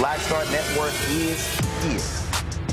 Black Star Network is here.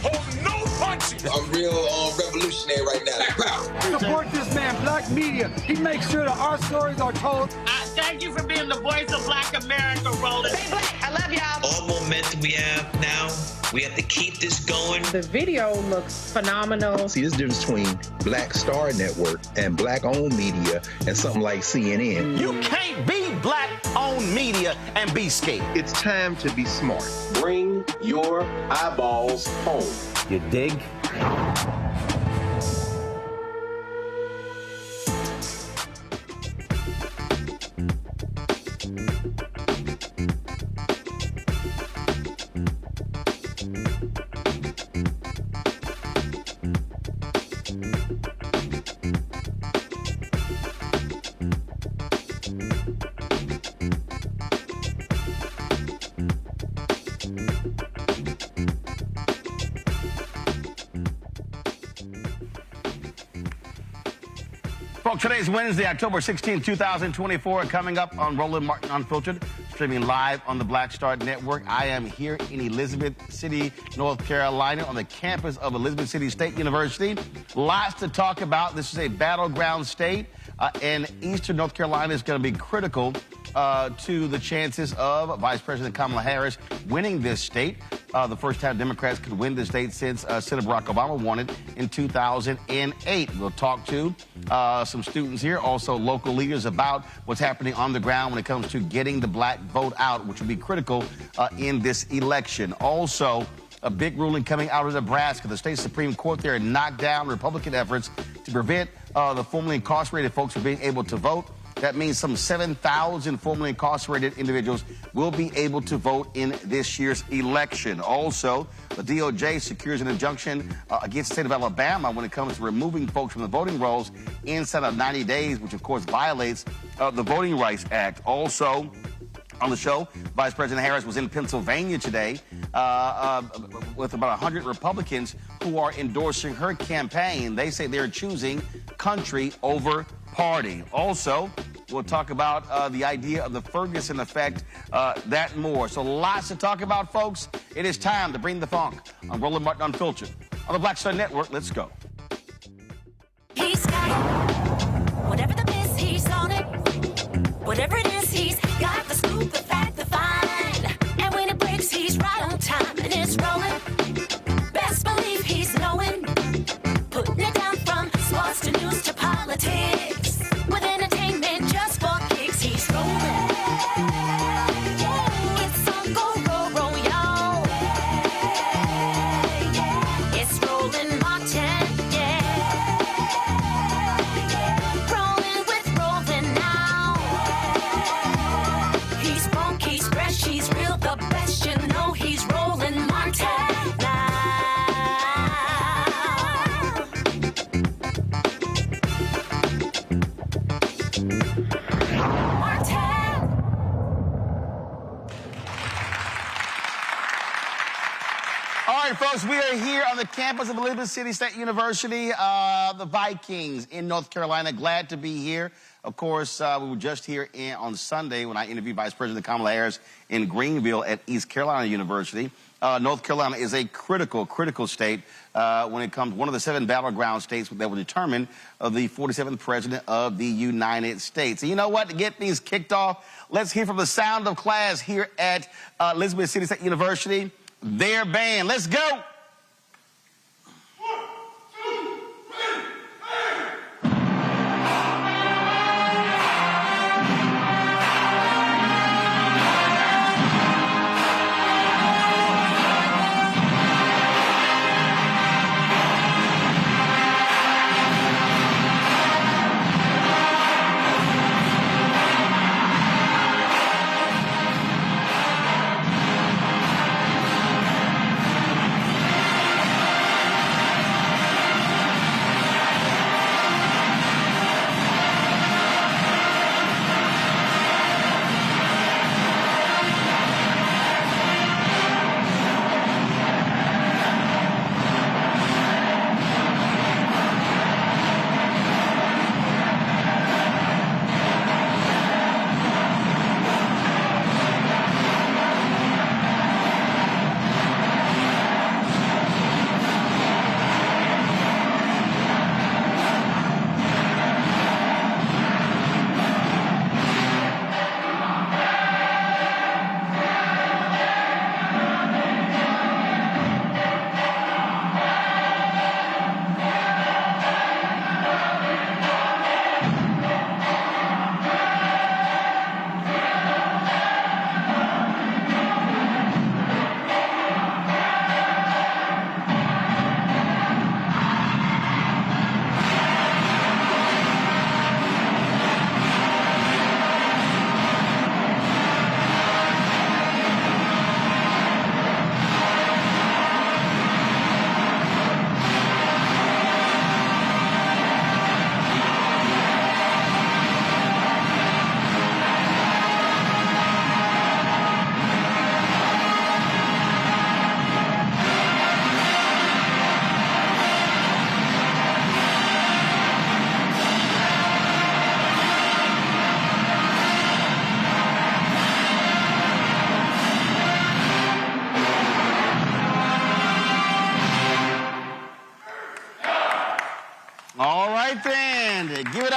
Hold no punches! I'm real revolutionary right now. Support this man, Black Media. He makes sure that our stories are told. Thank you for being the voice of Black America, Roland. Stay black. I love y'all. All momentum we have now, we have to keep this going. The video looks phenomenal. See, this difference between Black Star Network and Black-owned media and something like CNN. You can't be Black-owned media and be scared. It's time to be smart. Bring your eyeballs home. You dig? Folks, today's Wednesday, October 16, 2024. Coming up on Roland Martin Unfiltered, streaming live on the Black Star Network. I am here in Elizabeth City, North Carolina, on the campus of Elizabeth City State University. Lots to talk about. This is a battleground state, and Eastern North Carolina is going to be critical to the chances of Vice President Kamala Harris winning this state. The first time Democrats could win the state since Senator Barack Obama won it in 2008. We'll talk to some students here, also local leaders, about what's happening on the ground when it comes to getting the black vote out, which will be critical in this election. Also, a big ruling coming out of Nebraska. The state Supreme Court there knocked down Republican efforts to prevent the formerly incarcerated folks from being able to vote. That means some 7,000 formerly incarcerated individuals will be able to vote in this year's election. Also, the DOJ secures an injunction against the state of Alabama when it comes to removing folks from the voting rolls inside of 90 days, which of course violates the Voting Rights Act. Also, on the show, Vice President Harris was in Pennsylvania today with about 100 Republicans who are endorsing her campaign. They say they're choosing country over party. Also, we'll talk about the idea of the Ferguson effect, that and more. So lots to talk about, folks. It is time to bring the funk on Roland Martin Unfiltered on the Black Star Network. Let's go. He's got it. Whatever the miss, he's on it. Whatever it is, he's got the scoop, the fact, the find. And when it breaks, he's right on time and it's rolling. Best believe he's knowing. Putting it down from sports to news to politics. With entertainment just for kicks, he's rolling. It's on go, roll, y'all. It's Roland Martin, yeah. Rolling with Roland now. He's funky, he's fresh, he's real, the best, you know he's Roland Martin now. All right, folks, we are here on the campus of Elizabeth City State University, the Vikings in North Carolina. Glad to be here. Of course, we were just here on Sunday when I interviewed Vice President Kamala Harris in Greenville at East Carolina University. North Carolina is a critical state when it comes, one of the 7 battleground states that will determine the 47th president of the United States. And you know what? To get things kicked off, let's hear from the sound of class here at Elizabeth City State University. Their band. Let's go.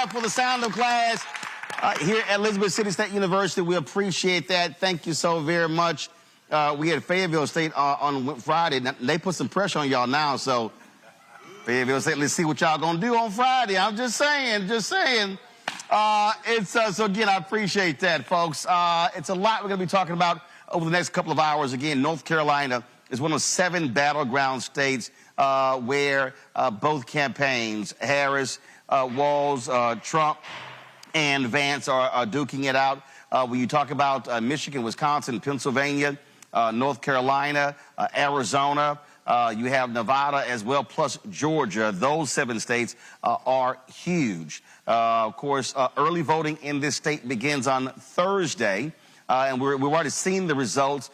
up for the sound of class here at Elizabeth City State University. We appreciate that. Thank you so very much. We had Fayetteville State on Friday. Now, they put some pressure on y'all now, so Fayetteville State, let's see what y'all gonna do on Friday. I'm just saying. So again, I appreciate that, folks. It's a lot we're gonna be talking about over the next couple of hours. Again, North Carolina is one of 7 battleground states where both campaigns, Harris, Walz, Trump, and Vance are duking it out. When you talk about Michigan, Wisconsin, Pennsylvania, North Carolina, Arizona, you have Nevada as well, plus Georgia. Those 7 states are huge. Of course, early voting in this state begins on Thursday. And we've already seen the results.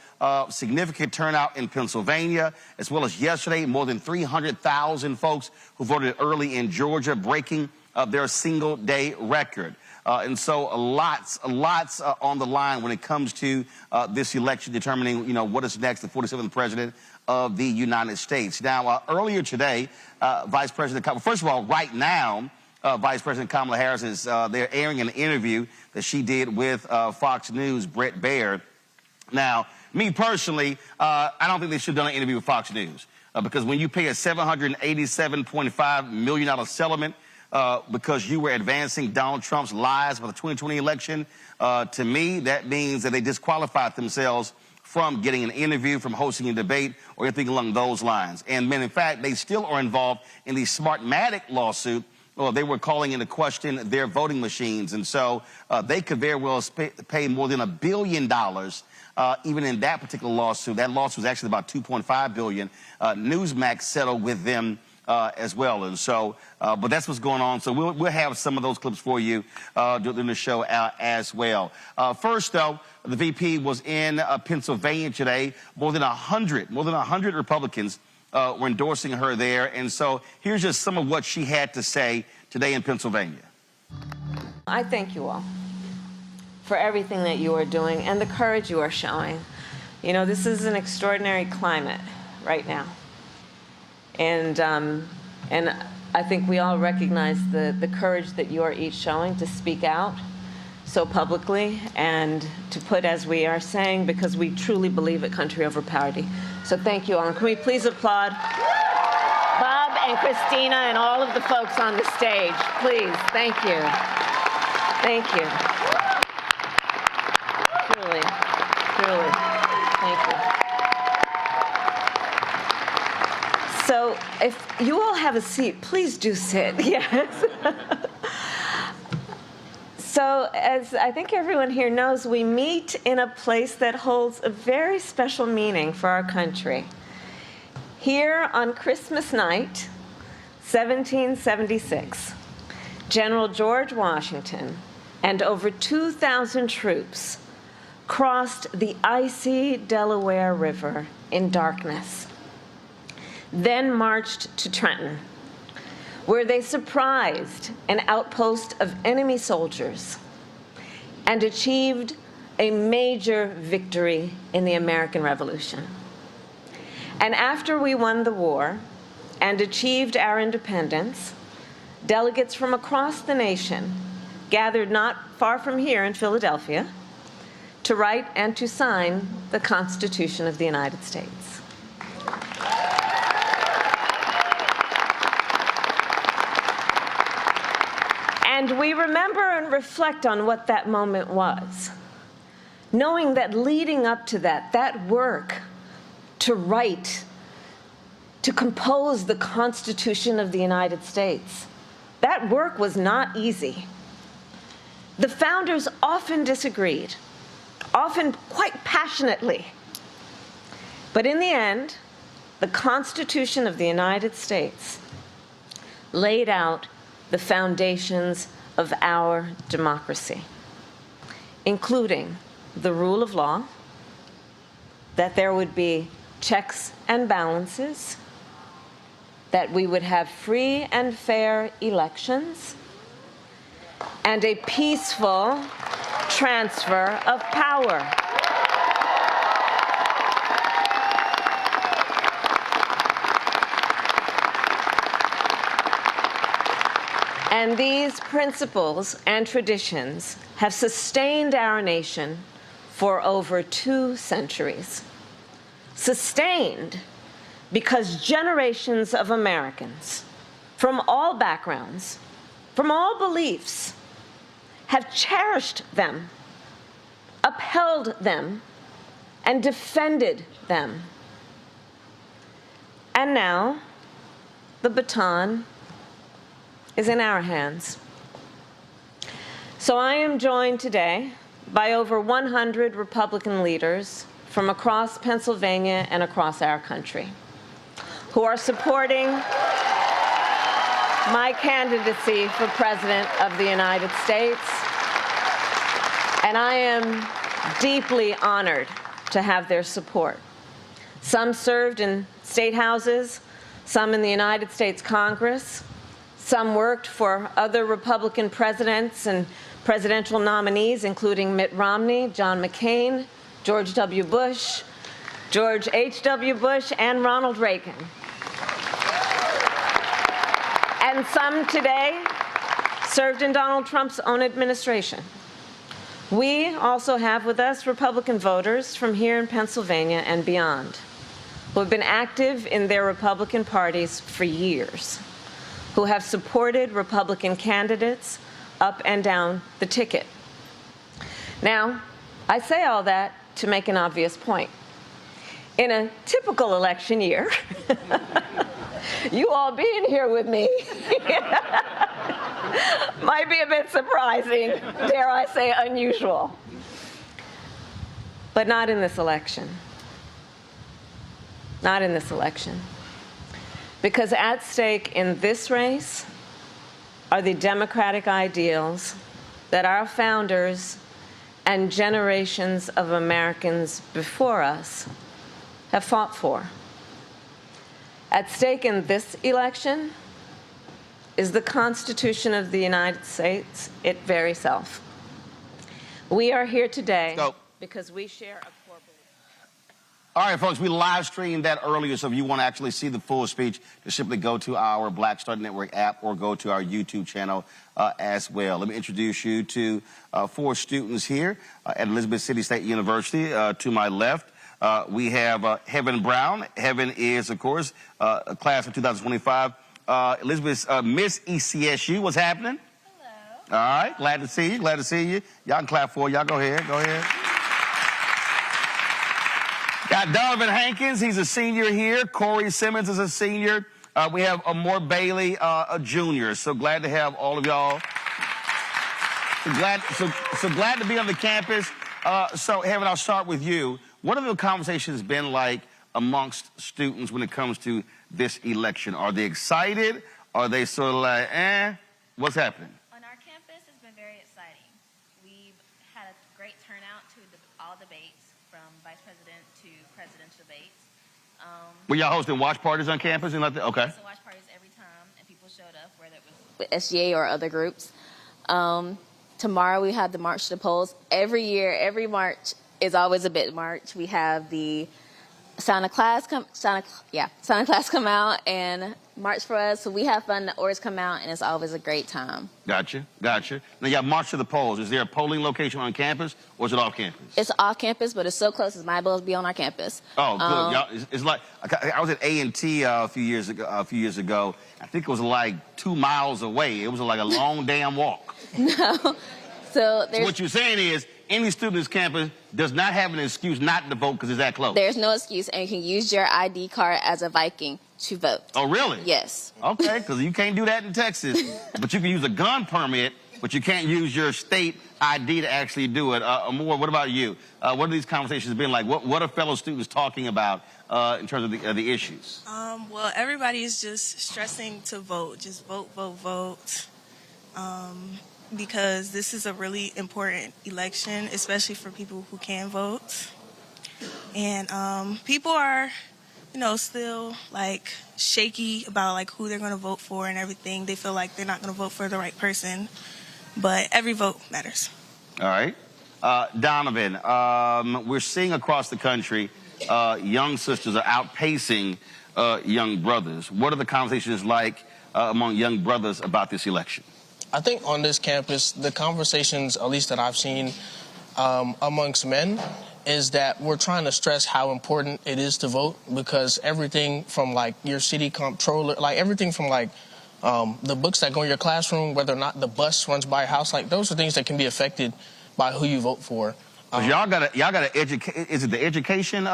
Significant turnout in Pennsylvania, as well as yesterday, more than 300,000 folks who voted early in Georgia, breaking their single-day record. And so lots on the line when it comes to this election, determining, what is next, the 47th president of the United States. Now, earlier today, Vice President Kamala, first of all, right now, Vice President Kamala Harris is they're airing an interview that she did with Fox News' Brett Baird. Now, me personally, I don't think they should have done an interview with Fox News because when you pay a $787.5 million settlement because you were advancing Donald Trump's lies for the 2020 election, to me, that means that they disqualified themselves from getting an interview, from hosting a debate, or anything along those lines. And in fact, they still are involved in the Smartmatic lawsuit. Well, they were calling into question their voting machines, and so they could very well pay more than $1 billion, even in that particular lawsuit. That lawsuit was actually about $2.5 billion. Newsmax settled with them as well, and so, but that's what's going on. So we'll have some of those clips for you during the show as well. First, though, the VP was in Pennsylvania today. More than 100 Republicans were endorsing her there. And so here's just some of what she had to say today in Pennsylvania. I thank you all for everything that you are doing and the courage you are showing. This is an extraordinary climate right now. And I think we all recognize the courage that you are each showing to speak out so publicly and to put, as we are saying, because we truly believe in country over party. So thank you all. And can we please applaud Bob and Christina and all of the folks on the stage, please. Thank you. Thank you. Truly. Thank you. So if you all have a seat, please do sit. Yes. So as I think everyone here knows, we meet in a place that holds a very special meaning for our country. Here on Christmas night, 1776, General George Washington and over 2,000 troops crossed the icy Delaware River in darkness, then marched to Trenton, where they surprised an outpost of enemy soldiers and achieved a major victory in the American Revolution. And after we won the war and achieved our independence, delegates from across the nation gathered not far from here in Philadelphia to write and to sign the Constitution of the United States. And we remember and reflect on what that moment was, knowing that leading up to that work to write, to compose the Constitution of the United States, that work was not easy. The founders often disagreed, often quite passionately. But in the end, the Constitution of the United States laid out the foundations of our democracy, including the rule of law, that there would be checks and balances, that we would have free and fair elections, and a peaceful transfer of power. And these principles and traditions have sustained our nation for over 2 centuries. Sustained because generations of Americans from all backgrounds, from all beliefs, have cherished them, upheld them, and defended them. And now, the baton is in our hands. So I am joined today by over 100 Republican leaders from across Pennsylvania and across our country who are supporting my candidacy for President of the United States. And I am deeply honored to have their support. Some served in state houses, some in the United States Congress, some worked for other Republican presidents and presidential nominees, including Mitt Romney, John McCain, George W. Bush, George H.W. Bush, and Ronald Reagan. And some today served in Donald Trump's own administration. We also have with us Republican voters from here in Pennsylvania and beyond, who have been active in their Republican parties for years, who have supported Republican candidates up and down the ticket. Now, I say all that to make an obvious point. In a typical election year, you all being here with me might be a bit surprising, dare I say unusual. But not in this election. Not in this election. Because at stake in this race are the democratic ideals that our founders and generations of Americans before us have fought for. At stake in this election is the Constitution of the United States, its very self. We are here today because we share a core belief. All right, folks, we live streamed that earlier, so if you want to actually see the full speech, just simply go to our Black Star Network app or go to our YouTube channel as well. Let me introduce you to 4 students here at Elizabeth City State University. To my left, we have Heaven Brown. Heaven is, of course, a class of 2025. Elizabeth's Miss ECSU. What's happening? Hello. All right, glad to see you. Glad to see you. Y'all can clap for her. Y'all go ahead. Go ahead. Got Donovan Hankins. He's a senior here. Corey Simmons is a senior. We have Amor Bailey, a junior. So glad to have all of y'all. So glad to be on the campus. So, Heaven, I'll start with you. What have the conversations been like amongst students when it comes to this election? Are they excited? Are they sort of like, what's happening? On our campus, it's been very exciting. We've had a great turnout to all debates, from vice president to presidential debates. Were y'all hosting watch parties on campus and like that? Okay. So watch parties every time, and people showed up, whether it was with SGA or other groups. Tomorrow we have the March to the Polls. Every year, every March is always a big march. We have the Santa Claus come out and march for us. So we have fun. The orders come out, and it's always a great time. Gotcha. Now you got March to the Polls. Is there a polling location on campus, or is it off campus? It's off campus, but it's so close. It's my ability to be on our campus. Oh, good. Y'all, it's like I was at A&T a few years ago. I think it was like 2 miles away. It was like a long damn walk. No. So what you're saying is, any student on this campus does not have an excuse not to vote because it's that close. There's no excuse, and you can use your ID card as a Viking to vote. Oh, really? Yes. Okay, because you can't do that in Texas. But you can use a gun permit, but you can't use your state ID to actually do it. Amor, what about you? What have these conversations been like? What are fellow students talking about in terms of the issues? Well, everybody is just stressing to vote. Just vote, vote, vote. Because this is a really important election, especially for people who can vote. And people are, still like shaky about like who they're going to vote for and everything. They feel like they're not going to vote for the right person, but every vote matters. All right. Donovan, we're seeing across the country young sisters are outpacing young brothers. What are the conversations like among young brothers about this election? I think on this campus, the conversations, at least that I've seen amongst men, is that we're trying to stress how important it is to vote, because everything from like your city comptroller, like everything from like the books that go in your classroom, whether or not the bus runs by your house, like those are things that can be affected by who you vote for. Y'all gotta educate. Is it the education,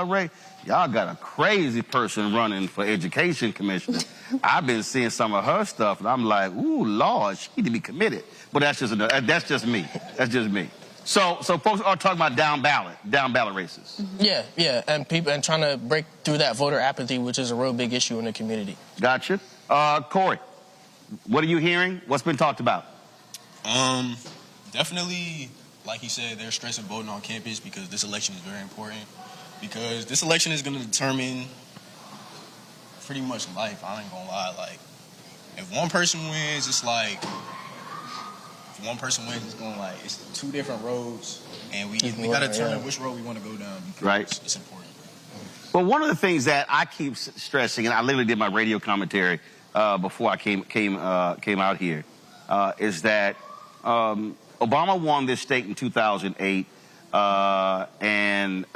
Ray? Y'all got a crazy person running for education commissioner. I've been seeing some of her stuff, and I'm like, ooh, Lord, she need to be committed. But that's just me. That's just me. So folks are talking about down ballot races. Yeah, and trying to break through that voter apathy, which is a real big issue in the community. Gotcha. Corey, what are you hearing? What's been talked about? Definitely, like he said, they're stressing voting on campus because this election is very important. Because this election is going to determine pretty much life. I ain't gonna lie. Like, if one person wins, it's like, if one person wins, it's going like, it's two different roads, and we got to determine which road we want to go down. Right. It's important. Well, one of the things that I keep stressing, and I literally did my radio commentary before I came out here, is that Obama won this state in 2008. And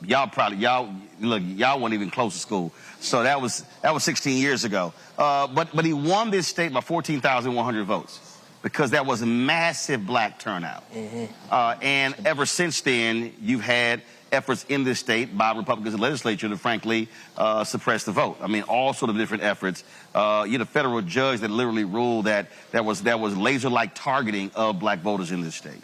y'all weren't even close to school, so that was 16 years ago. But he won this state by 14,100 votes because that was a massive black turnout. And ever since then, you've had efforts in this state by Republicans in the legislature to frankly suppress the vote. I mean, all sort of different efforts. You had a federal judge that literally ruled that was laser-like targeting of black voters in this state.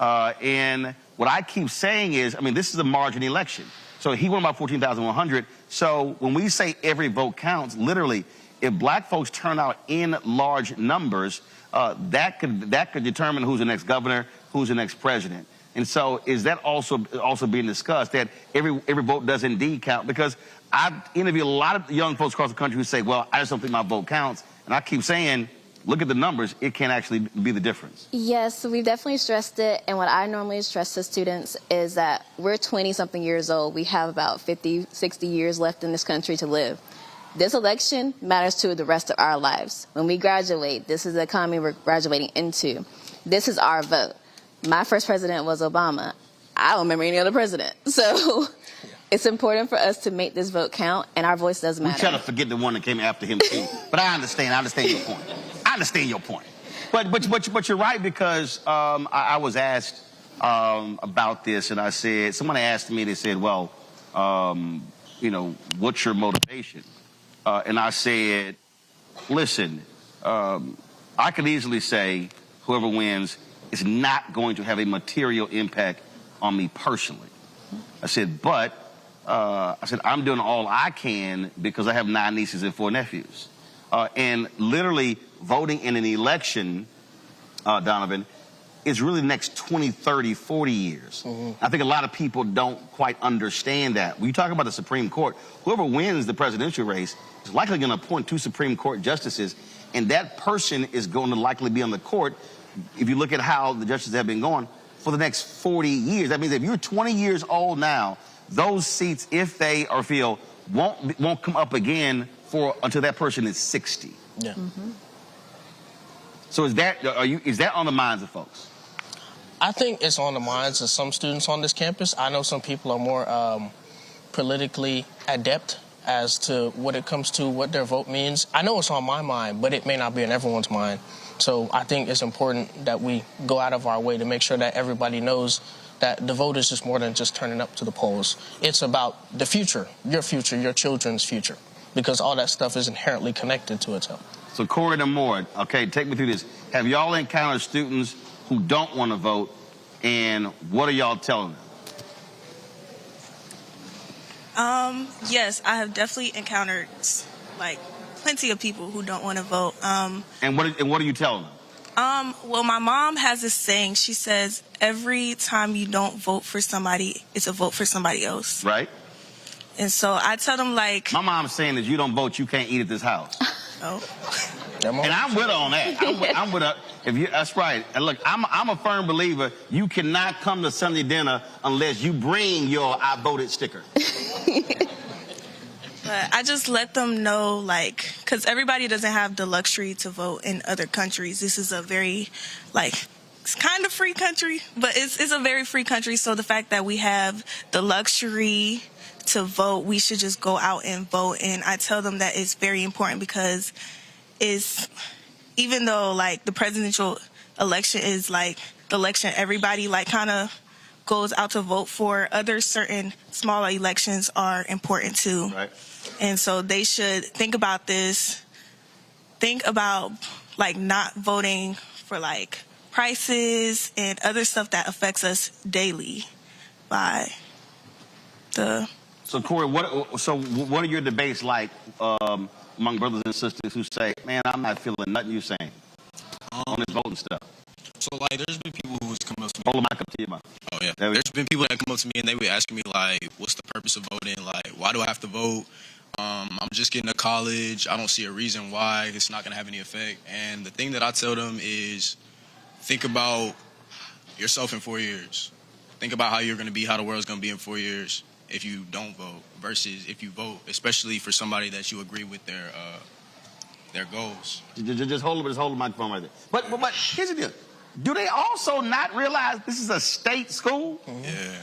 And what I keep saying is, I mean, this is a margin election. So he won by 14,100. So when we say every vote counts, literally, if black folks turn out in large numbers, that could determine who's the next governor, who's the next president. And so is that also being discussed, that every vote does indeed count? Because I've interviewed a lot of young folks across the country who say, well, I just don't think my vote counts. And I keep saying, look at the numbers, it can actually be the difference. Yes, we've definitely stressed it. And what I normally stress to students is that we're 20-something years old. We have about 50, 60 years left in this country to live. This election matters to the rest of our lives. When we graduate, this is the economy we're graduating into. This is our vote. My first president was Obama. I don't remember any other president. So it's important for us to make this vote count, and our voice does matter. We try to forget the one that came after him, too. But I understand your point. I understand your point. But you're right, because I was asked about this, and I said, someone asked me, they said, well, you know, what's your motivation? And I said, listen, I could easily say whoever wins is not going to have a material impact on me personally. I said, but I'm doing all I can because I have 9 nieces and 4 nephews. And literally voting in an election, Donovan, is really the next 20, 30, 40 years. I think a lot of people don't quite understand that. When you talk about the Supreme Court, whoever wins the presidential race is likely going to appoint 2 Supreme Court justices, and that person is going to likely be on the court, if you look at how the justices have been going, for the next 40 years. That means if you're 20 years old now, those seats, if they or feel, won't come up again until that person is 60. Yeah. So is that on the minds of folks? I think it's on the minds of some students on this campus. I know some people are more politically adept as to what it comes to what their vote means. I know it's on my mind, but it may not be on everyone's mind. So I think it's important that we go out of our way to make sure that everybody knows that the vote is just more than just turning up to the polls. It's about the future, your children's future, because all that stuff is inherently connected to itself. So Corey and Moore, okay, take me through this. Have y'all encountered students who don't want to vote, and what are y'all telling them? Yes, I have definitely encountered like plenty of people who don't want to vote. And what are you telling them? Well, my mom has this saying. She says every time you don't vote for somebody, it's a vote for somebody else. Right. And so I tell them, like, my mom's saying that you don't vote, you can't eat at this house. Oh. And I'm with her on that. I'm with her. That's right. And look, I'm a firm believer. You cannot come to Sunday dinner unless you bring your "I voted" sticker. But I just let them know, like, because everybody doesn't have the luxury to vote in other countries. This is a very, like, it's kind of free country, but it's a very free country. So the fact that we have the luxury to vote, we should just go out and vote. And I tell them that it's very important because even though, like, the presidential election is, like, the election everybody, like, kind of goes out to vote for, other certain smaller elections are important too. Right. And so they should think about this, think about, like, not voting for, like, prices and other stuff that affects us daily by the... So, Corey, what are your debates like among brothers and sisters who say, man, I'm not feeling nothing you're saying on this voting stuff? So, like, there's been people who's come up to me. Hold the mic up to your mouth. Oh, yeah. There's been people that come up to me and they would ask me, like, what's the purpose of voting? Like, why do I have to vote? I'm just getting to college. I don't see a reason why it's not going to have any effect. And the thing that I tell them is think about yourself in 4 years. Think about how you're going to be, how the world's going to be in 4 years if you don't vote versus if you vote, especially for somebody that you agree with their goals. Just hold the microphone right there. But here's the deal. Do they also not realize this is a state school? Yeah.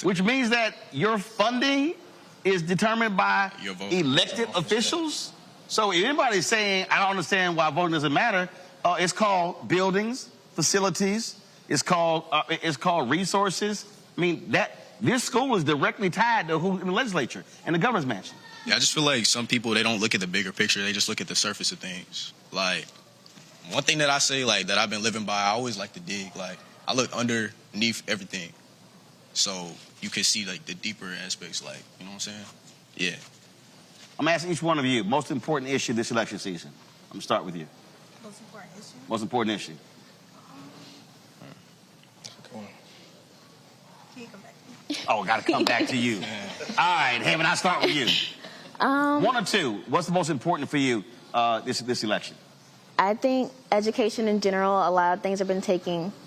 Which means that your funding is determined by elected officials? So if anybody's saying, I don't understand why voting doesn't matter, it's called buildings, facilities, it's called resources. I mean, this school is directly tied to who in the legislature and the governor's mansion. Yeah, I just feel like some people, they don't look at the bigger picture. They just look at the surface of things. Like, one thing that I say, like, that I've been living by, I always like to dig. Like, I look underneath everything. So you can see, like, the deeper aspects, like, you know what I'm saying? Yeah. I'm asking each one of you, most important issue this election season. I'm going to start with you. Most important issue? Most important issue. Can you come back to me? Oh, got to come back to you. All right, Haven, I'll start with you. One or two, what's the most important for you this election? I think education in general, a lot of things have been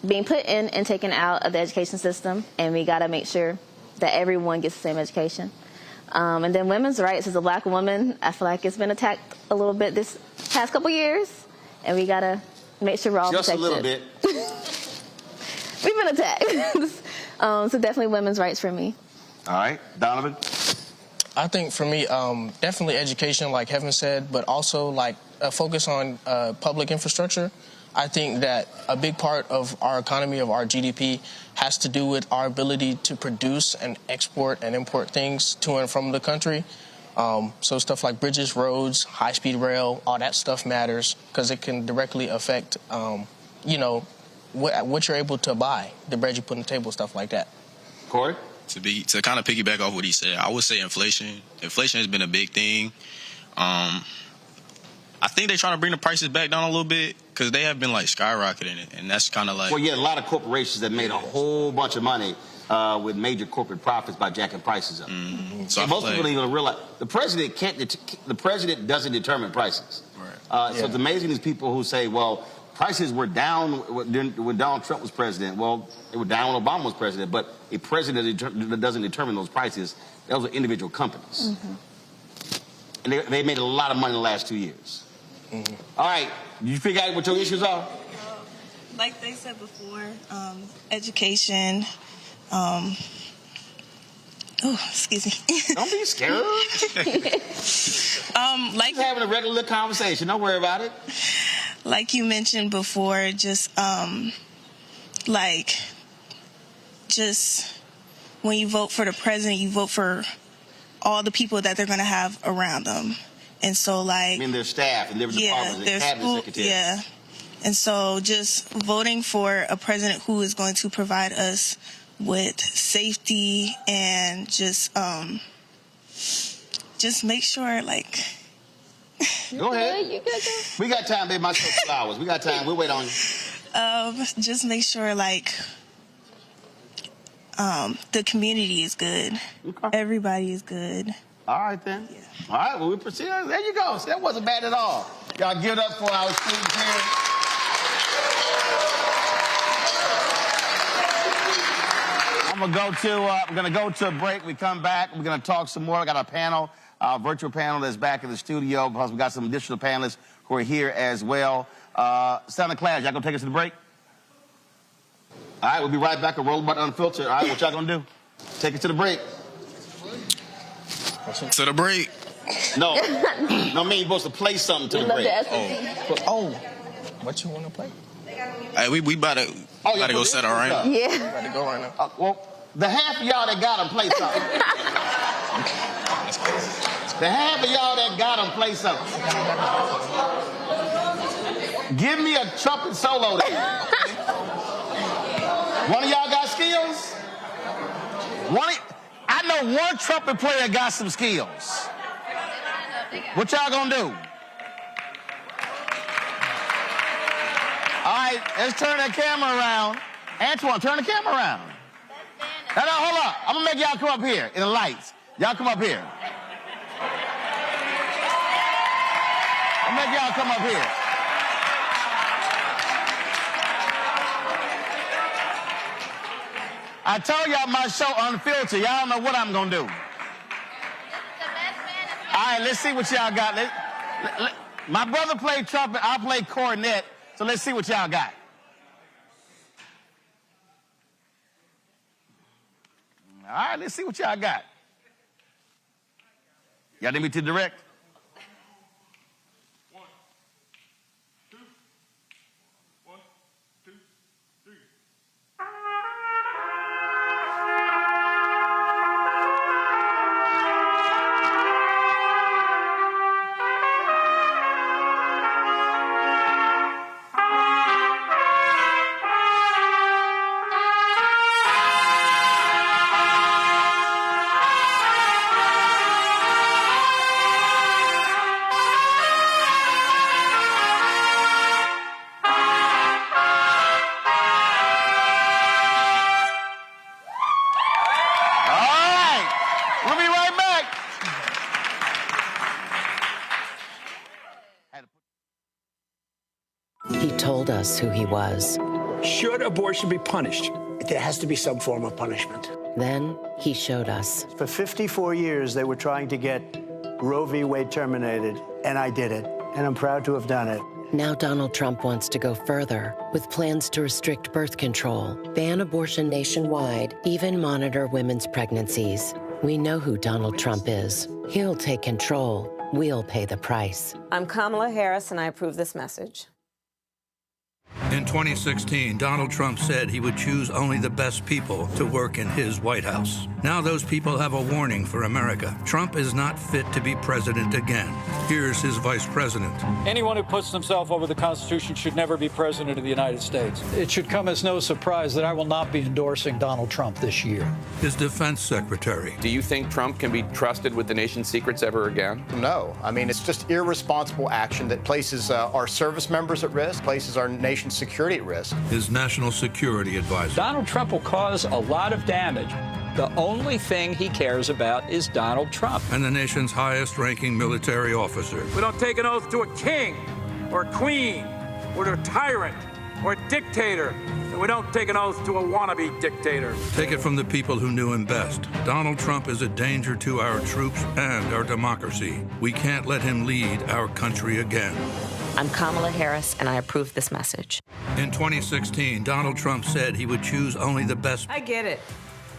being put in and taken out of the education system, and we got to make sure that everyone gets the same education. And then women's rights. As a black woman, I feel like it's been attacked a little bit this past couple years, and we got to make sure we're all protected. Just a little bit. We've been attacked. So definitely women's rights for me. All right. Donovan? I think for me, definitely education, like Heaven said, but also like a focus on public infrastructure. I think that a big part of our economy, of our GDP, has to do with our ability to produce and export and import things to and from the country. So stuff like bridges, roads, high-speed rail, all that stuff matters because it can directly affect, what you're able to buy, the bread you put on the table, stuff like that. Corey? To kind of piggyback off what he said, I would say inflation. Inflation has been a big thing. I think they're trying to bring the prices back down a little bit because they have been like skyrocketing it, and that's kind of like. Well, yeah, a lot of corporations that made a whole bunch of money with major corporate profits by jacking prices up. Mm-hmm. So most people don't even realize the president the president doesn't determine prices. Right. So it's amazing these people who say, well, prices were down when Donald Trump was president. Well, they were down when Obama was president, but a president that doesn't determine those prices, those are individual companies. Mm-hmm. And they made a lot of money in the last 2 years. Mm-hmm. All right, did you figure out what your issues are? Like they said before, education. Excuse me. Don't be scared. Like just having a regular conversation. Don't worry about it. Like you mentioned before, just when you vote for the president, you vote for all the people that they're going to have around them. And so, like... I mean, their staff and their departments, their cabinet secretaries. Yeah. And so just voting for a president who is going to provide us with safety and just make sure, like... Go ahead. We got time, baby. My 2 hours. We got time. We'll wait on you. Just make sure, like, the community is good. Okay. Everybody is good. All right, then. Yeah. All right, well, we proceed. There you go. See, that wasn't bad at all. Y'all give it up for our students here. I'm gonna go to a break. We come back. We're gonna talk some more. I got a panel Our virtual panel that's back in the studio, because we got some additional panelists who are here as well. Santa Claus, y'all gonna take us to the break? All right, we'll be right back. A Roland Martin Unfiltered. All right, what y'all gonna do? Take us to the break. To the break. No, no, me, you're supposed to play something to the break. Oh, what you want to play? Hey, we about to go set our right now. Yeah. About to go right now. Well, the half of y'all that got them play something. The half of y'all that got them play something. Give me a trumpet solo there. One of y'all got skills? I know one trumpet player got some skills. What y'all gonna do? All right, let's turn that camera around. Antoine, turn the camera around. No, hold up. I'm gonna make y'all come up here in the lights. Y'all come up here. I'll make y'all come up here. I told y'all my show Unfiltered. Y'all know what I'm gonna do. All right, let's see what y'all got. My brother played trumpet, I played cornet, so let's see what y'all got. All right, let's see what y'all got. Y'all need me to direct? Who he was. Should abortion be punished? There has to be some form of punishment. Then he showed us. For 54 years, they were trying to get Roe v. Wade terminated, and I did it, and I'm proud to have done it. Now Donald Trump wants to go further with plans to restrict birth control, ban abortion nationwide, even monitor women's pregnancies. We know who Donald Trump is. He'll take control. We'll pay the price. I'm Kamala Harris, and I approve this message. In 2016, Donald Trump said he would choose only the best people to work in his White House. Now those people have a warning for America. Trump is not fit to be president again. Here's his vice president. Anyone who puts themselves over the Constitution should never be president of the United States. It should come as no surprise that I will not be endorsing Donald Trump this year. His defense secretary. Do you think Trump can be trusted with the nation's secrets ever again? No. I mean, it's just irresponsible action that places our service members at risk, places our nation's security at risk. His national security advisor. Donald Trump will cause a lot of damage. The only thing he cares about is Donald Trump. And the nation's highest-ranking military officer. We don't take an oath to a king or a queen or to a tyrant or a dictator. And we don't take an oath to a wannabe dictator. Take it from the people who knew him best. Donald Trump is a danger to our troops and our democracy. We can't let him lead our country again. I'm Kamala Harris, and I approve this message. In 2016, Donald Trump said he would choose only the best. I get it.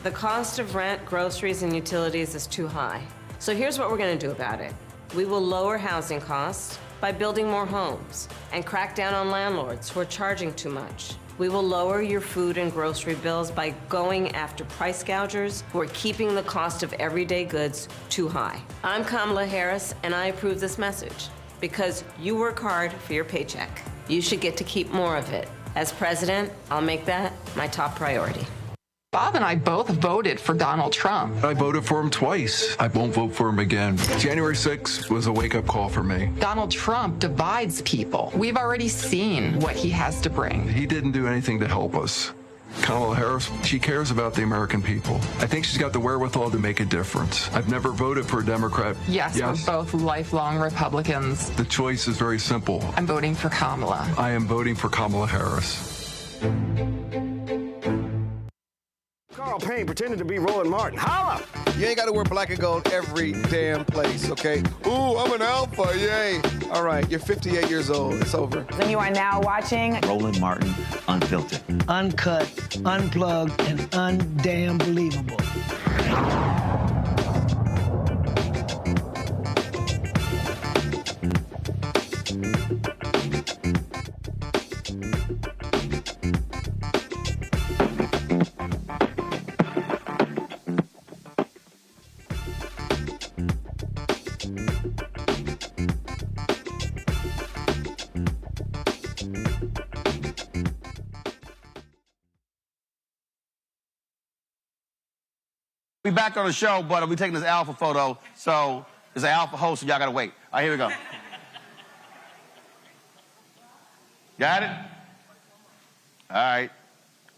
The cost of rent, groceries, and utilities is too high. So here's what we're going to do about it. We will lower housing costs by building more homes and crack down on landlords who are charging too much. We will lower your food and grocery bills by going after price gougers who are keeping the cost of everyday goods too high. I'm Kamala Harris, and I approve this message. Because you work hard for your paycheck. You should get to keep more of it. As president, I'll make that my top priority. Bob and I both voted for Donald Trump. I voted for him twice. I won't vote for him again. January 6th was a wake-up call for me. Donald Trump divides people. We've already seen what he has to bring. He didn't do anything to help us. Kamala Harris, she cares about the American people. I think she's got the wherewithal to make a difference. I've never voted for a Democrat. Yes, we're both lifelong Republicans. The choice is very simple. I'm voting for Kamala. I am voting for Kamala Harris. Carl Payne pretending to be Roland Martin. Holla! You ain't got to wear black and gold every damn place, okay? Ooh, I'm an alpha, yay. All right, you're 58 years old. It's over. And you are now watching Roland Martin Unfiltered. Uncut, unplugged, and undamn believable. We back on the show, but we taking this alpha photo, so it's an alpha host, and y'all gotta wait. All right, here we go. Got it? All right.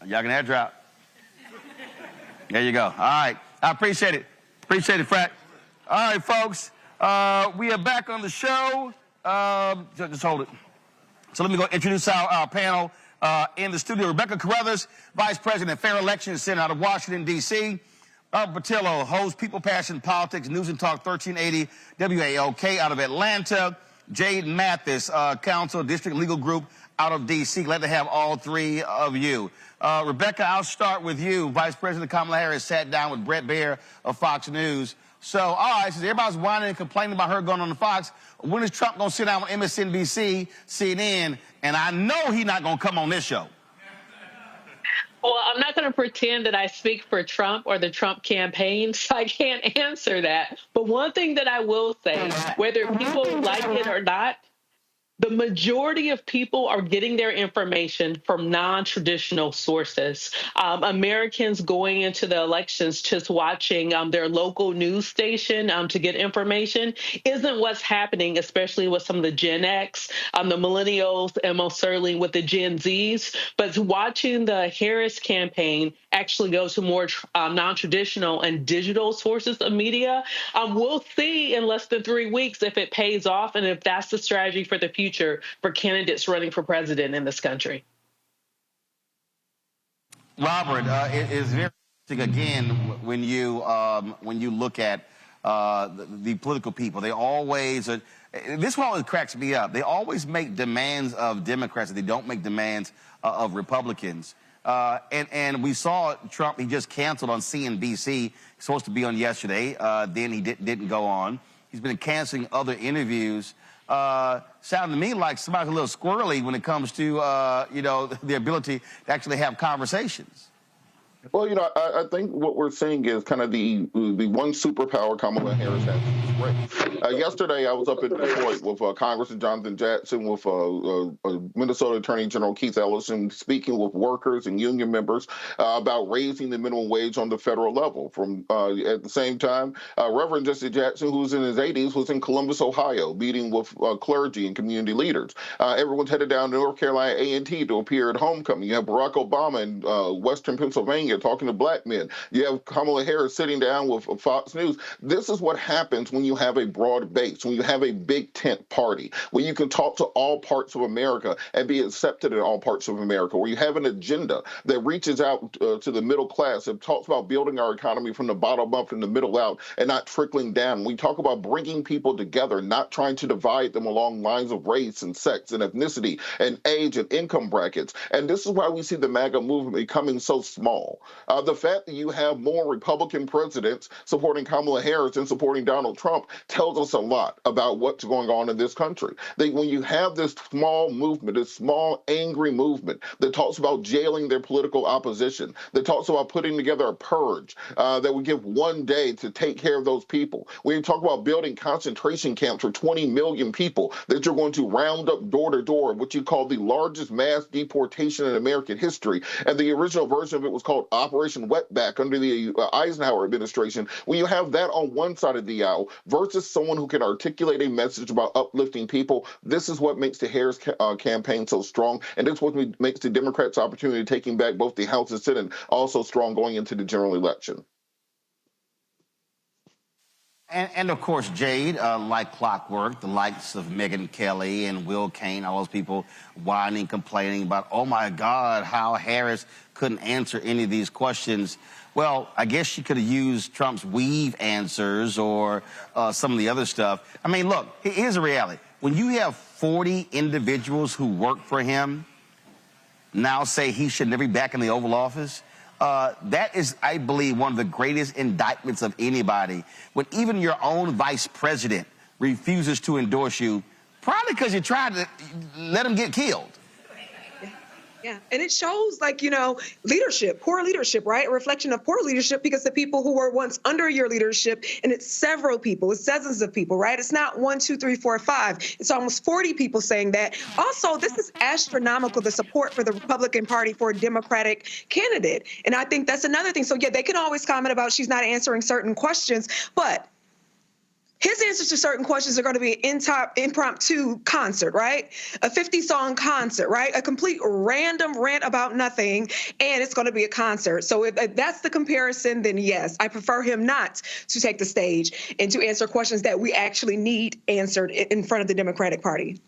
Y'all can head drop. There you go. All right. I appreciate it. Appreciate it, Frat. All right, folks. We are back on the show. Just hold it. So let me go introduce our panel in the studio. Rebecca Carruthers, Vice President, Fair Elections Center out of Washington, D.C. Patillo, host People, Passion, Politics, News and Talk 1380 WAOK out of Atlanta. Jade Mathis, Counsel, District Legal Group out of D.C. Glad to have all three of you. Rebecca, I'll start with you. Vice President Kamala Harris sat down with Bret Baier of Fox News. So, all right, since everybody's whining and complaining about her going on the Fox, when is Trump going to sit down with MSNBC, CNN, and I know he's not going to come on this show? Well, I'm not going to pretend that I speak for Trump or the Trump campaign, so I can't answer that. But one thing that I will say, whether people like it or not, the majority of people are getting their information from non-traditional sources. Americans going into the elections just watching their local news station to get information isn't what's happening, especially with some of the Gen X, the millennials, and most certainly with the Gen Zs. But watching the Harris campaign actually go to more non-traditional and digital sources of media, we'll see in less than 3 weeks if it pays off and if that's the strategy for the future for candidates running for president in this country. Robert, it is very interesting again when you look at the political people. They always this one always cracks me up. They always make demands of Democrats. They don't make demands of Republicans. And we saw Trump. He just canceled on CNBC. He's supposed to be on yesterday. Then he didn't go on. He's been canceling other interviews. Sounded to me like somebody's a little squirrely when it comes to, the ability to actually have conversations. Well, I think what we're seeing is kind of the one superpower Kamala Harris has. Yesterday, I was up in Detroit with Congressman Jonathan Jackson, with Minnesota Attorney General Keith Ellison, speaking with workers and union members about raising the minimum wage on the federal level. At the same time, Reverend Jesse Jackson, who's in his 80s, was in Columbus, Ohio, meeting with clergy and community leaders. Everyone's headed down to North Carolina A&T to appear at homecoming. You have Barack Obama in Western Pennsylvania talking to black men. You have Kamala Harris sitting down with Fox News. This is what happens when you have a broad base, when you have a big tent party, when you can talk to all parts of America and be accepted in all parts of America, where you have an agenda that reaches out to the middle class and talks about building our economy from the bottom up and the middle out and not trickling down. We talk about bringing people together, not trying to divide them along lines of race and sex and ethnicity and age and income brackets. And this is why we see the MAGA movement becoming so small. The fact that you have more Republican presidents supporting Kamala Harris and supporting Donald Trump tells us a lot about what's going on in this country. That when you have this small movement, this small angry movement that talks about jailing their political opposition, that talks about putting together a purge that would give one day to take care of those people. When you talk about building concentration camps for 20 million people that you're going to round up door to door, what you call the largest mass deportation in American history. And the original version of it was called Operation Wetback under the Eisenhower administration. When you have that on one side of the aisle versus someone who can articulate a message about uplifting people, this is what makes the Harris campaign so strong. And this is what makes the Democrats' opportunity of taking back both the House and Senate also strong going into the general election. And of course, Jade, like clockwork, the likes of Megyn Kelly and Will Cain, all those people whining, complaining about, oh my God, how Harris couldn't answer any of these questions. Well, I guess she could have used Trump's weave answers or some of the other stuff. I mean, look, here's the reality. When you have 40 individuals who work for him now say he should never be back in the Oval Office, that is, I believe, one of the greatest indictments of anybody. When even your own vice president refuses to endorse you, probably because you tried to let him get killed. Yeah, and it shows, like, you know, leadership, poor leadership, right? A reflection of poor leadership, because the people who were once under your leadership, and it's several people, it's dozens of people, right? It's not 1, 2, 3, 4, 5. It's almost 40 people saying that. Also, this is astronomical, the support for the Republican Party for a Democratic candidate. And I think that's another thing. So, yeah, they can always comment about she's not answering certain questions, but his answers to certain questions are going to be an impromptu concert, right? A 50-song concert, right? A complete random rant about nothing, and it's going to be a concert. So if that's the comparison, then yes, I prefer him not to take the stage and to answer questions that we actually need answered in front of the Democratic Party.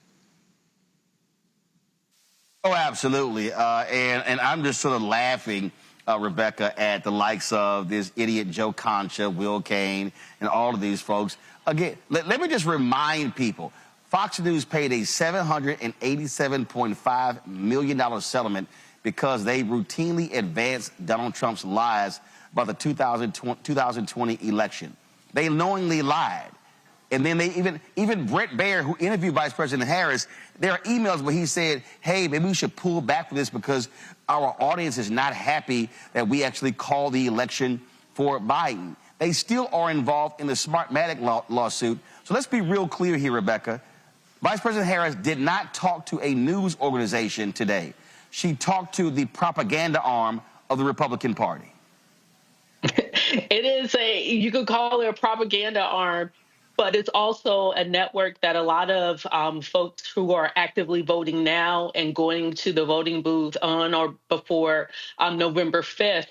Oh, absolutely. And I'm just sort of laughing, Rebecca, at the likes of this idiot Joe Concha, Will Cain, and all of these folks. Again, let me just remind people, Fox News paid a $787.5 million settlement because they routinely advanced Donald Trump's lies about the 2020 election. They knowingly lied. And then they even Brett Baer, who interviewed Vice President Harris, there are emails where he said, hey, maybe we should pull back from this because our audience is not happy that we actually called the election for Biden. They still are involved in the Smartmatic lawsuit. So let's be real clear here, Rebecca. Vice President Harris did not talk to a news organization today. She talked to the propaganda arm of the Republican Party. It is you could call it a propaganda arm, but it's also a network that a lot of folks who are actively voting now and going to the voting booth on or before November 5th,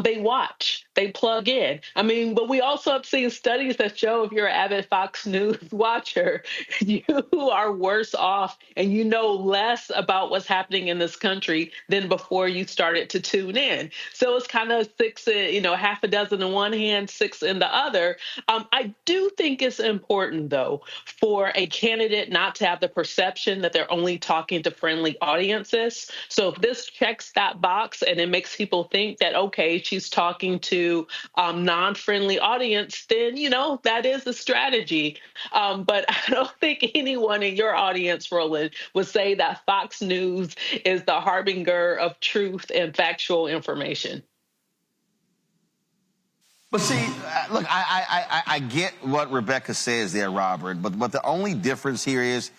they watch, they plug in. I mean, but we also have seen studies that show if you're an avid Fox News watcher, you are worse off and you know less about what's happening in this country than before you started to tune in. So it's kind of half a dozen in one hand, 6 in the other. I do think it's important, though, for a candidate not to have the perception that they're only talking to friendly audiences. So if this checks that box and it makes people think that, okay, she's talking to non-friendly audience, then, that is the strategy. But I don't think anyone in your audience, Roland, would say that Fox News is the harbinger of truth and factual information. But see, look, I get what Rebecca says there, Robert, but the only difference here is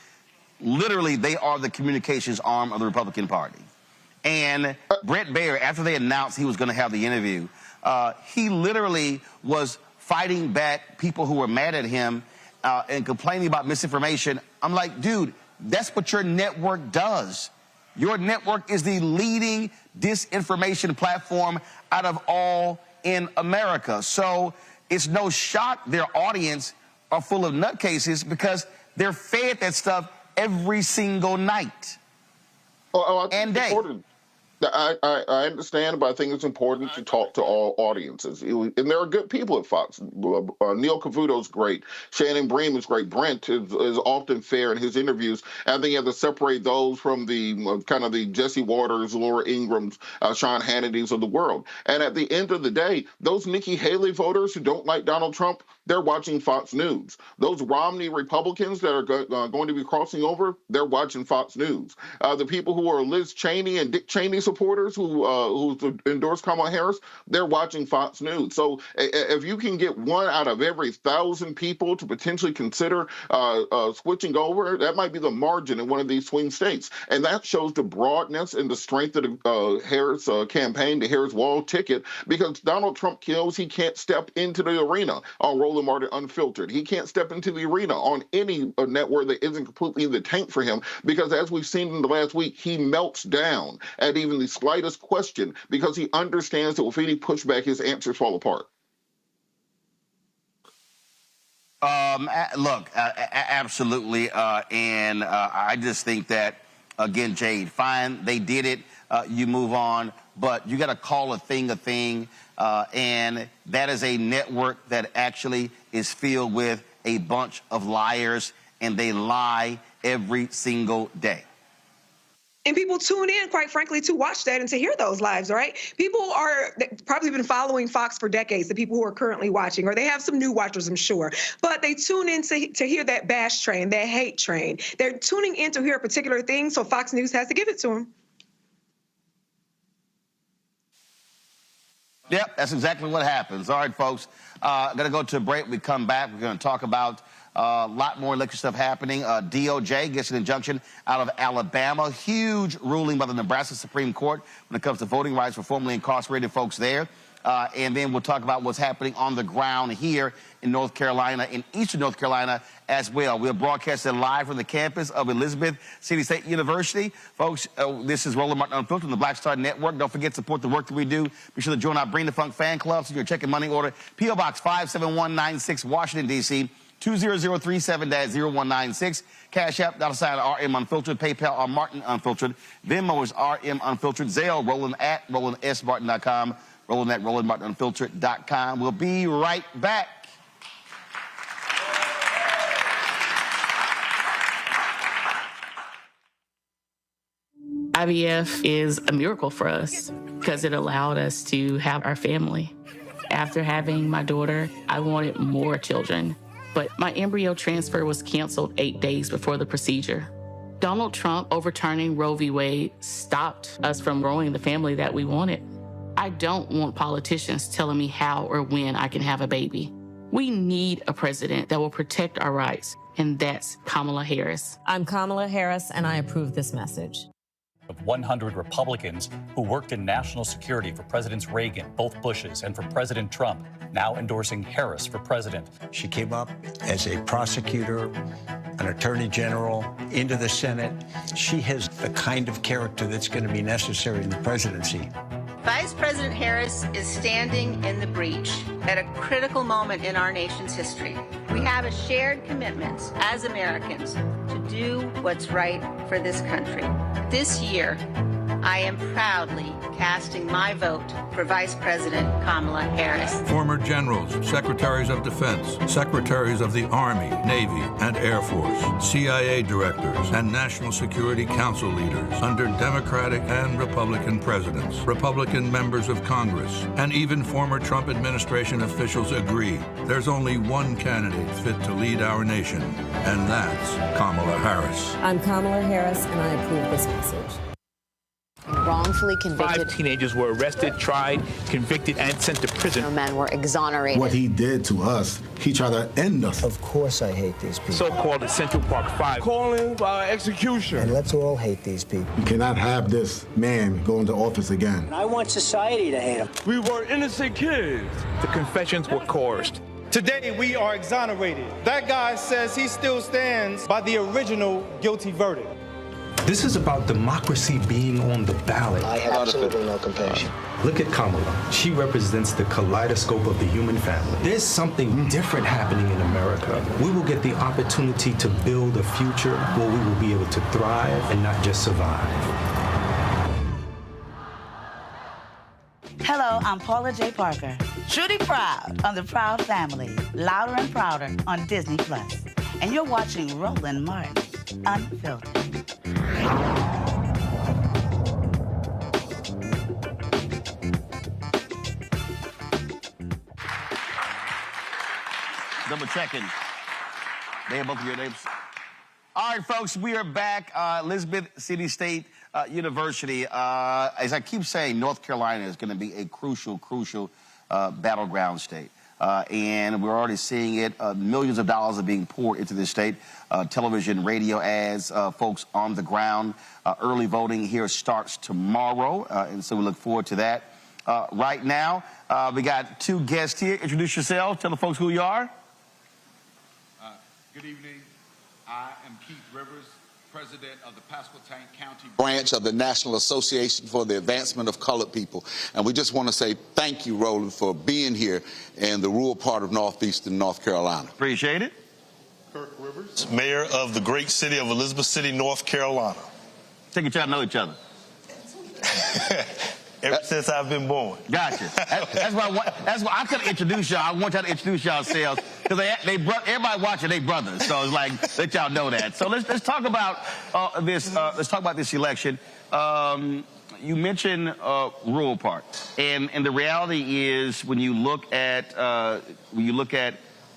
literally they are the communications arm of the Republican Party. And Brett Baer, after they announced he was going to have the interview, he literally was fighting back people who were mad at him and complaining about misinformation. I'm like, dude, that's what your network does. Your network is the leading disinformation platform out of all in America. So it's no shock their audience are full of nutcases because they're fed that stuff every single night and day. I understand, but I think it's important to talk to all audiences. And there are good people at Fox. Neil Cavuto's great. Shannon Bream is great. Brent is often fair in his interviews. And I think you have to separate those from the kind of the Jesse Waters, Laura Ingrams, Sean Hannity's of the world. And at the end of the day, those Nikki Haley voters who don't like Donald Trump, they're watching Fox News. Those Romney Republicans that are going to be crossing over, they're watching Fox News. The people who are Liz Cheney and Dick Cheney supporters who endorse Kamala Harris, they're watching Fox News. So if you can get 1 out of every 1,000 people to potentially consider switching over, that might be the margin in one of these swing states. And that shows the broadness and the strength of the Harris campaign, the Harris wall ticket, because Donald Trump knows he can't step into the arena on Roland Martin Unfiltered. He can't step into the arena on any network that isn't completely in the tank for him, because as we've seen in the last week, he melts down at even the slightest question because he understands that with any pushback, his answers fall apart. Look, absolutely, and I just think that, again, Jade, fine, they did it, you move on, but you got to call a thing, and that is a network that actually is filled with a bunch of liars, and they lie every single day. And people tune in, quite frankly, to watch that and to hear those lives, right? People are probably been following Fox for decades, the people who are currently watching, or they have some new watchers, I'm sure. But they tune in to hear that bash train, that hate train. They're tuning in to hear a particular thing, so Fox News has to give it to them. Yep, that's exactly what happens. All right, folks, going to go to a break. We come back. We're going to talk about a lot more election stuff happening. DOJ gets an injunction out of Alabama. Huge ruling by the Nebraska Supreme Court when it comes to voting rights for formerly incarcerated folks there. And then we'll talk about what's happening on the ground here in North Carolina, in eastern North Carolina as well. We're broadcasting live from the campus of Elizabeth City State University. Folks, this is Roland Martin Unfiltered on the Black Star Network. Don't forget to support the work that we do. Be sure to join our Bring the Funk fan club so you're checking money order. P.O. Box 57196, Washington, D.C., 20037-0196. Cash App, $RM Unfiltered. PayPal, R Martin Unfiltered. Venmo is RM Unfiltered. Zelle, Roland at RolandSMartin.com. Roland at RolandMartinUnfiltered.com. We'll be right back. IVF is a miracle for us because it allowed us to have our family. After having my daughter, I wanted more children, but my embryo transfer was canceled 8 days before the procedure. Donald Trump overturning Roe v. Wade stopped us from growing the family that we wanted. I don't want politicians telling me how or when I can have a baby. We need a president that will protect our rights, and that's Kamala Harris. I'm Kamala Harris, and I approve this message. Of 100 Republicans who worked in national security for Presidents Reagan, both Bushes, and for President Trump, now endorsing Harris for president. She came up as a prosecutor, an attorney general, into the Senate. She has the kind of character that's going to be necessary in the presidency. Vice President Harris is standing in the breach at a critical moment in our nation's history. We have a shared commitment as Americans to do what's right for this country. This year, I am proudly casting my vote for Vice President Kamala Harris. Former generals, secretaries of defense, secretaries of the Army, Navy, and Air Force, CIA directors, and National Security Council leaders under Democratic and Republican presidents, Republican members of Congress, and even former Trump administration officials agree there's only one candidate fit to lead our nation, and that's Kamala Harris. I'm Kamala Harris, and I approve this message. Wrongfully convicted. 5 teenagers were arrested, tried, convicted, and sent to prison. No men were exonerated. What he did to us, he tried to end us. Of course I hate these people. So-called Central Park 5. Calling for execution. And let's all hate these people. You cannot have this man go into office again. And I want society to hate him. We were innocent kids. The confessions were coerced. Today, we are exonerated. That guy says he still stands by the original guilty verdict. This is about democracy being on the ballot. I have absolutely no compassion. Look at Kamala. She represents the kaleidoscope of the human family. There's something different happening in America. We will get the opportunity to build a future where we will be able to thrive and not just survive. Hello, I'm Paula J. Parker. Truly proud on the Proud Family, Louder and Prouder on Disney+. And you're watching Roland Martin Unfiltered. Double checking. They have both of your names. All right, folks, we are back. Elizabeth City State University. As I keep saying, North Carolina is going to be a crucial battleground state. And we're already seeing it. Millions of dollars are being poured into this state. Television, radio ads, folks on the ground. Early voting here starts tomorrow, and so we look forward to that. Right now, we got 2 guests here. Introduce yourself. Tell the folks who you are. Good evening. I am Keith Rivers. President of the Pasquotank County branch of the National Association for the Advancement of Colored People. And we just want to say thank you, Roland, for being here in the rural part of northeastern North Carolina. Appreciate it. Kirk Rivers, mayor of the great city of Elizabeth City, North Carolina. Take each other to know each other. Ever since I've been born. Gotcha. That's why I couldn't introduce y'all. I want y'all to introduce yourselves because everybody watching they brothers. So it's like let y'all know that. So let's talk about this. Let's talk about this election. You mentioned rural part, and the reality is when you look at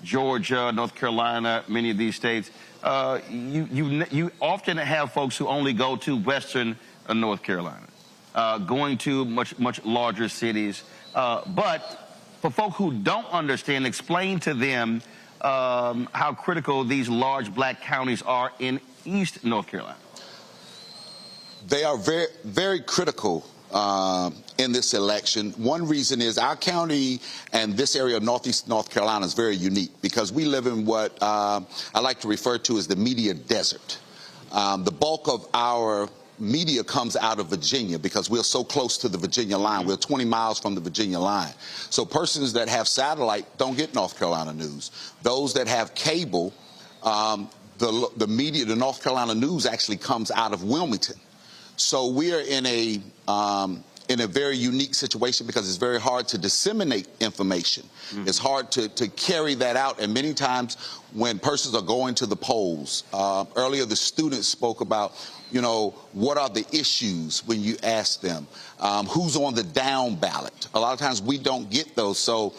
Georgia, North Carolina, many of these states, you often have folks who only go to Western North Carolina. Going to much larger cities. But for folk who don't understand, explain to them how critical these large black counties are in East North Carolina. They are very, very critical in this election. One reason is our county and this area of Northeast North Carolina is very unique because we live in what I like to refer to as the media desert. The bulk of our media comes out of Virginia because we're so close to the Virginia line. We're 20 miles from the Virginia line. So persons that have satellite don't get North Carolina news. Those that have cable, the media, the North Carolina news actually comes out of Wilmington. So we are in a very unique situation because it's very hard to disseminate information. Mm-hmm. It's hard to carry that out. And many times when persons are going to the polls, earlier the students spoke about, what are the issues when you ask them? Who's on the down ballot? A lot of times we don't get those. So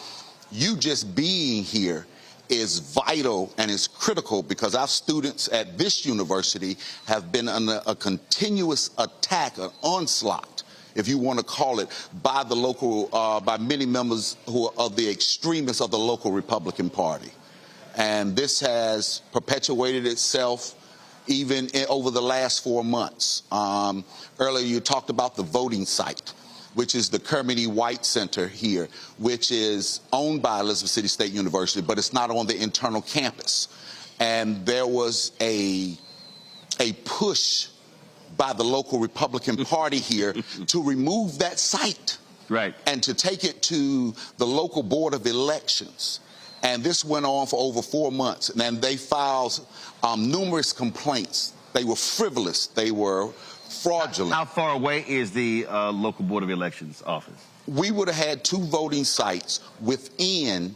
you just being here is vital and is critical because our students at this university have been under a continuous attack, an onslaught, if you want to call it, by the local, by many members who are of the extremists of the local Republican Party. And this has perpetuated itself even over the last 4 months. Earlier you talked about the voting site, which is the Kermit E. White Center here, which is owned by Elizabeth City State University, but it's not on the internal campus. And there was a push by the local Republican Party here to remove that site. Right. And to take it to the local Board of Elections. And this went on for over 4 months. And they filed numerous complaints. They were frivolous. They were fraudulent. How far away is the local Board of Elections office? We would have had 2 voting sites within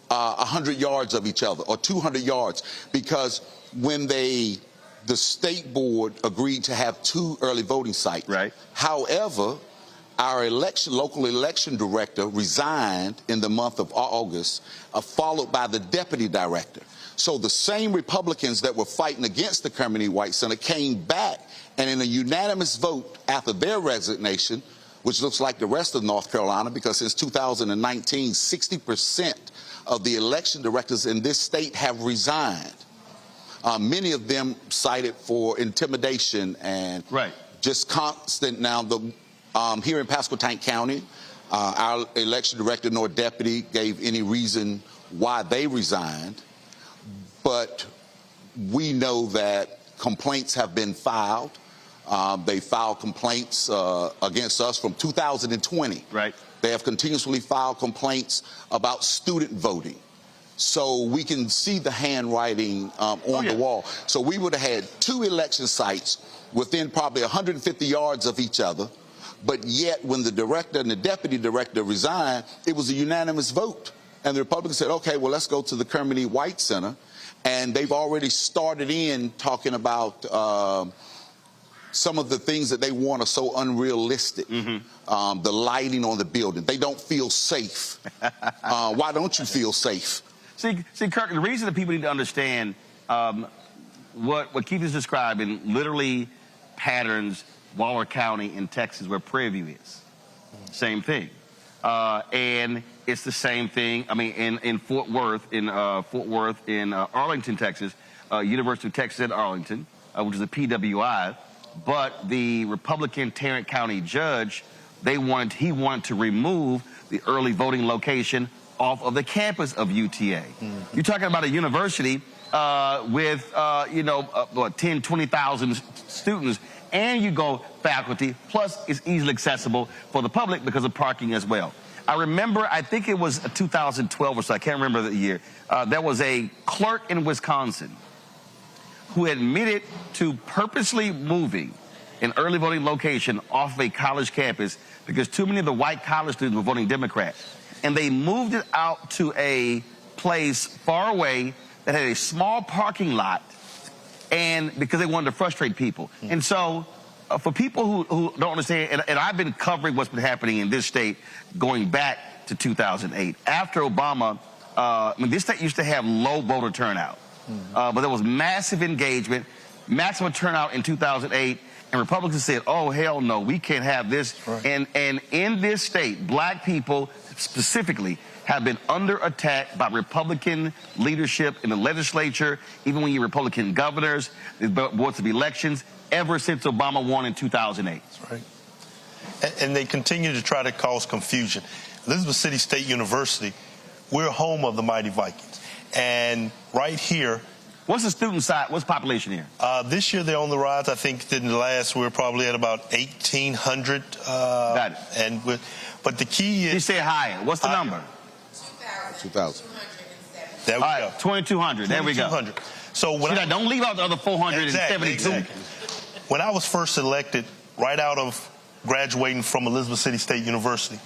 100 yards of each other, or 200 yards, because when the state board agreed to have 2 early voting sites. Right. However, our local election director resigned in the month of August, followed by the deputy director. So the same Republicans that were fighting against the Kermit E. White Center came back, and in a unanimous vote after their resignation, which looks like the rest of North Carolina, because since 2019, 60% of the election directors in this state have resigned. Many of them cited for intimidation and just constant. Now, here in Pasquotank County, our election director nor deputy gave any reason why they resigned, but we know that complaints have been filed. They filed complaints against us from 2020. Right. They have continuously filed complaints about student voting. So we can see the handwriting on the wall. So we would have had 2 election sites within probably 150 yards of each other. But yet, when the director and the deputy director resigned, it was a unanimous vote. And the Republicans said, okay, well, let's go to the Kermit E. White Center. And they've already started in talking about some of the things that they want are so unrealistic. Mm-hmm. The lighting on the building. They don't feel safe. Why don't you feel safe? See, Kirk, the reason that people need to understand what Keith is describing, literally patterns, Waller County in Texas, where Prairie View is. Same thing. And it's the same thing, I mean, in Fort Worth, in Arlington, Texas, University of Texas at Arlington, which is a PWI. But the Republican Tarrant County judge, he wanted to remove the early voting location off of the campus of UTA. You're talking about a university with, 10, 20,000 students, and you go faculty, plus it's easily accessible for the public because of parking as well. I remember, I think it was 2012 or so, I can't remember the year, there was a clerk in Wisconsin who admitted to purposely moving an early voting location off of a college campus because too many of the white college students were voting Democrat. And they moved it out to a place far away that had a small parking lot, and because they wanted to frustrate people. And so for people who don't understand, and I've been covering what's been happening in this state going back to 2008. After Obama, this state used to have low voter turnout, but there was massive engagement, maximum turnout in 2008, and Republicans said, oh, hell no, we can't have this. And in this state, black people specifically have been under attack by Republican leadership in the legislature, even when you Republican governors, the boards of elections, ever since Obama won in 2008. That's right. And they continue to try to cause confusion. Elizabeth City State University, we're home of the mighty Vikings. And right here, what's the student side? What's the population here? This year they're on the rise. I think in the last we're probably at about 1,800. Got it. But the key is... You say higher. What's the number? 2,000. There we go. 2,200. There we go. 2,200. So when don't leave out the other 472. Exactly. When I was first elected, right out of graduating from Elizabeth City State University,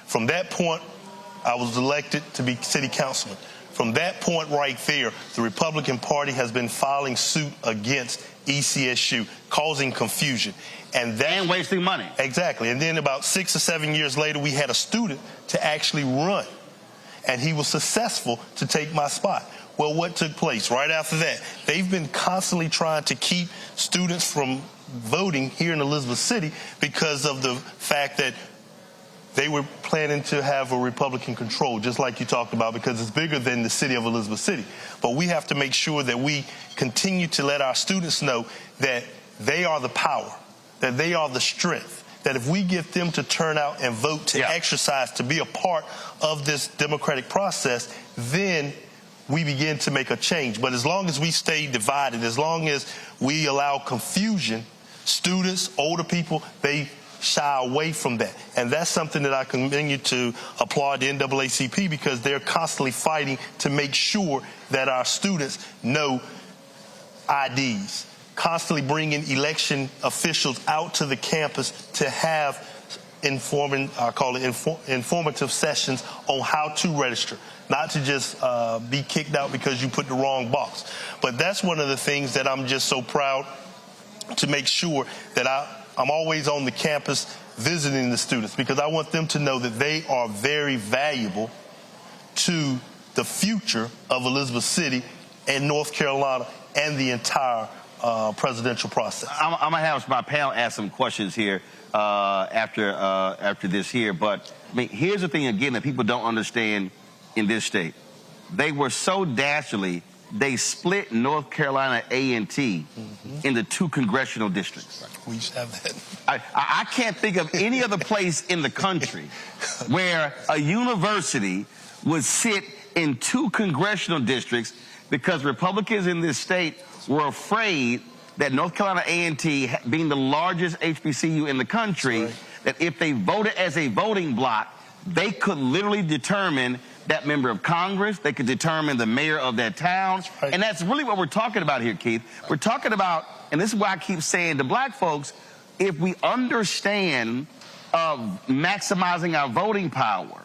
from that point, I was elected to be city councilman. From that point right there, the Republican Party has been filing suit against ECSU, causing confusion. And wasting money. Exactly. And then about 6 or 7 years later, we had a student to actually run. And he was successful to take my spot. Well, what took place right after that? They've been constantly trying to keep students from voting here in Elizabeth City because of the fact that they were planning to have a Republican control, just like you talked about, because it's bigger than the city of Elizabeth City. But we have to make sure that we continue to let our students know that they are the power, that they are the strength, that if we get them to turn out and vote, to exercise, to be a part of this democratic process, then we begin to make a change. But as long as we stay divided, as long as we allow confusion, students, older people, they shy away from that. And that's something that I continue to applaud the NAACP, because they're constantly fighting to make sure that our students know IDs, constantly bringing election officials out to the campus to have informative sessions on how to register, not to just be kicked out because you put the wrong box. But that's one of the things that I'm just so proud to make sure that I'm always on the campus visiting the students, because I want them to know that they are very valuable to the future of Elizabeth City and North Carolina and the entire presidential process. I'm going to have my panel ask some questions here after this here. But I mean, here's the thing, again, that people don't understand in this state. They were so dastardly, they split North Carolina A&T into 2 congressional districts. We used to have that. I can't think of any other place in the country where a university would sit in 2 congressional districts because Republicans in this state were afraid that North Carolina A&T, being the largest HBCU in the country, that if they voted as a voting block, they could literally determine that member of Congress, they could determine the mayor of that town. And that's really what we're talking about here, Keith. We're talking about, and this is why I keep saying to black folks, if we understand maximizing our voting power,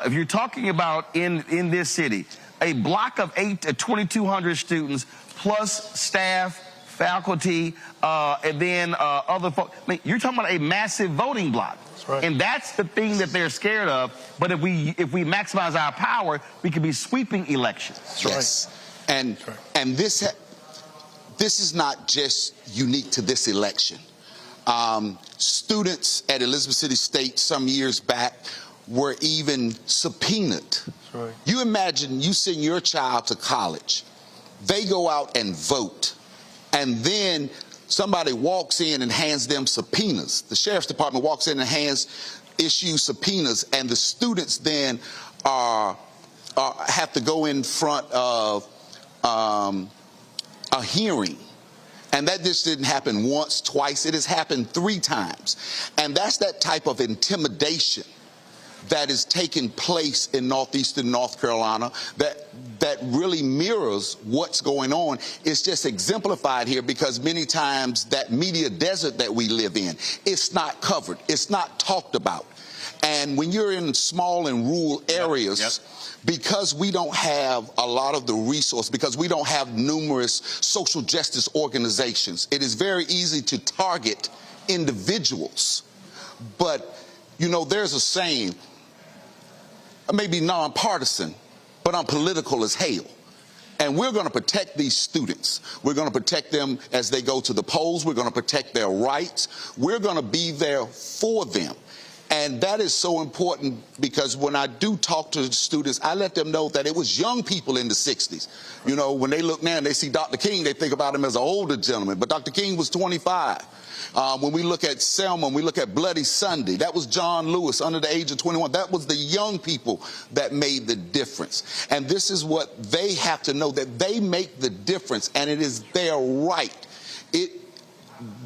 if you're talking about in this city, a block of 2,200 students plus staff, faculty, and then other folks. I mean, you're talking about a massive voting block. Right. And that's the thing that they're scared of. But if we maximize our power, we could be sweeping elections. Yes. And this is not just unique to this election. Students at Elizabeth City State some years back were even subpoenaed. Right. You imagine you send your child to college, they go out and vote, and then somebody walks in and hands them subpoenas. The sheriff's department walks in and issues subpoenas, and the students then are have to go in front of a hearing. And that just didn't happen once, twice. It has happened 3 times. And that's that type of intimidation that is taking place in northeastern North Carolina that really mirrors what's going on. It's just exemplified here because many times that media desert that we live in, it's not covered. It's not talked about. And when you're in small and rural areas, because we don't have a lot of the resource, because we don't have numerous social justice organizations, it is very easy to target individuals. But, you know, there's a saying, I may be nonpartisan, but I'm political as hell. And we're going to protect these students. We're going to protect them as they go to the polls. We're going to protect their rights. We're going to be there for them. And that is so important because when I do talk to the students, I let them know that it was young people in the 60s. You know, when they look now and they see Dr. King, they think about him as an older gentleman. But Dr. King was 25. When we look at Selma, when we look at Bloody Sunday, that was John Lewis under the age of 21. That was the young people that made the difference. And this is what they have to know, that they make the difference, and it is their right. If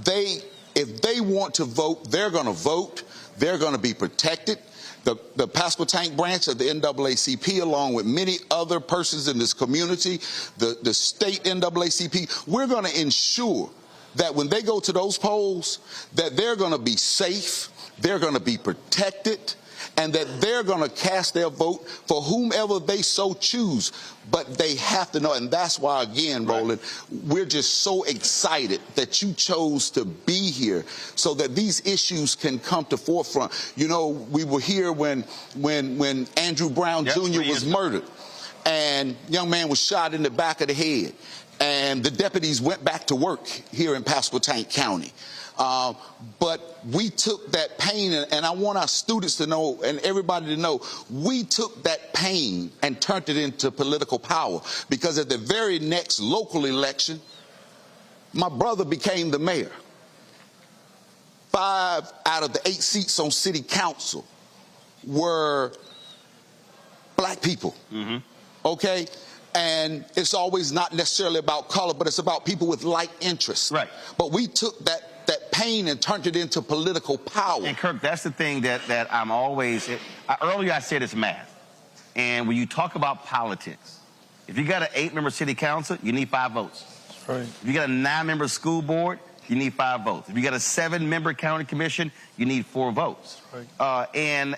they want to vote, they're going to vote. They're going to be protected. The Pasquotank branch of the NAACP, along with many other persons in this community, the state NAACP, we're going to ensure that when they go to those polls, that they're going to be safe, they're going to be protected, and that they're going to cast their vote for whomever they so choose. But they have to know, and that's why, again, Roland, we're just so excited that you chose to be here so that these issues can come to forefront. You know, we were here when Andrew Brown Jr. was murdered, and young man was shot in the back of the head. And the deputies went back to work here in Pasquotank County. But we took that pain, and I want our students to know and everybody to know, we took that pain and turned it into political power. Because at the very next local election, my brother became the mayor. 5 out of the 8 seats on city council were black people. Okay? And it's always not necessarily about color, but it's about people with like interests. Right. But we took that pain and turned it into political power. And Kirk, that's the thing that I'm always, earlier I said it's math. And when you talk about politics, if you got an 8-member city council, you need 5 votes. That's right. If you got a 9-member school board, you need 5 votes. If you got a 7-member county commission, you need 4 votes. Right. And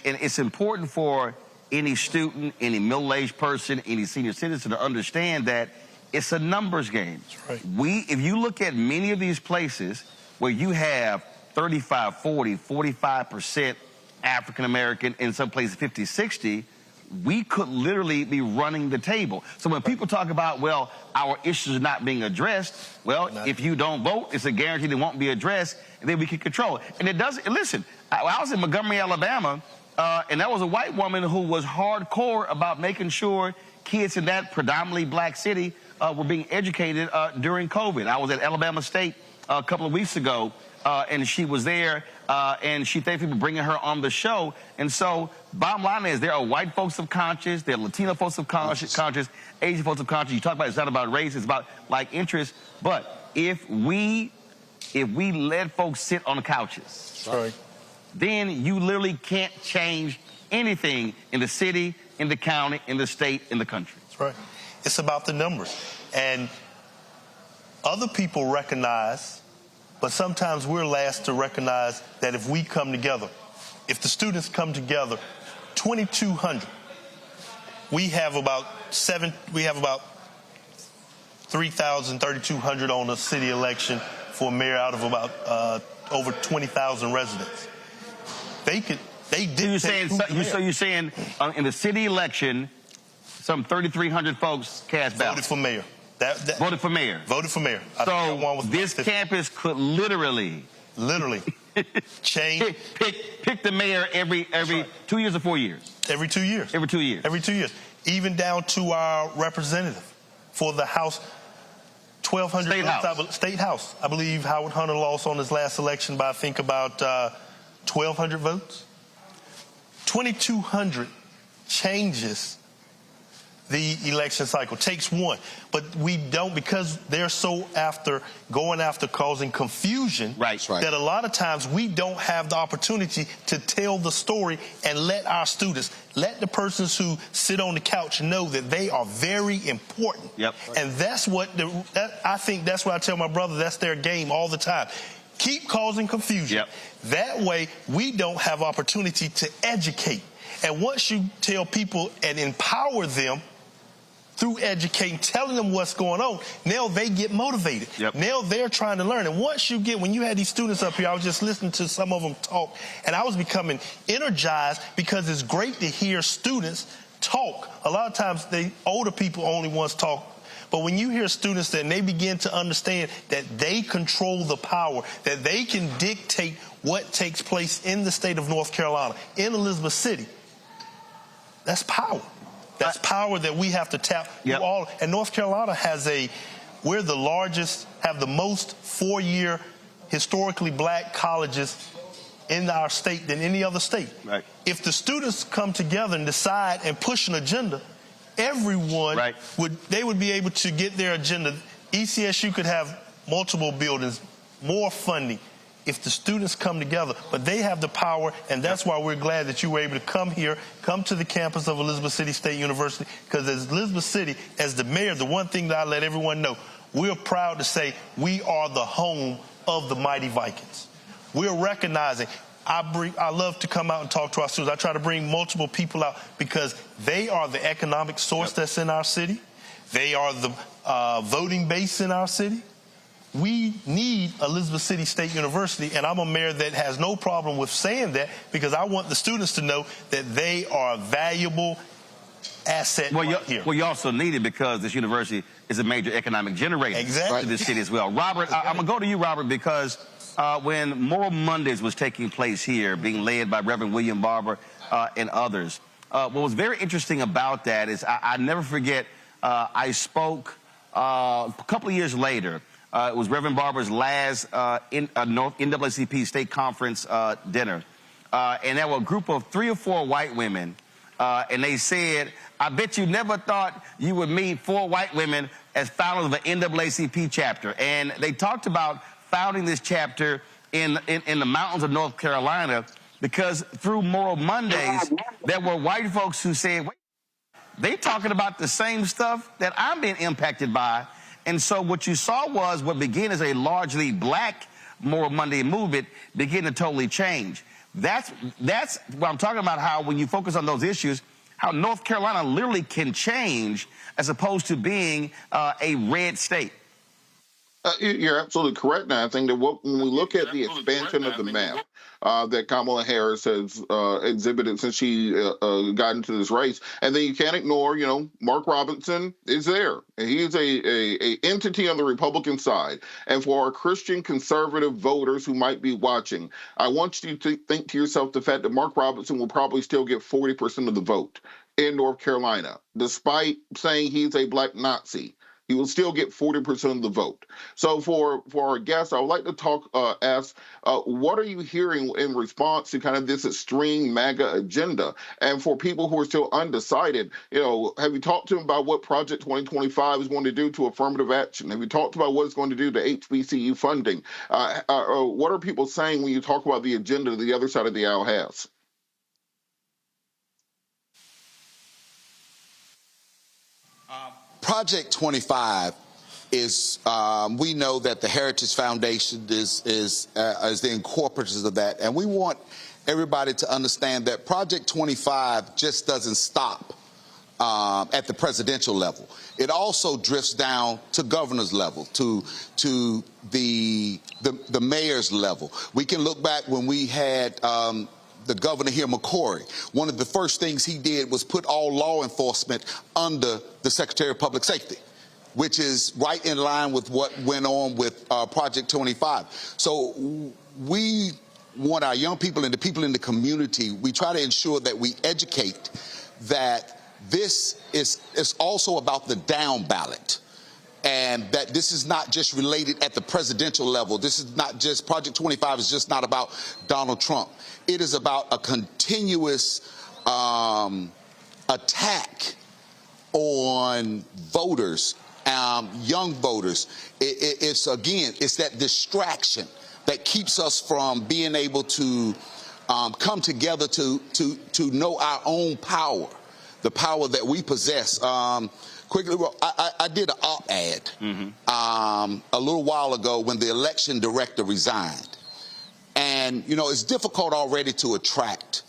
it's important for any student, any middle-aged person, any senior citizen to understand that it's a numbers game. That's right. If you look at many of these places where you have 35, 40, 45% African-American, in some places 50, 60, we could literally be running the table. So when people talk about, well, our issues are not being addressed, well, if you don't vote, it's a guarantee they won't be addressed, and then we can control it. And it doesn't, listen, I was in Montgomery, Alabama, and that was a white woman who was hardcore about making sure kids in that predominantly black city were being educated during COVID. I was at Alabama State a couple of weeks ago, and she was there, and she thanked me for bringing her on the show. And so, bottom line is, there are white folks of conscience, there are Latino folks of conscience, Asian folks of conscience. You talk about it's not about race, it's about like interest. But if we let folks sit on the couches, then you literally can't change anything in the city, in the county, in the state, in the country. That's right. It's about the numbers. And other people recognize, but sometimes we're last to recognize that if we come together, if the students come together, 2,200, we have about 3,000, 3,200 on a city election for a mayor out of about over 20,000 residents. So you're saying in the city election, some 3,300 folks cast ballots. Voted for mayor. Voted for mayor. Voted for mayor. So this campus could literally change. Pick the mayor every 2 years or 4 years. Every 2 years. Every 2 years. Every 2 years. Even down to our representative for the House. 1,200 State House. I believe Howard Hunter lost on his last election by I think about 1,200 votes. 2,200 changes the election cycle. Takes one. But we don't, because they're so going after causing confusion, that a lot of times we don't have the opportunity to tell the story and let our students, let the persons who sit on the couch know that they are very important. And that's what, I think that's what I tell my brother, that's their game all the time. Keep causing confusion. That way we don't have opportunity to educate. And once you tell people and empower them through educating, telling them what's going on, now they get motivated. Now they're trying to learn. And once you get, when you had these students up here, I was just listening to some of them talk, and I was becoming energized because it's great to hear students talk. A lot of times, older people only once talk. But when you hear students that they begin to understand that they control the power, that they can dictate what takes place in the state of North Carolina, in Elizabeth City, that's power. That's power that we have to tap through all. And North Carolina we're the largest, have the most four-year historically black colleges in our state than any other state. If the students come together and decide and push an agenda, everyone would be able to get their agenda. ECSU could have multiple buildings, more funding, if the students come together, but they have the power, and that's why we're glad that you were able to come here, come to the campus of Elizabeth City State University, because as Elizabeth City, as the mayor, the one thing that I let everyone know, we're proud to say we are the home of the mighty Vikings. We're recognizing, I love to come out and talk to our students. I try to bring multiple people out because they are the economic source that's in our city. They are the voting base in our city. We need Elizabeth City State University, and I'm a mayor that has no problem with saying that because I want the students to know that they are a valuable asset here. Well, you also need it because this university is a major economic generator to this city as well. Robert, I'm going to go to you, Robert, because when Moral Mondays was taking place here, being led by Reverend William Barber and others, what was very interesting about that is I never forget, I spoke a couple of years later. It was Reverend Barber's last NAACP state conference dinner. And there were a group of 3 or 4 white women, and they said, I bet you never thought you would meet 4 white women as founders of an NAACP chapter. And they talked about founding this chapter in the mountains of North Carolina because through Moral Mondays, there were white folks who said, wait, they talking about the same stuff that I'm being impacted by. And so what you saw was what began as a largely black Moral Monday movement begin to totally change. That's what I'm talking about, how when you focus on those issues, how North Carolina literally can change as opposed to being a red state. You're absolutely correct. Now, I think that when we look at the expansion of the map that Kamala Harris has exhibited since she got into this race, and then you can't ignore, Mark Robinson is there. And he is a entity on the Republican side. And for our Christian conservative voters who might be watching, I want you to think to yourself the fact that Mark Robinson will probably still get 40% of the vote in North Carolina, despite saying he's a black Nazi. He will still get 40% of the vote. So for our guests, I would like to ask, what are you hearing in response to kind of this extreme MAGA agenda? And for people who are still undecided, have you talked to them about what Project 2025 is going to do to affirmative action? Have you talked about what it's going to do to HBCU funding? What are people saying when you talk about the agenda the other side of the aisle has? Project 25 is, we know that the Heritage Foundation is the incorporators of that. And we want everybody to understand that Project 25 just doesn't stop at the presidential level. It also drifts down to governor's level, to the mayor's level. We can look back when we had the governor here, McCory. One of the first things he did was put all law enforcement under the Secretary of Public Safety, which is right in line with what went on with Project 25. So we want our young people and the people in the community, we try to ensure that we educate that this is also about the down ballot. And that this is not just related at the presidential level. This is not just, Project 25 is just not about Donald Trump. It is about a continuous attack on voters, young voters. It's that distraction that keeps us from being able to come together to know our own power, the power that we possess. Quickly, I did an op-ed a little while ago when the election director resigned. And, you know, it's difficult already to attract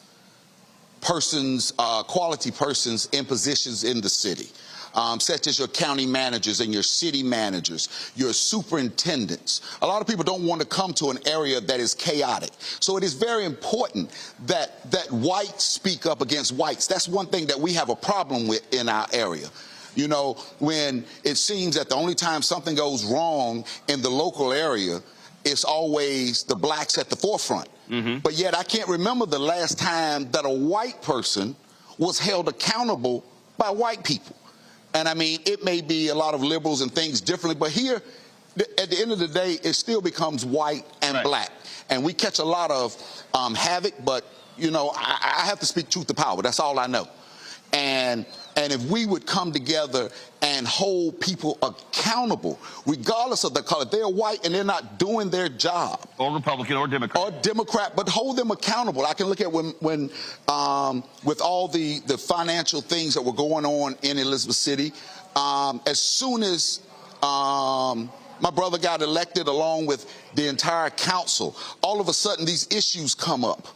persons, quality persons in positions in the city, such as your county managers and your city managers, your superintendents. A lot of people don't want to come to an area that is chaotic. So it is very important that whites speak up against whites. That's one thing that we have a problem with in our area. You know, when it seems that the only time something goes wrong in the local area, it's always the blacks at the forefront. But yet I can't remember the last time that a white person was held accountable by white people. And I mean, it may be a lot of liberals and things differently, but here, at the end of the day, it still becomes white and black. And we catch a lot of havoc, but, you know, I have to speak truth to power. That's all I know. And if we would come together and hold people accountable, regardless of the color, they're white and they're not doing their job. Or Republican or Democrat. Or Democrat, but hold them accountable. I can look at when with all the financial things that were going on in Elizabeth City, as soon as my brother got elected along with the entire council, all of a sudden these issues come up.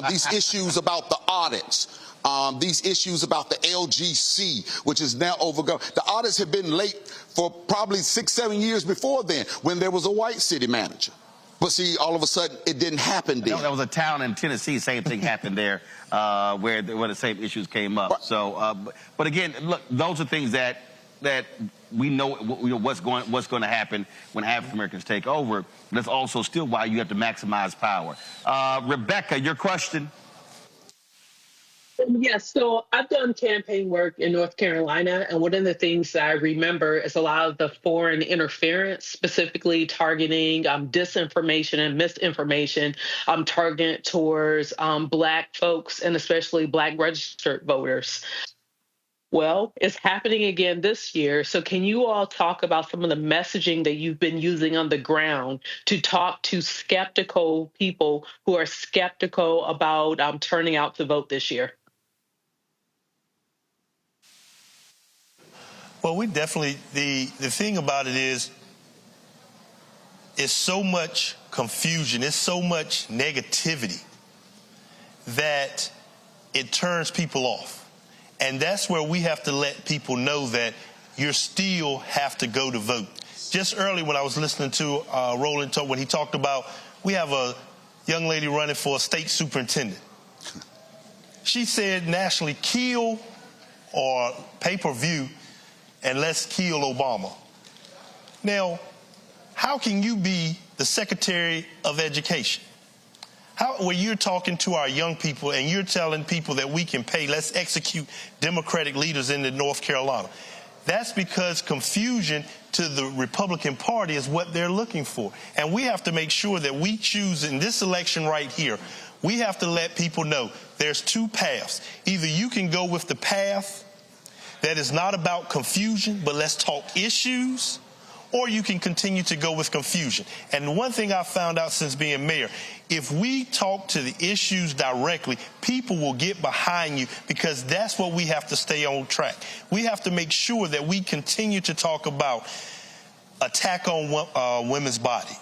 These issues about the audits. These issues about the LGC, which is now overgone. The audits have been late for probably 6-7 years before then, when there was a white city manager. But see, all of a sudden, it didn't happen then. There was a town in Tennessee, same thing happened there, where the same issues came up. So, but again, look, those are things that we know what's going to happen when African Americans take over. But that's also still why you have to maximize power. Rebecca, your question. Yes, so I've done campaign work in North Carolina, and one of the things that I remember is a lot of the foreign interference, specifically targeting disinformation and misinformation targeted towards Black folks and especially Black registered voters. Well, it's happening again this year. So can you all talk about some of the messaging that you've been using on the ground to talk to skeptical people who are skeptical about turning out to vote this year? Well, we definitely, the thing about it is, it's so much confusion, it's so much negativity that it turns people off. And that's where we have to let people know that you still have to go to vote. Just earlier when I was listening to Roland talk, when he talked about, we have a young lady running for a state superintendent. She said nationally, kill or pay-per-view, and let's kill Obama. Now, how can you be the Secretary of Education? When you're talking to our young people and you're telling people that we can pay, let's execute Democratic leaders in North Carolina. That's because confusion to the Republican Party is what they're looking for. And we have to make sure that we choose in this election right here, we have to let people know there's two paths. Either you can go with the path that is not about confusion, but let's talk issues, or you can continue to go with confusion. And one thing I found out since being mayor, if we talk to the issues directly, people will get behind you, because that's what we have to stay on track. We have to make sure that we continue to talk about attack on women's body.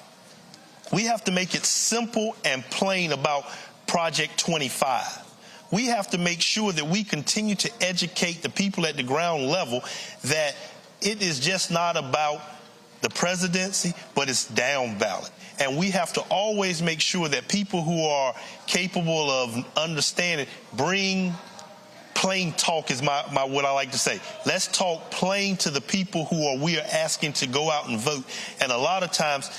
We have to make it simple and plain about Project 25. We have to make sure that we continue to educate the people at the ground level that it is just not about the presidency, but it's down ballot. And we have to always make sure that people who are capable of understanding bring plain talk is what I like to say. Let's talk plain to the people we are asking to go out and vote. And a lot of times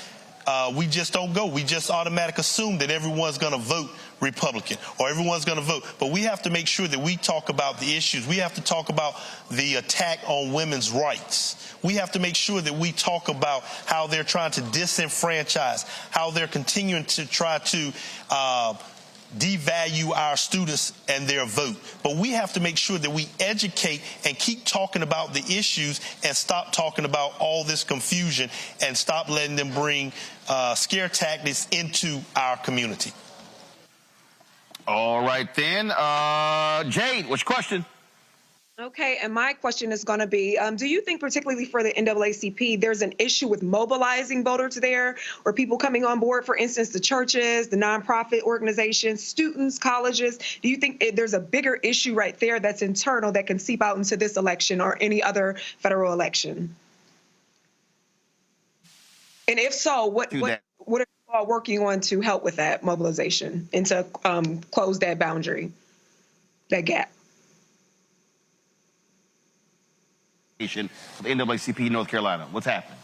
we just don't go. We just automatically assume that everyone's going to vote Republican or everyone's going to vote. But we have to make sure that we talk about the issues. We have to talk about the attack on women's rights. We have to make sure that we talk about how they're trying to disenfranchise, how they're continuing to try to devalue our students and their vote. But we have to make sure that we educate and keep talking about the issues and stop talking about all this confusion and stop letting them bring scare tactics into our community. All right, then. Jade, what's your question? Okay, and my question is going to be, do you think particularly for the NAACP, there's an issue with mobilizing voters there or people coming on board, for instance, the churches, the nonprofit organizations, students, colleges? Do you think there's a bigger issue right there that's internal that can seep out into this election or any other federal election? And if so, what are you all working on to help with that mobilization and to close that boundary, that gap? The NAACP North Carolina. What's happening?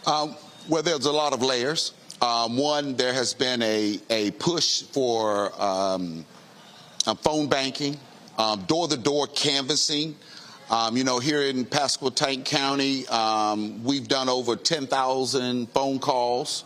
Well, there's a lot of layers. One, there has been a push for phone banking, door-to-door canvassing. You know, here in Pasquotank County, we've done over 10,000 phone calls.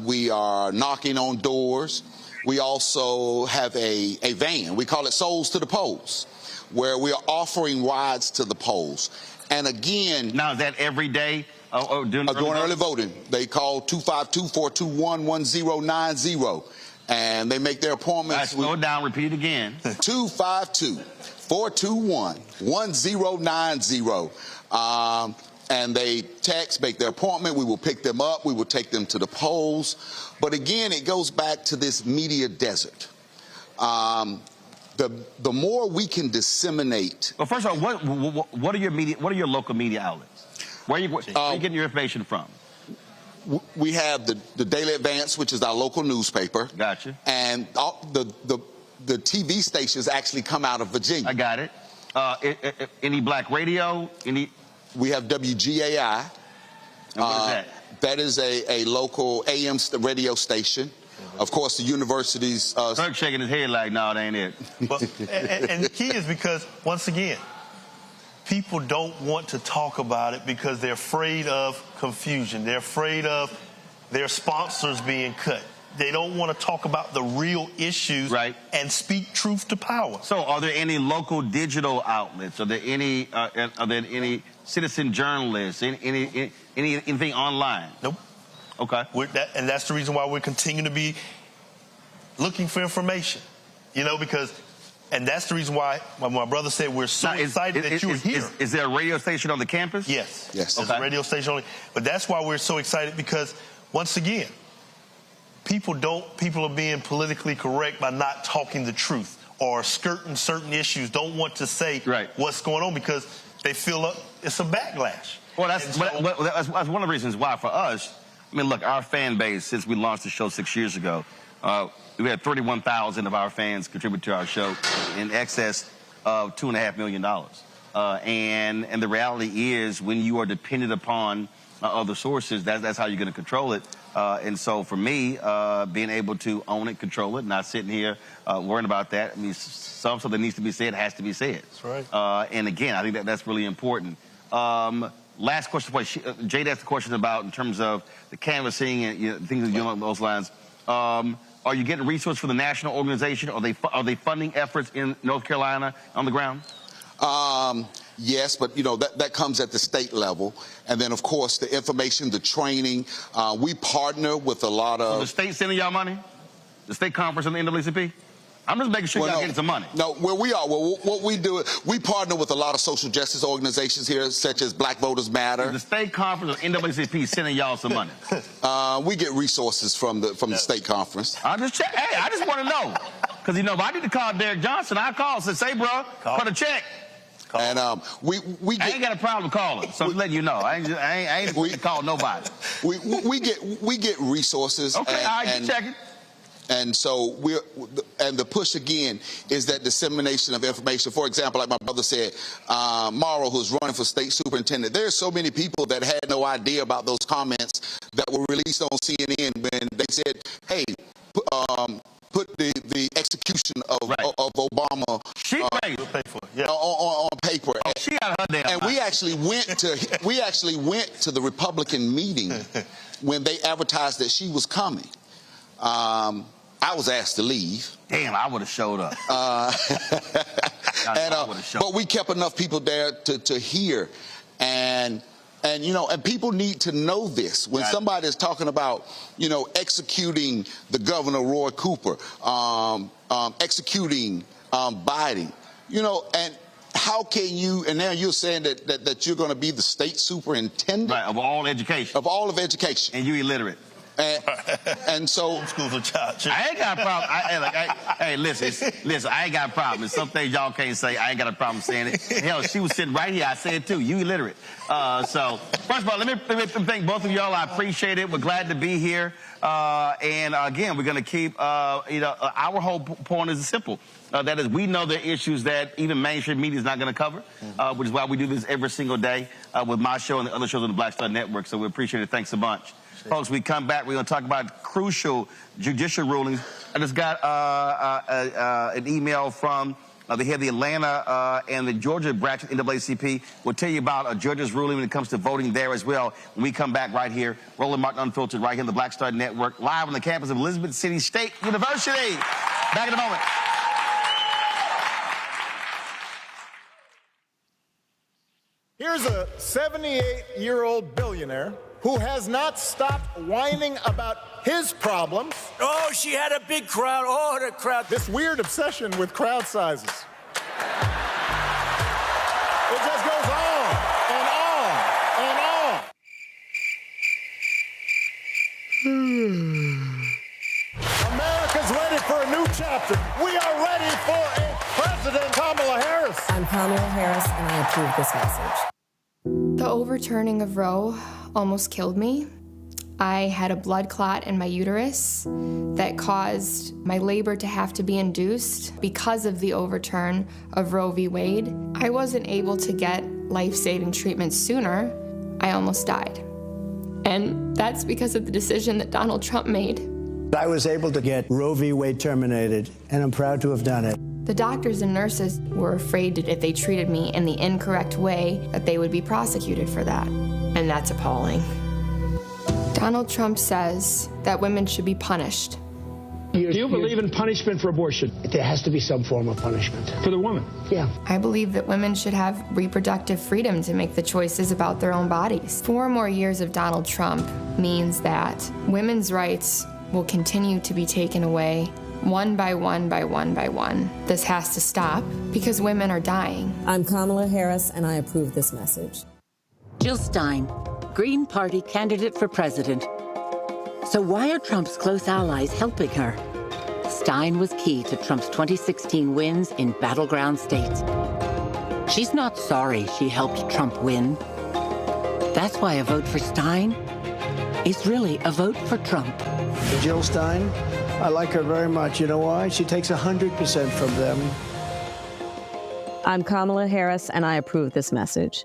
We are knocking on doors. We also have a van. We call it Souls to the Polls, where we are offering rides to the polls. And again... Now, is that every day during early voting? They call 252-421-1090. And they make their appointments... Slow down, repeat it again. 252-421-1090. And they text, make their appointment. We will pick them up. We will take them to the polls. But again, it goes back to this media desert. The more we can disseminate. Well, first of all, what are your media? What are your local media outlets? Where are you getting your information from? We have the Daily Advance, which is our local newspaper. Gotcha. And the TV stations actually come out of Virginia. I got it. Any black radio? We have WGAI. And what is that? That is a local AM radio station. Of course, the universities... Kirk shaking his head like, no, that ain't it. But, and the key is because, once again, people don't want to talk about it because they're afraid of confusion. They're afraid of their sponsors being cut. They don't want to talk about the real issues and speak truth to power. So are there any local digital outlets? Are there any citizen journalists? Anything online? Nope. Okay. And that's the reason why we're continuing to be looking for information, you know, and that's the reason why my brother said we're so excited that you're here. Is there a radio station on the campus? Yes. Yes. There's a radio station on it. But that's why we're so excited because, once again, people are being politically correct by not talking the truth or skirting certain issues, don't want to say what's going on because they feel it's a backlash. Well, that's one of the reasons why for us, I mean, look, our fan base, since we launched the show 6 years ago, we had 31,000 of our fans contribute to our show in excess of $2.5 million. And the reality is when you are dependent upon other sources, that's how you're going to control it. And so for me, being able to own it, control it, not sitting here worrying about that, I mean, something that needs to be said has to be said. That's right. And again, I think that's really important. Last question for you. Jade asked a question about in terms of the canvassing and things along those lines. Are you getting resources from the national organization? Are they funding efforts in North Carolina on the ground? Yes, but, you know, that comes at the state level. And then, of course, the information, the training. We partner with a lot of... So the state sending y'all money? The state conference and the NAACP? I'm just making sure y'all getting some money. No, where we are, what we do is we partner with a lot of social justice organizations here, such as Black Voters Matter. The state conference or NAACP sending y'all some money? We get resources from the state conference. I just want to know. Because, you know, if I need to call Derek Johnson, I call and say, bro, cut a check. And we get, I ain't got a problem calling, so I'm letting you know. I ain't going to call nobody. We get resources. Okay, all right, just checking. And so the push again is that dissemination of information. For example, like my brother said, Morrow, who's running for state superintendent, there's so many people that had no idea about those comments that were released on CNN when they said, hey, put the execution of Obama on paper. Oh, she got her damn and we actually went to the Republican meeting when they advertised that she was coming. I was asked to leave. Damn, I would have showed up. But we kept enough people there to hear, and people need to know this. When somebody is talking about, executing the governor, Roy Cooper, executing Biden, and how can you, and now you're saying that you're going to be the state superintendent? Right, of all education. Of all of education. And you illiterate. And so schools of child. I ain't got a problem. Hey, listen, I ain't got a problem. There's some things y'all can't say. I ain't got a problem saying it. Hell, she was sitting right here. I said it too. You illiterate. So first of all, let me thank both of y'all. I appreciate it. We're glad to be here. And again, we're going to keep. Our whole point is simple. That is, we know the issues that even mainstream media is not going to cover, which is why we do this every single day with my show and the other shows on the Black Star Network. So we appreciate it. Thanks a bunch. Folks, we come back, we're going to talk about crucial judicial rulings. I just got an email from the head of the Atlanta and the Georgia branch of NAACP. We'll tell you about a judge's ruling when it comes to voting there as well when we come back right here. Roland Martin Unfiltered right here on the Black Star Network, live on the campus of Elizabeth City State University. Back in a moment. Here's a 78-year-old billionaire who has not stopped whining about his problems. Oh, she had a big crowd. Oh, the crowd. This weird obsession with crowd sizes. It just goes on and on and on. America's ready for a new chapter. We are ready for a President Kamala Harris. I'm Kamala Harris, and I approve this message. The overturning of Roe almost killed me. I had a blood clot in my uterus that caused my labor to have to be induced because of the overturn of Roe v. Wade. I wasn't able to get life-saving treatment sooner. I almost died. And that's because of the decision that Donald Trump made. I was able to get Roe v. Wade terminated, and I'm proud to have done it. The doctors and nurses were afraid that if they treated me in the incorrect way, that they would be prosecuted for that. And that's appalling. Donald Trump says that women should be punished. Do you believe in punishment for abortion? There has to be some form of punishment. For the woman? Yeah. I believe that women should have reproductive freedom to make the choices about their own bodies. 4 more years of Donald Trump means that women's rights will continue to be taken away one by one by one by one. This has to stop because women are dying. I'm Kamala Harris, and I approve this message. Jill Stein, Green Party candidate for president. So why are Trump's close allies helping her? Stein was key to Trump's 2016 wins in battleground states. She's not sorry she helped Trump win. That's why a vote for Stein is really a vote for Trump. Jill Stein, I like her very much. You know why? She takes 100% from them. I'm Kamala Harris, and I approve this message.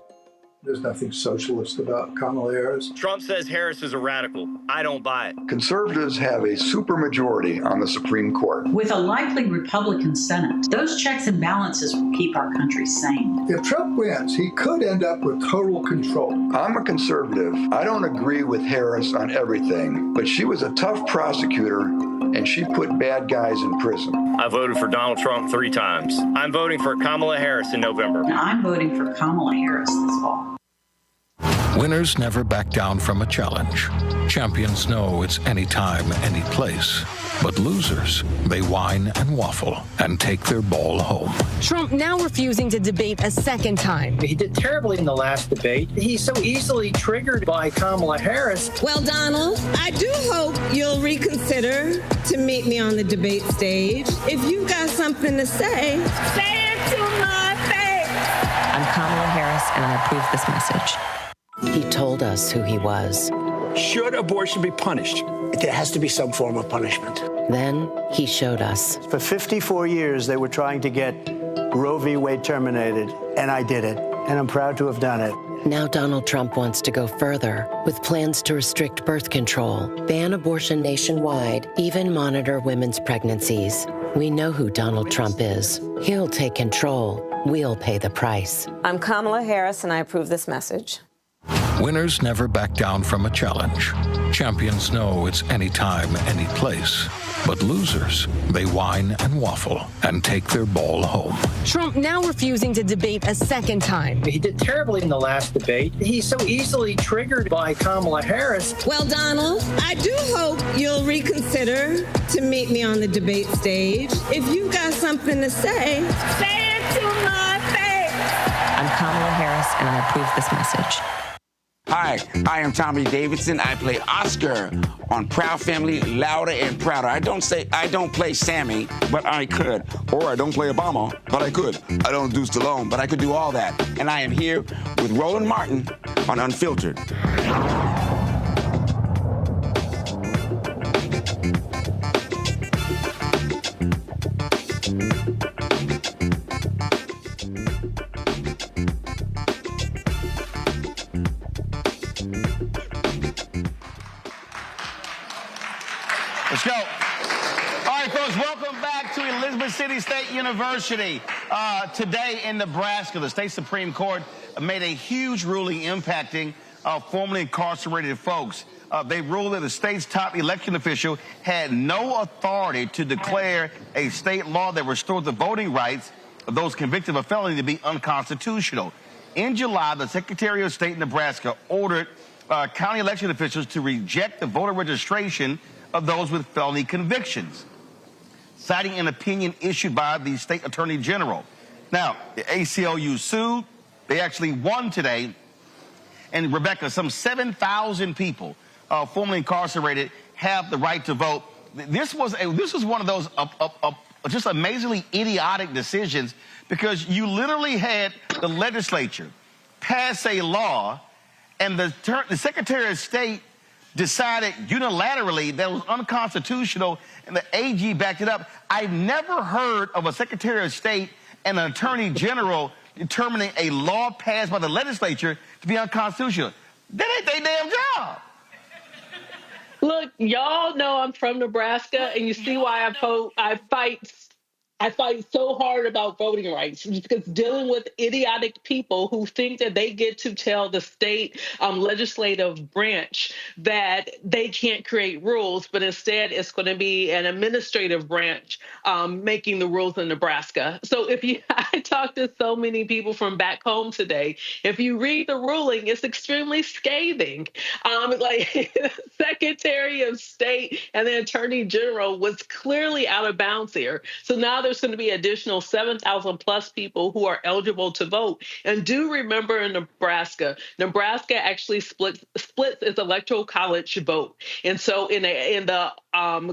There's nothing socialist about Kamala Harris. Trump says Harris is a radical. I don't buy it. Conservatives have a supermajority on the Supreme Court. With a likely Republican Senate, those checks and balances will keep our country sane. If Trump wins, he could end up with total control. I'm a conservative. I don't agree with Harris on everything, but she was a tough prosecutor, and she put bad guys in prison. I voted for Donald Trump 3 times. I'm voting for Kamala Harris in November. And I'm voting for Kamala Harris this fall. Winners never back down from a challenge. Champions know it's anytime, any place. But losers, they whine and waffle and take their ball home. Trump now refusing to debate a second time. He did terribly in the last debate. He's so easily triggered by Kamala Harris. Well, Donald, I do hope you'll reconsider to meet me on the debate stage. If you've got something to say it to my face. I'm Kamala Harris, and I approve this message. He told us who he was. Should abortion be punished? There has to be some form of punishment. Then he showed us. For 54 years, they were trying to get Roe v. Wade terminated, and I did it, and I'm proud to have done it. Now Donald Trump wants to go further with plans to restrict birth control, ban abortion nationwide, even monitor women's pregnancies. We know who Donald Trump is. He'll take control. We'll pay the price. I'm Kamala Harris, and I approve this message. Winners never back down from a challenge. Champions know it's anytime, any place. But losers, they whine and waffle and take their ball home. Trump now refusing to debate a second time. He did terribly in the last debate. He's so easily triggered by Kamala Harris. Well, Donald, I do hope you'll reconsider to meet me on the debate stage. If you've got something to say it to my face. I'm Kamala Harris, and I approve this message. Hi, I am Tommy Davidson. I play Oscar on Proud Family, Louder and Prouder. I don't play Sammy, but I could. Or I don't play Obama, but I could. I don't do Stallone, but I could do all that. And I am here with Roland Martin on Unfiltered. Let's go. All right, folks, welcome back to Elizabeth City State University. Today in Nebraska, the state Supreme Court made a huge ruling impacting formerly incarcerated folks. They ruled that the state's top election official had no authority to declare a state law that restored the voting rights of those convicted of a felony to be unconstitutional. In July, the Secretary of State in Nebraska ordered county election officials to reject the voter registration of those with felony convictions, citing an opinion issued by the state attorney general. Now, the ACLU sued. They actually won today. And Rebecca, some 7,000 people formerly incarcerated have the right to vote. This was one of those just amazingly idiotic decisions, because you literally had the legislature pass a law, and the Secretary of State decided unilaterally that it was unconstitutional, and the AG backed it up. I've never heard of a Secretary of State and an Attorney General determining a law passed by the legislature to be unconstitutional. That ain't their damn job. Look, y'all know I'm from Nebraska, and you see why I fight so hard about voting rights, because dealing with idiotic people who think that they get to tell the state legislative branch that they can't create rules, but instead it's going to be an administrative branch making the rules in Nebraska. So I talked to so many people from back home today. If you read the ruling, it's extremely scathing. Like the Secretary of State and the Attorney General was clearly out of bounds here. So now there's going to be additional 7,000 plus people who are eligible to vote. And do remember, in Nebraska actually splits its electoral college vote. And so in the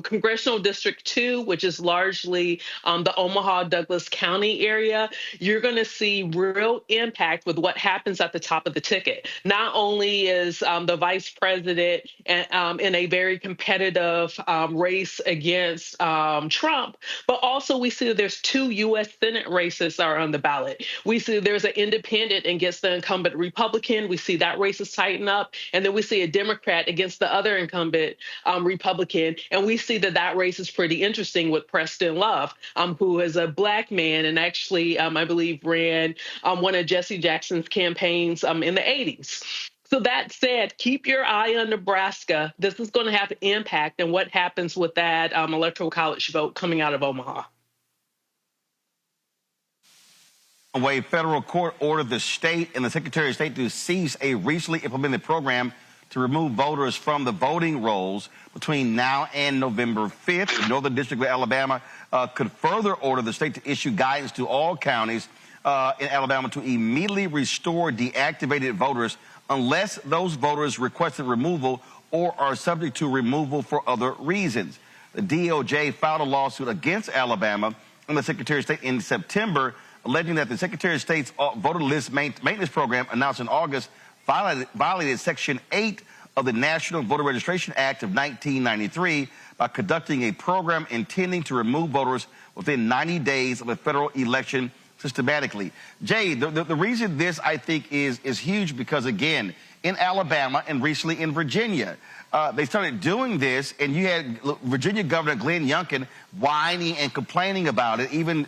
Congressional District 2, which is largely the Omaha-Douglas County area, you're going to see real impact with what happens at the top of the ticket. Not only is the vice president in a very competitive race against Trump, but also we see that there's 2 U.S. Senate races are on the ballot. We see there's an independent against the incumbent Republican. We see that race is tightened up. And then we see a Democrat against the other incumbent Republican. And we see that race is pretty interesting with Preston Love, who is a Black man and actually, I believe, ran one of Jesse Jackson's campaigns in the 80s. So that said, keep your eye on Nebraska. This is going to have impact on what happens with that electoral college vote coming out of Omaha. A federal court ordered the state and the Secretary of State to cease a recently implemented program to remove voters from the voting rolls between now and November 5th. The Northern District of Alabama could further order the state to issue guidance to all counties in Alabama to immediately restore deactivated voters unless those voters requested removal or are subject to removal for other reasons. The DOJ filed a lawsuit against Alabama and the Secretary of State in September, alleging that the Secretary of State's voter list maintenance program announced in August violated Section 8 of the National Voter Registration Act of 1993 by conducting a program intending to remove voters within 90 days of a federal election systematically. Jay, the reason this, I think, is huge because, again, in Alabama and recently in Virginia, they started doing this, and you had Virginia Governor Glenn Youngkin whining and complaining about it. Even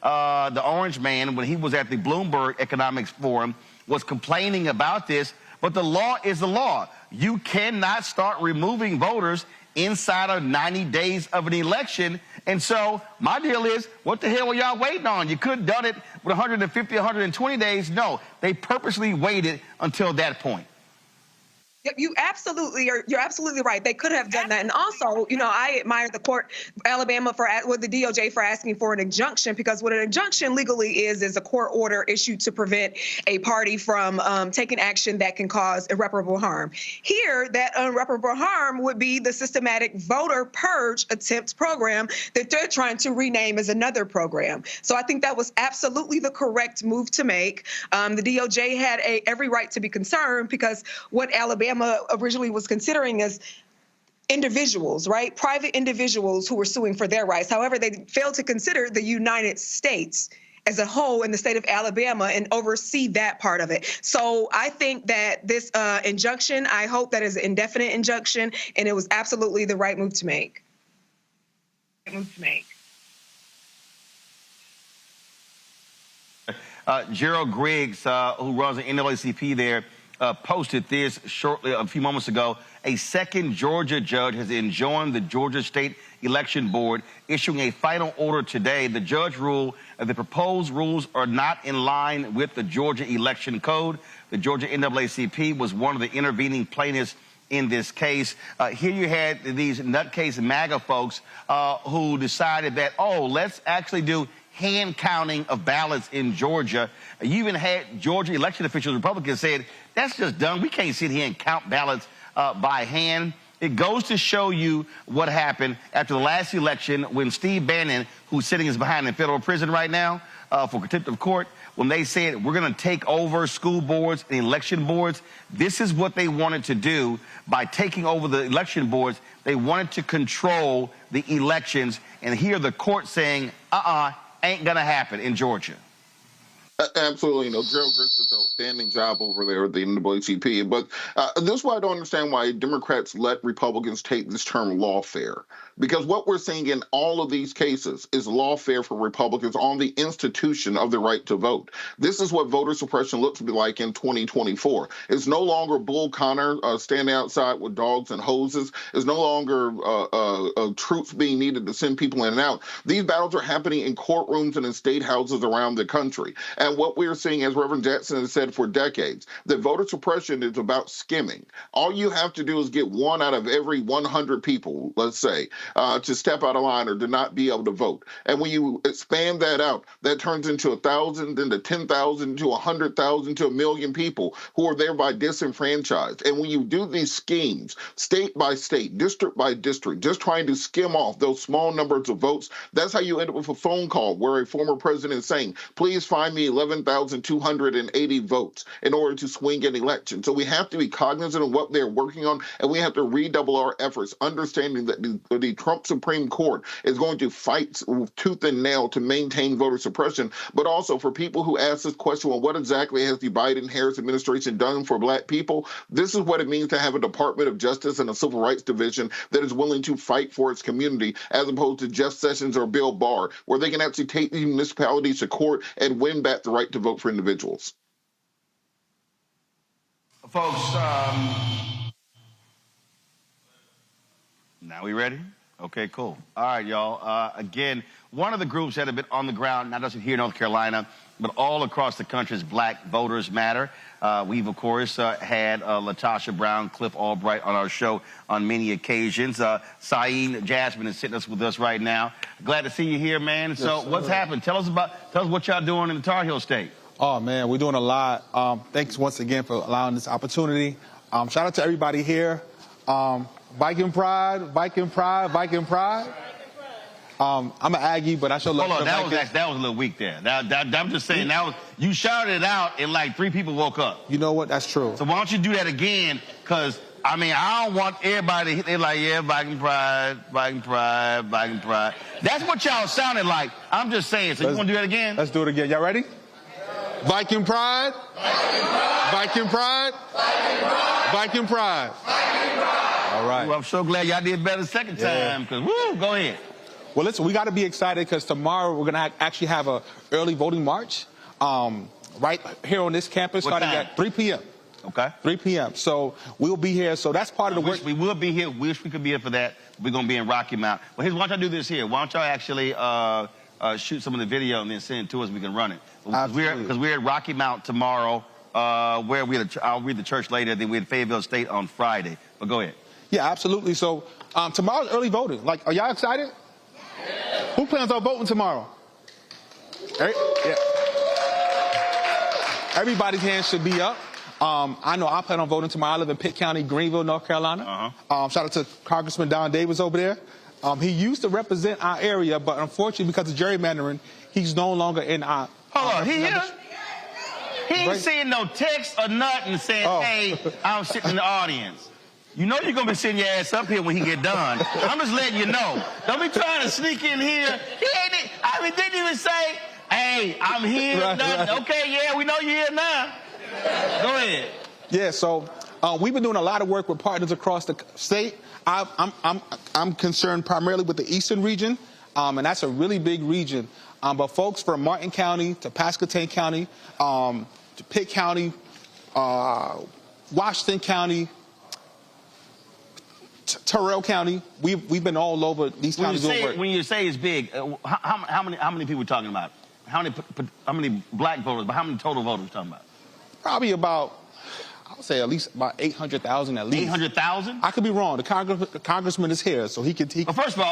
the Orange Man, when he was at the Bloomberg Economics Forum, was complaining about this. But the law is the law. You cannot start removing voters inside of 90 days of an election. And so my deal is, what the hell were y'all waiting on? You could have done it with 150, 120 days. No, they purposely waited until that point. You absolutely are. You're absolutely right. They could have done that. And also, you know, I admire the court, Alabama, with the DOJ for asking for an injunction, because what an injunction legally is a court order issued to prevent a party from taking action that can cause irreparable harm. Here, that irreparable harm would be the systematic voter purge attempt program that they're trying to rename as another program. So I think that was absolutely the correct move to make. The DOJ had every right to be concerned, because what Alabama originally was considering as individuals, right? Private individuals who were suing for their rights. However, they failed to consider the United States as a whole in the state of Alabama and oversee that part of it. So I think that this injunction, I hope that is an indefinite injunction, and it was absolutely the right move to make. Gerald Griggs, who runs the NAACP there, posted this shortly, a few moments ago. A second Georgia judge has enjoined the Georgia State Election Board, issuing a final order today. The judge ruled that the proposed rules are not in line with the Georgia Election Code. The Georgia NAACP was one of the intervening plaintiffs in this case. Here you had these nutcase MAGA folks who decided that, oh, let's actually do hand counting of ballots in Georgia. You even had Georgia election officials, Republicans, said, that's just dumb. We can't sit here and count ballots by hand. It goes to show you what happened after the last election when Steve Bannon, who's sitting behind in federal prison right now for contempt of court, when they said we're going to take over school boards and election boards, this is what they wanted to do by taking over the election boards. They wanted to control the elections, and here the court saying, ain't going to happen in Georgia. Absolutely. You know, Gerald Griggs does an outstanding job over there at the NAACP. But this is why I don't understand why Democrats let Republicans take this term lawfare. Because what we're seeing in all of these cases is lawfare for Republicans on the institution of the right to vote. This is what voter suppression looks like in 2024. It's no longer Bull Connor standing outside with dogs and hoses. It's no longer troops being needed to send people in and out. These battles are happening in courtrooms and in state houses around the country. And what we're seeing, as Reverend Jackson has said for decades, that voter suppression is about skimming. All you have to do is get one out of every 100 people, let's say, to step out of line or to not be able to vote. And when you expand that out, that turns into 1,000, then to 10,000, to 100,000, to 1 million people who are thereby disenfranchised. And when you do these schemes, state by state, district by district, just trying to skim off those small numbers of votes, that's how you end up with a phone call where a former president is saying, please find me 11,280 votes in order to swing an election. So we have to be cognizant of what they're working on, and we have to redouble our efforts, understanding that the Trump Supreme Court is going to fight with tooth and nail to maintain voter suppression. But also for people who ask this question, well, what exactly has the Biden-Harris administration done for black people? This is what it means to have a Department of Justice and a Civil Rights Division that is willing to fight for its community, as opposed to Jeff Sessions or Bill Barr, where they can actually take these municipalities to court and win back the right to vote for individuals. Folks, now we ready? Okay, cool. All right, y'all. Again, one of the groups that have been on the ground, not just here in North Carolina, but all across the country, is Black Voters Matter. We've, of course, had Latasha Brown, Cliff Albright on our show on many occasions. Saeed Jasmine is sitting with us right now. Glad to see you here, man. Yes, so what's happened? Tell us what y'all doing in the Tar Heel State. Oh, man, we're doing a lot. Thanks once again for allowing this opportunity. Shout out to everybody here. Viking pride, Viking pride, Viking pride. I'm an Aggie, but I show love. Hold on, that was a little weak there. I'm just saying, you shouted it out and like 3 people woke up. You know what? That's true. So why don't you do that again? Because, I mean, I don't want everybody, they're like, yeah, Viking pride, Viking pride, Viking pride. That's what y'all sounded like. I'm just saying. So you want to do that again? Let's do it again. Y'all ready? Viking pride, Viking pride, Viking pride. All right. Well, I'm so glad y'all did better the second time, because, woo, go ahead. Well, listen, we got to be excited because tomorrow we're going to actually have an early voting march right here on this campus starting at 3 p.m. Okay. 3 p.m. So we'll be here. So that's part of the work. We will be here. Wish we could be here for that. We're going to be in Rocky Mount. Well, why don't y'all do this here? Why don't y'all actually shoot some of the video and then send it to us? We can run it. Because we're at Rocky Mount tomorrow, where I'll read the church later. Then we're at Fayetteville State on Friday. But go ahead. Yeah, absolutely. So tomorrow's early voting. Like, are y'all excited? Yeah. Who plans on voting tomorrow? Yeah. Everybody's hand should be up. I know I plan on voting tomorrow. I live in Pitt County, Greenville, North Carolina. Shout out to Congressman Don Davis over there. He used to represent our area, but unfortunately, because of gerrymandering, he's no longer in our... Hold on, he here? He ain't saying no text or nothing saying, hey, I'm sitting in the audience. You know you're going to be sitting your ass up here when he get done. I'm just letting you know. Don't be trying to sneak in here. He ain't... I mean, didn't even say, hey, I'm here. Right. Okay, yeah, we know you're here now. Go ahead. Yeah, so we've been doing a lot of work with partners across the state. I'm concerned primarily with the eastern region, and that's a really big region. But folks from Martin County to Pasquotank County, to Pitt County, Washington County, Terrell County, we've been all over these counties doing work. When you say it's big, how many people are we talking about? How many black voters, but how many total voters are we talking about? Probably about, I would say at least about 800,000 at least. 800,000? I could be wrong. The congressman is here, so he could... Well, first of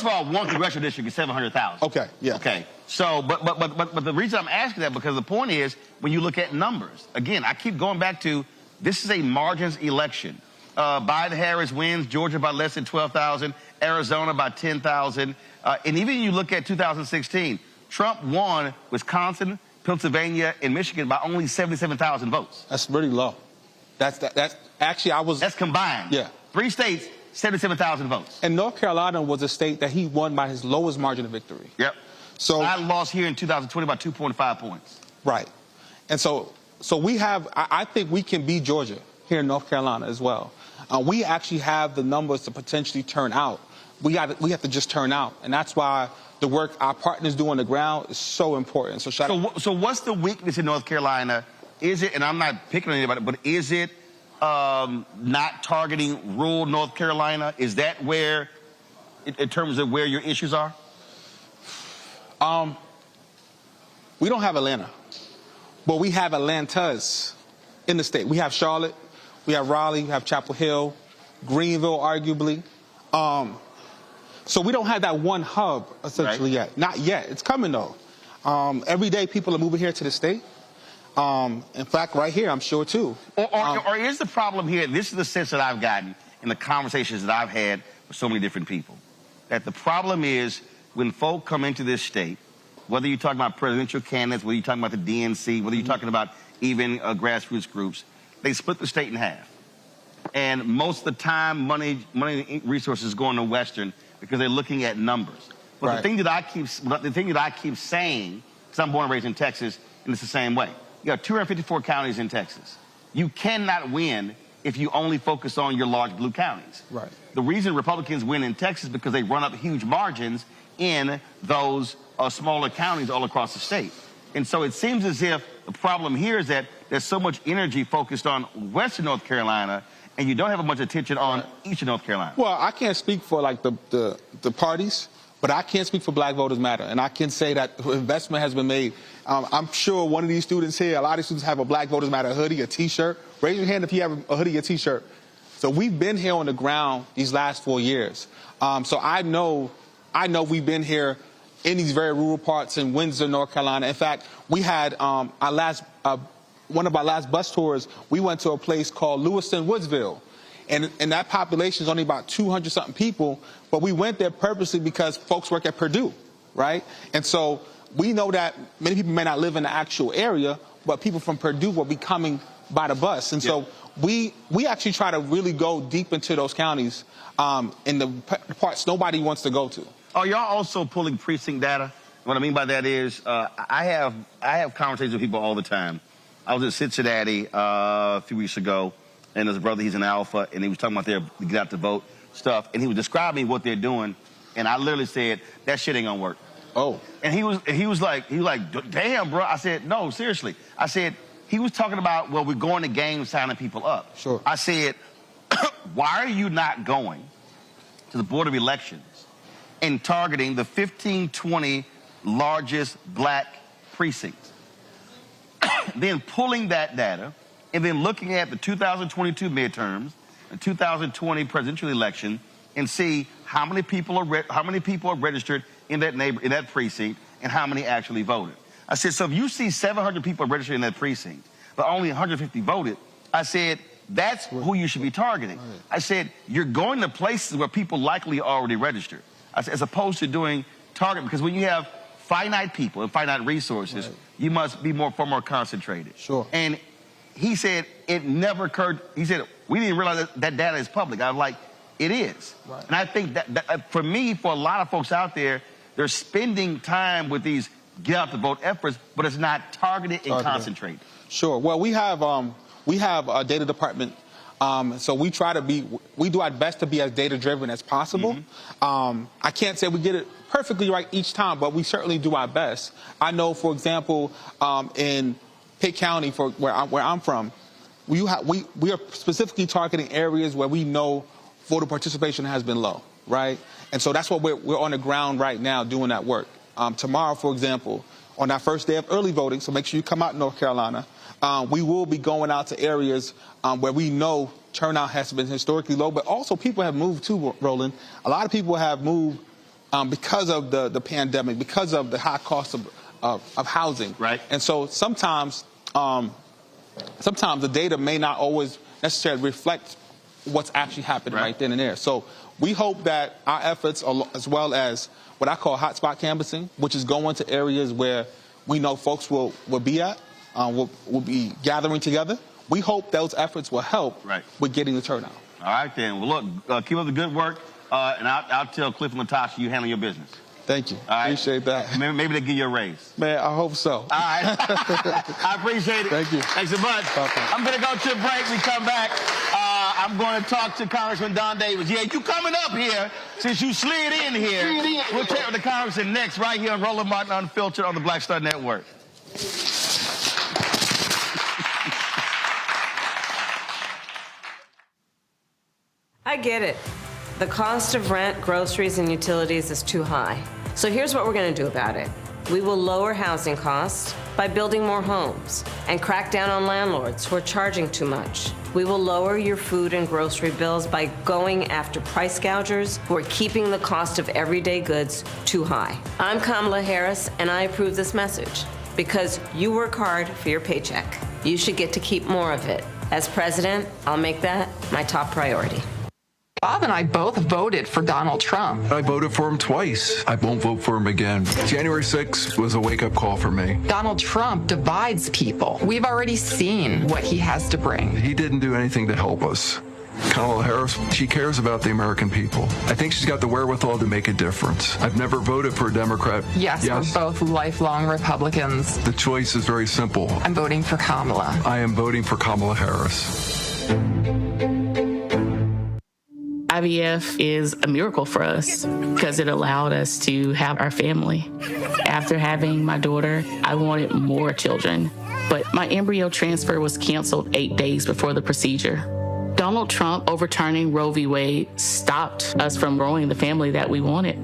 all, one congressional district is 700,000. Okay, yeah. Okay, so, but the reason I'm asking that, because the point is, when you look at numbers, again, I keep going back to, this is a margins election. Biden-Harris wins, Georgia by less than 12,000, Arizona by 10,000. And even you look at 2016, Trump won Wisconsin, Pennsylvania, and Michigan by only 77,000 votes. That's really low. That's actually, that's combined. Yeah. 3 states, 77,000 votes. And North Carolina was a state that he won by his lowest margin of victory. Yep. So I lost here in 2020 by 2.5 points. Right. And so we have, I think we can beat Georgia here in North Carolina as well. We actually have the numbers to potentially turn out. We have to just turn out. And that's why the work our partners do on the ground is so important. So what's the weakness in North Carolina? Is it, and I'm not picking on anybody, but is it not targeting rural North Carolina? Is that where, in terms of where your issues are? We don't have Atlanta, but we have Atlantas in the state. We have Charlotte, we have Raleigh, we have Chapel Hill, Greenville, arguably. So we don't have that one hub, essentially, yet. Not yet. It's coming, though. Every day, people are moving here to the state. In fact, right here, I'm sure, too. Or is the problem here, this is the sense that I've gotten in the conversations that I've had with so many different people, that the problem is when folk come into this state, whether you're talking about presidential candidates, whether you're talking about the DNC, whether you're talking about even grassroots groups, they split the state in half. And most of the time, money, resources go into Western, because they're looking at numbers. But the thing that I keep saying, because I'm born and raised in Texas, and it's the same way. You got 254 counties in Texas. You cannot win if you only focus on your large blue counties. Right. The reason Republicans win in Texas is because they run up huge margins in those smaller counties all across the state. And so it seems as if the problem here is that there's so much energy focused on Western North Carolina, and you don't have much attention on Eastern North Carolina. Well, I can't speak for like the parties, but I can speak for Black Voters Matter, and I can say that investment has been made. I'm sure one of these students here, a lot of students have a Black Voters Matter hoodie, a T-shirt. Raise your hand if you have a hoodie, a T-shirt. So we've been here on the ground these last 4 years. So I know we've been here in these very rural parts in Windsor, North Carolina. In fact, we had one of our last bus tours, we went to a place called Lewiston, Woodsville. And that population is only about 200-something people, but we went there purposely because folks work at Purdue, right? And so we know that many people may not live in the actual area, but people from Purdue will be coming by the bus. And so we actually try to really go deep into those counties in the parts nobody wants to go to. Are y'all also pulling precinct data? What I mean by that is I have conversations with people all the time. I was in Cincinnati a few weeks ago, and there's a brother, he's in Alpha, and he was talking about their get out to vote stuff, and he was describing what they're doing, and I literally said, that shit ain't gonna work. Oh. And he was like, damn, bro. I said, no, seriously. I said, he was talking about, well, we're going to games signing people up. Sure. I said, why are you not going to the Board of Elections and targeting the 15, 20 largest black precincts? Then pulling that data and then looking at the 2022 midterms, the 2020 presidential election, and see how many people are registered in that precinct and how many actually voted. I said, so if you see 700 people registered in that precinct, but only 150 voted, I said, that's who you should be targeting. I said, you're going to places where people likely already registered. I said, as opposed to doing target, because when you have finite people and finite resources, you must be far more concentrated. Sure. And he said, it never occurred. He said, we didn't realize that data is public. I was like, it is. Right. And I think that for me, for a lot of folks out there, they're spending time with these get out the vote efforts, but it's not targeted and concentrated. Sure. Well, we have a data department, so we do our best to be as data driven as possible. I can't say we get it perfectly right each time, but we certainly do our best. I know, for example, in Pitt County, where I'm from, we are specifically targeting areas where we know voter participation has been low, right? And so that's what we're on the ground right now doing that work. Tomorrow, for example, on our first day of early voting, so make sure you come out in North Carolina, we will be going out to areas where we know turnout has been historically low, but also people have moved too, Roland. A lot of people have moved because of the pandemic, because of the high cost of housing. Right. And so sometimes the data may not always necessarily reflect what's actually happening right then and there. So we hope that our efforts, as well as what I call hotspot canvassing, which is going to areas where we know folks will be at, will be gathering together. We hope those efforts will help with getting the turnout. All right, then. Well, look, keep up the good work, and I'll tell Cliff and Latasha you handle your business. Thank you. All right. Appreciate that. Maybe they'll give you a raise. Man, I hope so. All right. I appreciate it. Thank you. Thanks so much. I'm going to go to a break. We come back. I'm going to talk to Congressman Don Davis. Yeah, you coming up here since you slid in here. We'll chat with the Congressman next right here on Roland Martin Unfiltered on the Black Star Network. I get it. The cost of rent, groceries, and utilities is too high. So here's what we're going to do about it. We will lower housing costs by building more homes and crack down on landlords who are charging too much. We will lower your food and grocery bills by going after price gougers who are keeping the cost of everyday goods too high. I'm Kamala Harris, and I approve this message because you work hard for your paycheck. You should get to keep more of it. As president, I'll make that my top priority. Bob and I both voted for Donald Trump. I voted for him twice. I won't vote for him again. January 6th was a wake-up call for me. Donald Trump divides people. We've already seen what he has to bring. He didn't do anything to help us. Kamala Harris, she cares about the American people. I think she's got the wherewithal to make a difference. I've never voted for a Democrat. Yes, we're both lifelong Republicans. The choice is very simple. I'm voting for Kamala. I am voting for Kamala Harris. IVF is a miracle for us because it allowed us to have our family. After having my daughter, I wanted more children, but my embryo transfer was canceled 8 days before the procedure. Donald Trump overturning Roe v. Wade stopped us from growing the family that we wanted.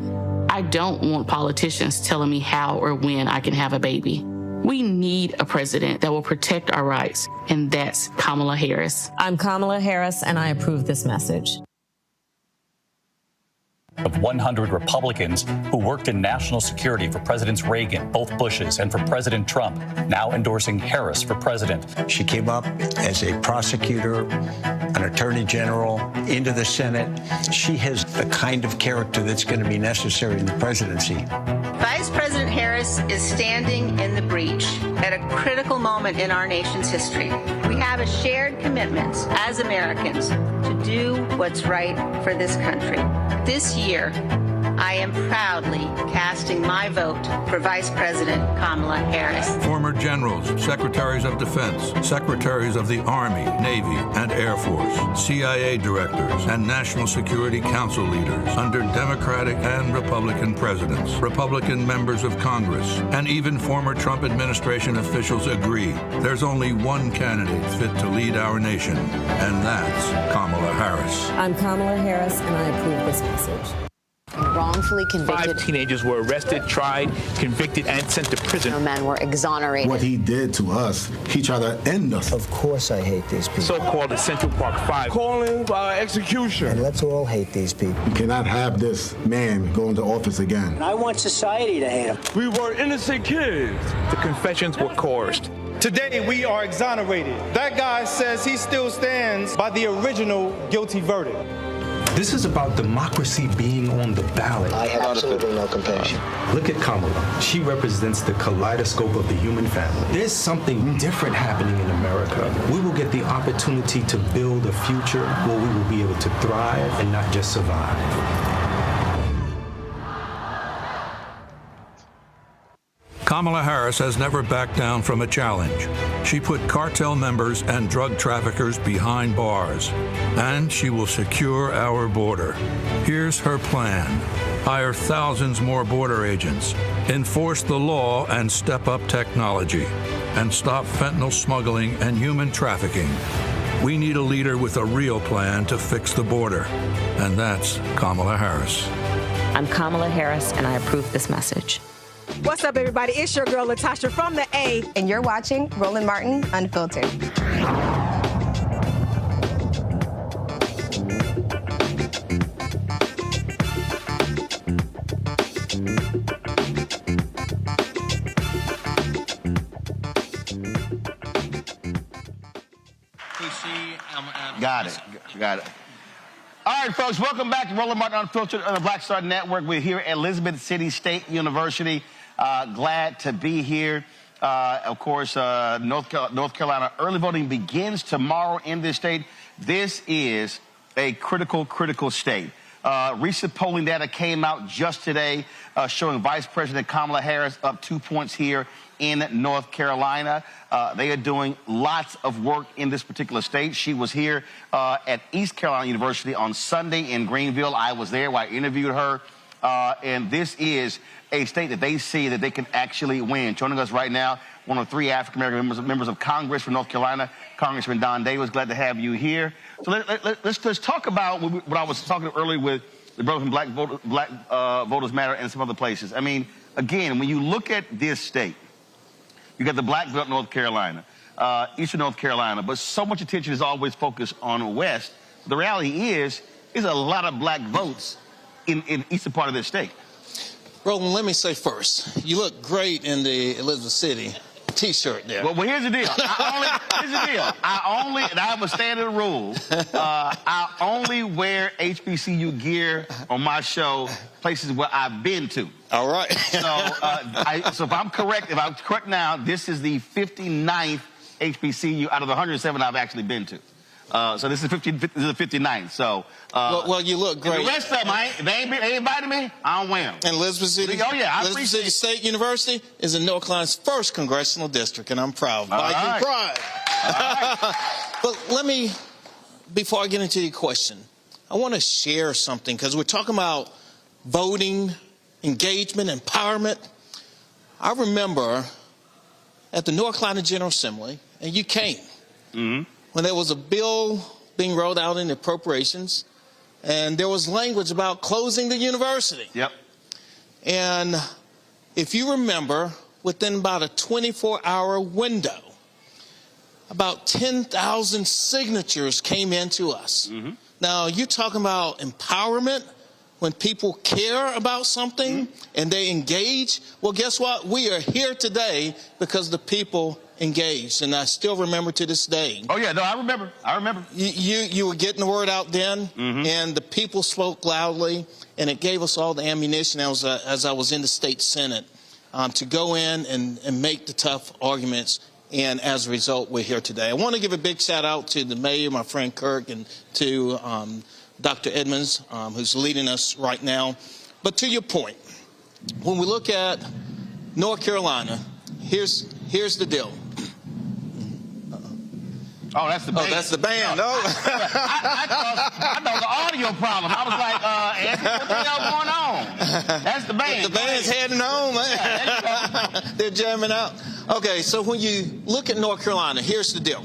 I don't want politicians telling me how or when I can have a baby. We need a president that will protect our rights, and that's Kamala Harris. I'm Kamala Harris, and I approve this message. Of 100 Republicans who worked in national security for Presidents Reagan, both Bushes, and for President Trump, now endorsing Harris for president. She came up as a prosecutor, an attorney general, into the Senate. She has the kind of character that's going to be necessary in the presidency. Vice President Harris is standing in the breach at a critical moment in our nation's history. We have a shared commitment as Americans to do what's right for this country. This year, I am proudly casting my vote for Vice President Kamala Harris. Former generals, secretaries of defense, secretaries of the Army, Navy, and Air Force, CIA directors, and National Security Council leaders under Democratic and Republican presidents, Republican members of Congress, and even former Trump administration officials agree there's only one candidate fit to lead our nation, and that's Kamala Harris. I'm Kamala Harris, and I approve this message. Wrongfully convicted. 5 teenagers were arrested, tried, convicted, and sent to prison. No men were exonerated. What he did to us, he tried to end us. Of course I hate these people. So-called the Central Park 5. Calling for execution. And let's all hate these people. We cannot have this man go into office again. I want society to hate him. We were innocent kids. The confessions were coerced. Today, we are exonerated. That guy says he still stands by the original guilty verdict. This is about democracy being on the ballot. I have absolutely no compassion. Look at Kamala. She represents the kaleidoscope of the human family. There's something different happening in America. We will get the opportunity to build a future where we will be able to thrive and not just survive. Kamala Harris has never backed down from a challenge. She put cartel members and drug traffickers behind bars, and she will secure our border. Here's her plan: hire thousands more border agents, enforce the law and step up technology, and stop fentanyl smuggling and human trafficking. We need a leader with a real plan to fix the border, and that's Kamala Harris. I'm Kamala Harris, and I approve this message. What's up, everybody? It's your girl, Latasha from the A. And you're watching Roland Martin Unfiltered. Got it. All right, folks, welcome back to Roland Martin Unfiltered on the Black Star Network. We're here at Elizabeth City State University. Glad to be here. Of course, North Carolina early voting begins tomorrow in this state. This is a critical state. Recent polling data came out just today showing Vice President Kamala Harris up 2 points here in North Carolina. They are doing lots of work in this particular state. She was here at East Carolina University on Sunday in Greenville. I was there while I interviewed her. And this is a state that they see that they can actually win. Joining us right now, one of 3 African-American members of Congress from North Carolina, Congressman Don Davis. Glad to have you here. So let's talk about what I was talking earlier with the brother from Black Voters Matter and some other places. I mean, again, when you look at this state, you got the Black Belt North Carolina, Eastern North Carolina, but so much attention is always focused on the West. The reality is, there's a lot of black votes in the eastern part of this state. Roland, let me say first, you look great in the Elizabeth City T-shirt there. Well, here's the deal. I have a standard rule. I only wear HBCU gear on my show, places where I've been to. All right. So if I'm correct now, this is the 59th HBCU out of the 107 I've actually been to. So this is the 59th. So well, you look great. The rest of them, if they ain't invited me, I don't wear them. And Elizabeth City, Elizabeth City State University is in North Carolina's first congressional district, and I'm proud. Viking pride. But let me, before I get into your question, I want to share something because we're talking about voting, engagement, empowerment. I remember at the North Carolina General Assembly, and you came. Mm-hmm. When there was a bill being rolled out in the appropriations, and there was language about closing the university. Yep. And if you remember, within about a 24-hour window, about 10,000 signatures came into us. Mm-hmm. Now, you're talking about empowerment, when people care about something and they engage. Well, guess what? We are here today because the people engaged, and I still remember to this day. Oh yeah, no, I remember. You were getting the word out then, and the people spoke loudly, and it gave us all the ammunition as I was in the state Senate to go in and make the tough arguments. And as a result, we're here today. I want to give a big shout out to the mayor, my friend Kirk, and to Dr. Edmonds, who's leading us right now. But to your point, when we look at North Carolina, here's the deal. Oh, that's the band. Oh, that's the band. No. I know the audio problem. I was like, Anthony, what the hell going on? That's the band. The band's heading home, man. They're jamming out. Okay, so when you look at North Carolina, here's the deal.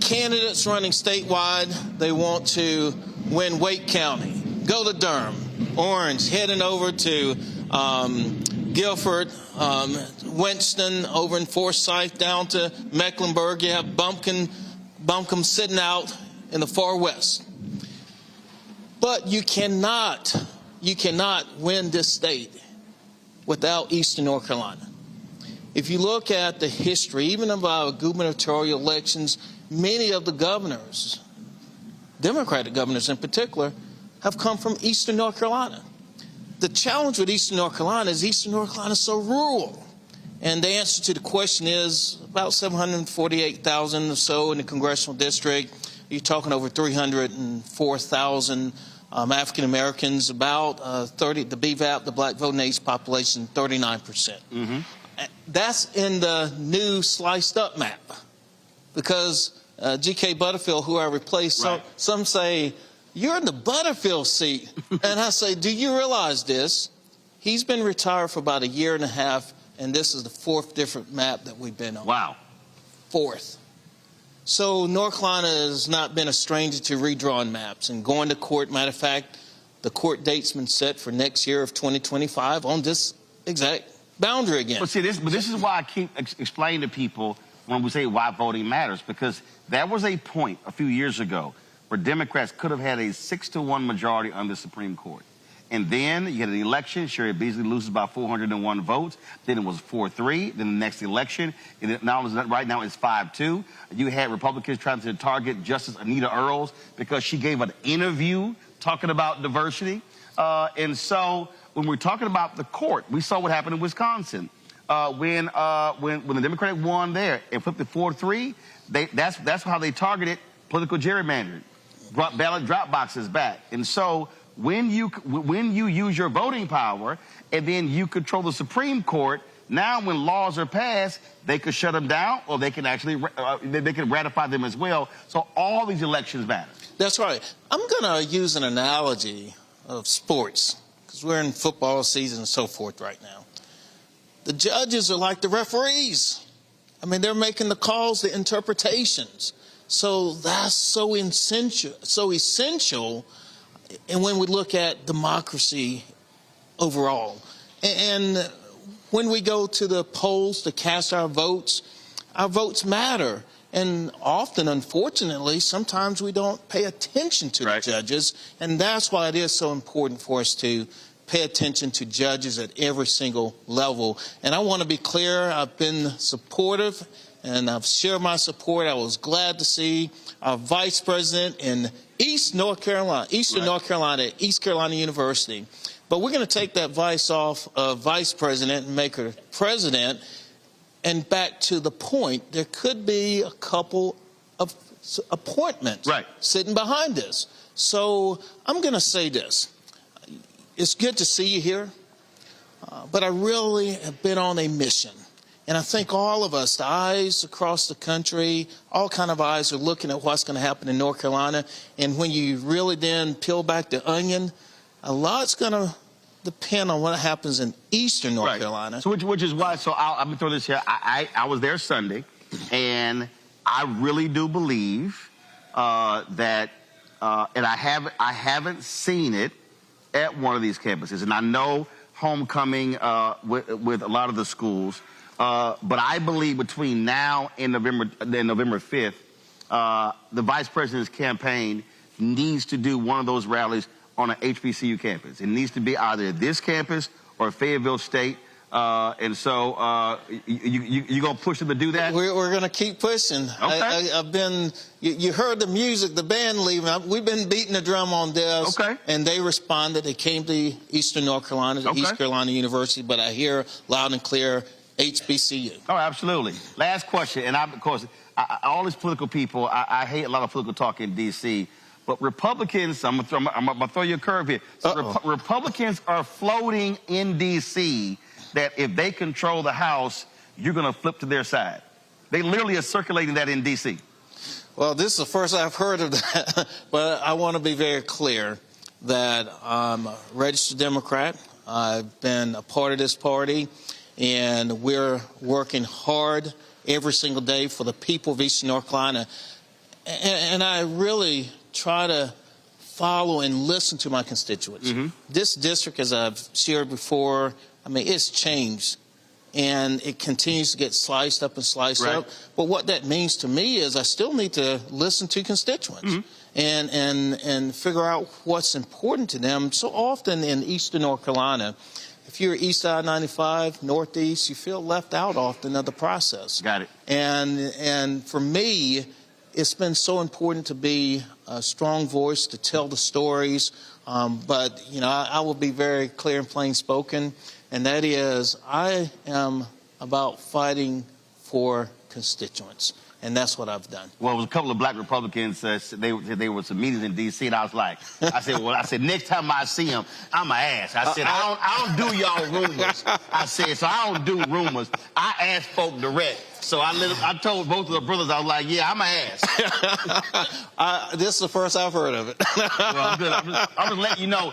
Candidates running statewide, they want to win Wake County, go to Durham, Orange, heading over to Guilford, Winston, over in Forsyth, down to Mecklenburg. You have Buncombe sitting out in the far west. But you cannot win this state without Eastern North Carolina. If you look at the history, even of our gubernatorial elections, many of the governors, Democratic governors in particular, have come from Eastern North Carolina. The challenge with Eastern North Carolina is Eastern North Carolina is so rural. And the answer to the question is about 748,000 or so in the Congressional District. You're talking over 304,000 African Americans, about the BVAP, the Black voting age population, 39%. Mm-hmm. That's in the new sliced up map, because G.K. Butterfield, who I replaced, right. some say, you're in the Butterfield seat. And I say, do you realize this? He's been retired for about 1.5 years, and this is the 4th different map that we've been on. Wow. 4th. So North Carolina has not been a stranger to redrawing maps and going to court. Matter of fact, the court date's been set for next year of 2025 on this exact boundary again. But see, this is why I keep explaining to people when we say why voting matters, because there was a point a few years ago where Democrats could have had a 6-to-1 majority on the Supreme Court. And then you had an election. Sherry Beasley loses by 401 votes. Then it was 4-3. Then the next election, and right now it's 5-2. You had Republicans trying to target Justice Anita Earls because she gave an interview talking about diversity. And so when we're talking about the court, we saw what happened in Wisconsin. When the Democratic won there and flipped it 4-3, that's how they targeted political gerrymandering, brought ballot drop boxes back. And so when you use your voting power and then you control the Supreme Court, now when laws are passed, they could shut them down, or they can actually they can ratify them as well. So all these elections matter. That's right. I'm going to use an analogy of sports, because we're in football season and so forth right now. The judges are like the referees. I mean, they're making the calls, the interpretations. So that's so essential. And when we look at democracy overall, and when we go to the polls to cast our votes matter. And often, unfortunately, sometimes we don't pay attention to the judges. And that's why it is so important for us to pay attention to judges at every single level. And I want to be clear, I've been supportive and I've shared my support. I was glad to see our vice president in Eastern North Carolina, East Carolina University. But we're going to take that vice off of vice president and make her president. And back to the point, there could be a couple of appointments sitting behind this. So I'm going to say this. It's good to see you here, but I really have been on a mission. And I think all of us, the eyes across the country, all kind of eyes are looking at what's going to happen in North Carolina. And when you really then peel back the onion, a lot's going to depend on what happens in Eastern North Carolina. So which is why, so I'm going to throw this here. I was there Sunday, and I really do believe that, and I haven't seen it at one of these campuses. And I know homecoming with a lot of the schools, but I believe between now and November 5th, the vice president's campaign needs to do one of those rallies on an HBCU campus. It needs to be either this campus or Fayetteville State. And so you going to push them to do that? We're going to keep pushing. Okay. I've been, you heard the music, the band leaving. We've been beating the drum on this. Okay. And they responded. They came to Eastern North Carolina, to East Carolina University, but I hear loud and clear HBCU. Oh, absolutely. Last question. And of course, all these political people, I hate a lot of political talk in D.C., But Republicans, I'm gonna throw you a curve here. So Republicans are floating in D.C. that if they control the House, you're gonna flip to their side. They literally are circulating that in D.C. Well, this is the first I've heard of that, but I want to be very clear that I'm a registered Democrat. I've been a part of this party, and we're working hard every single day for the people of Eastern North Carolina. And I really try to follow and listen to my constituents. This district, as I've shared before, I mean, it's changed. And it continues to get sliced up and sliced up. But what that means to me is I still need to listen to constituents and figure out what's important to them. So often in Eastern North Carolina, if you're east side 95, northeast, you feel left out often of the process. Got it. And for me, it's been so important to be a strong voice, to tell the stories. But, you know, I will be very clear and plain spoken. And that is, I am about fighting for constituents. And that's what I've done. Well, it was a couple of black Republicans, they were some meetings in D.C., and I was like, I said, next time I see them, I'm an ass. I said, I don't do y'all rumors. I said, so I don't do rumors. I ask folk direct. So I told both of the brothers, I was like, yeah, I'm an ass. This is the first I've heard of it. Well, I'm good. I'm just letting you know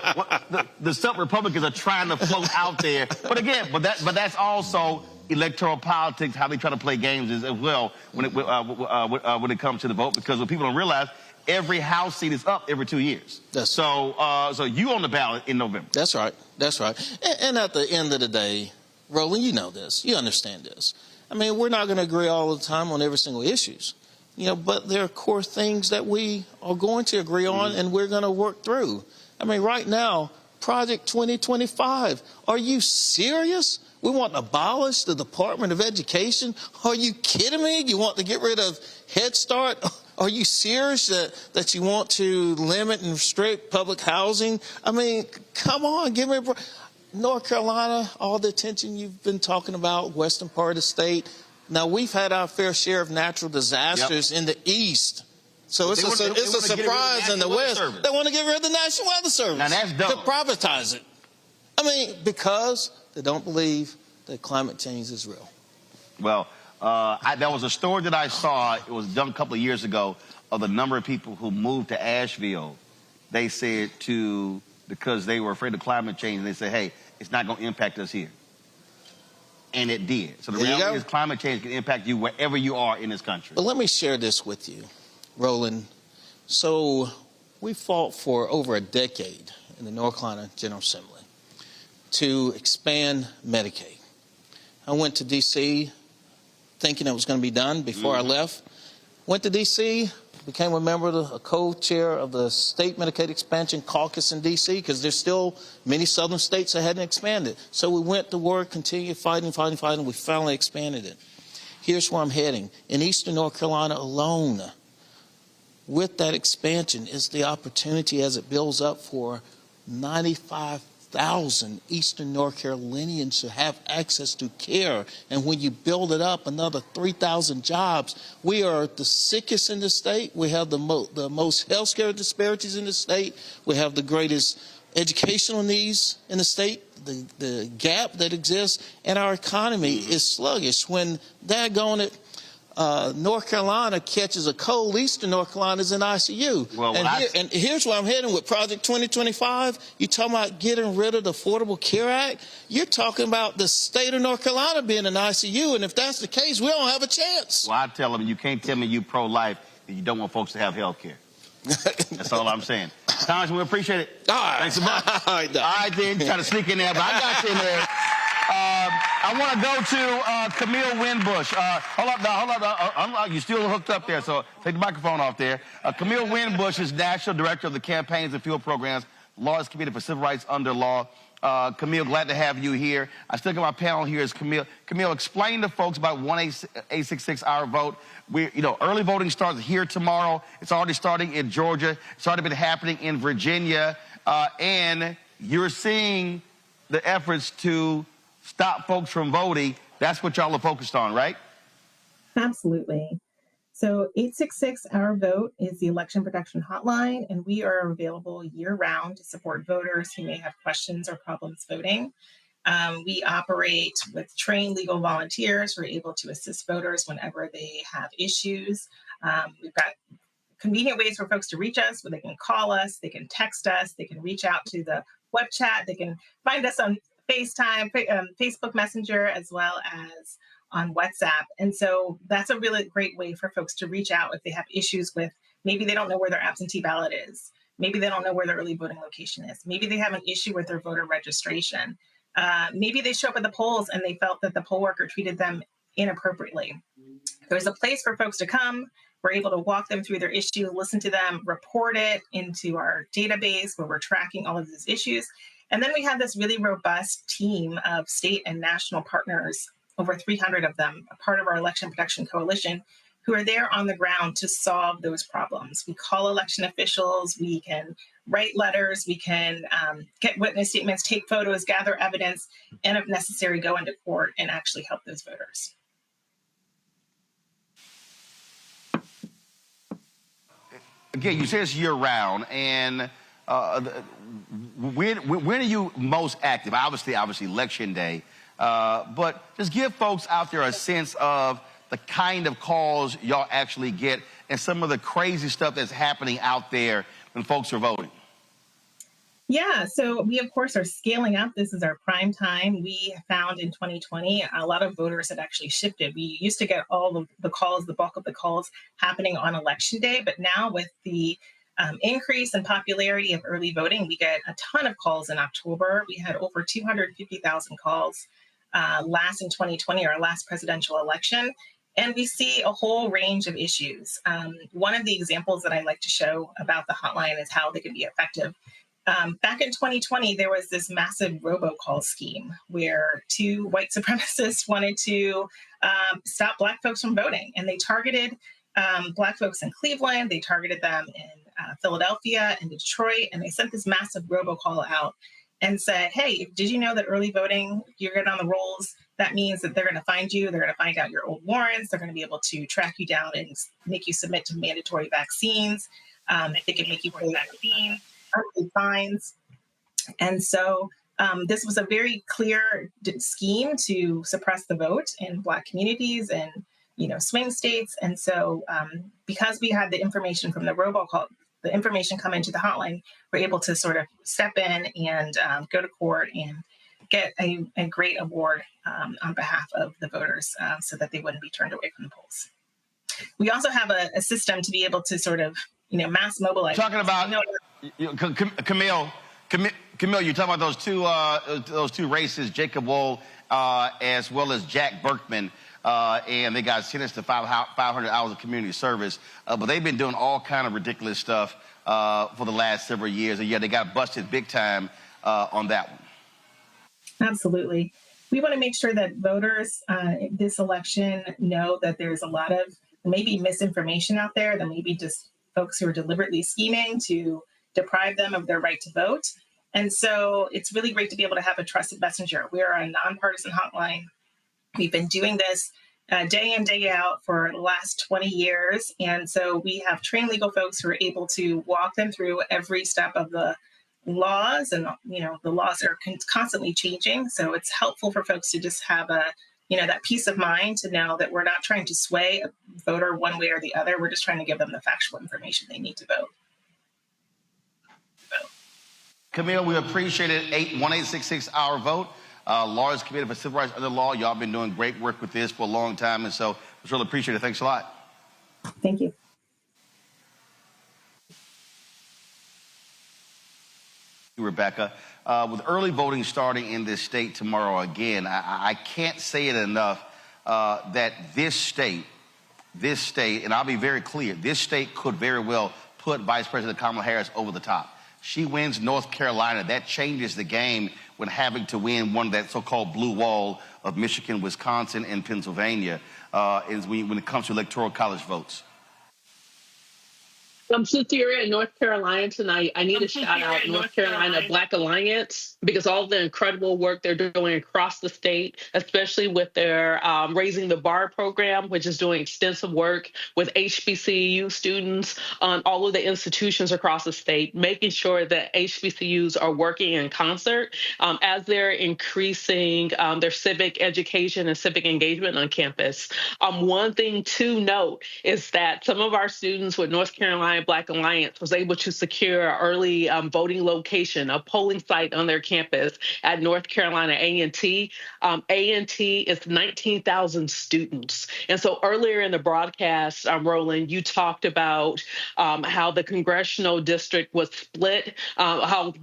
the stuff Republicans are trying to float out there. But again, but that's also electoral politics, how they try to play games as well when it comes to the vote. Because what people don't realize, every House seat is up every 2 years. So you on the ballot in November. That's right. That's right. And at the end of the day, Roland, you know this. You understand this. I mean, we're not going to agree all the time on every single issues, you know, but there are core things that we are going to agree on and we're going to work through. I mean, right now, Project 2025, are you serious? We want to abolish the Department of Education? Are you kidding me? You want to get rid of Head Start? Are you serious that you want to limit and restrict public housing? I mean, come on, give me a break. North Carolina, all the attention you've been talking about, western part of the state. Now, we've had our fair share of natural disasters in the east. So it's a surprise in the west. They want to get rid of the National Weather Service. Now, that's dumb. To privatize it. I mean, because they don't believe that climate change is real. Well, there was a story that I saw, it was done a couple of years ago, of the number of people who moved to Asheville. They said because they were afraid of climate change, and they said, hey, it's not going to impact us here. And it did. So the reality is climate change can impact you wherever you are in this country. But let me share this with you, Roland. So we fought for over a decade in the North Carolina General Assembly to expand Medicaid. I went to D.C. thinking it was going to be done before I left. Went to D.C., became a member of a co-chair of the State Medicaid Expansion Caucus in D.C. because there's still many southern states that hadn't expanded. So we went to work, continued fighting. We finally expanded it. Here's where I'm heading. In Eastern North Carolina alone, with that expansion is the opportunity as it builds up for 95,000 Eastern North Carolinians to have access to care. And when you build it up, another 3,000 jobs. We are the sickest in the state. We have the most health care disparities in the state. We have the greatest educational needs in the state, the gap that exists, and our economy is sluggish. When daggone it, North Carolina catches a cold, Eastern North Carolina is in ICU. Well, and here's where I'm heading with Project 2025. You're talking about getting rid of the Affordable Care Act. You're talking about the state of North Carolina being in ICU, and if that's the case, we don't have a chance. Well, I tell them, you can't tell me you pro-life if you don't want folks to have health care. That's all I'm saying. Congressman, we appreciate it. All right. Thanks so much. All right, then. Try to sneak in there, but I got you in there. I want to go to Camille Winbush. Hold up. You're still hooked up there, so take the microphone off there. Camille Winbush is National Director of the Campaigns and Field Programs, Largest Committee for Civil Rights under law. Camille, glad to have you here. I still got my panel here is Camille. Camille, explain to folks about 1-866-OUR vote. Early voting starts here tomorrow. It's already starting in Georgia. It's already been happening in Virginia. And you're seeing the efforts to stop folks from voting. That's what y'all are focused on, right? Absolutely. So 866-OUR-VOTE is the election protection hotline, and we are available year-round to support voters who may have questions or problems voting. We operate with trained legal volunteers who are able to assist voters whenever they have issues. We've got convenient ways for folks to reach us, where they can call us, they can text us, they can reach out to the web chat, they can find us on FaceTime, Facebook Messenger, as well as on WhatsApp. And so that's a really great way for folks to reach out if they have issues with, maybe they don't know where their absentee ballot is. Maybe they don't know where their early voting location is. Maybe they have an issue with their voter registration. Maybe they show up at the polls and they felt that the poll worker treated them inappropriately. There's a place for folks to come. We're able to walk them through their issue, listen to them, report it into our database where we're tracking all of these issues. And then we have this really robust team of state and national partners, over 300 of them, a part of our Election Protection Coalition, who are there on the ground to solve those problems. We call election officials, we can write letters, we can get witness statements, take photos, gather evidence, and if necessary, go into court and actually help those voters. Again, you say it's year-round, and when are you most active? Obviously, Election Day, but just give folks out there a sense of the kind of calls y'all actually get and some of the crazy stuff that's happening out there when folks are voting. Yeah, so we, of course, are scaling up. This is our prime time. We found in 2020, a lot of voters had actually shifted. We used to get all of the calls, the bulk of the calls happening on Election Day. But now with the increase in popularity of early voting, we get a ton of calls in October. We had over 250,000 calls last in 2020, our last presidential election. And we see a whole range of issues. One of the examples that I like to show about the hotline is how they can be effective. Back in 2020, there was this massive robocall scheme where two white supremacists wanted to stop Black folks from voting. And they targeted Black folks in Cleveland, they targeted them in Philadelphia and Detroit, and they sent this massive robocall out and said, hey, did you know that early voting, you're good on the rolls? That means that they're going to find you, they're going to find out your old warrants, they're going to be able to track you down and make you submit to mandatory vaccines. If they can make you pay vaccines, fines. And so this was a very clear scheme to suppress the vote in Black communities and, swing states. And so because we had the information from the robocall, the information come into the hotline, we're able to sort of step in and go to court and get a great award on behalf of the voters so that they wouldn't be turned away from the polls. We also have a system to be able to sort of, mass mobilize. Talking about, Camille, you're talking about those two races, Jacob Wohl as well as Jack Berkman, and they got sentenced to 500 hours of community service. But they've been doing all kind of ridiculous stuff for the last several years. And yeah, they got busted big time on that one. Absolutely. We want to make sure that voters this election know that there's a lot of maybe misinformation out there, that maybe just folks who are deliberately scheming to deprive them of their right to vote. And so it's really great to be able to have a trusted messenger. We are a nonpartisan hotline. We've been doing this day in, day out for the last 20 years. And so we have trained legal folks who are able to walk them through every step of the laws. And, the laws are constantly changing. So it's helpful for folks to just have that peace of mind to know that we're not trying to sway a voter one way or the other. We're just trying to give them the factual information they need to vote. Camille, we appreciate it. 1-866-OUR-VOTE. Lawyers Committee for Civil Rights Under Law. Y'all been doing great work with this for a long time, and so we really appreciate it. Thanks a lot. Thank you. Rebecca, with early voting starting in this state tomorrow again, I can't say it enough that this state, and I'll be very clear, this state could very well put Vice President Kamala Harris over the top. She wins North Carolina. That changes the game when having to win one of that so-called blue wall of Michigan, Wisconsin, and Pennsylvania when it comes to electoral college votes. I'm Cynthia in North Carolina tonight. I need to shout out North Carolina Black Alliance because all the incredible work they're doing across the state, especially with their Raising the Bar program, which is doing extensive work with HBCU students on all of the institutions across the state, making sure that HBCUs are working in concert as they're increasing their civic education and civic engagement on campus. One thing to note is that some of our students with North Carolina Black Alliance was able to secure an early voting location, a polling site on their campus at North Carolina A&T. A&T is 19,000 students. And so earlier in the broadcast, Roland, you talked about how the Congressional district was split, how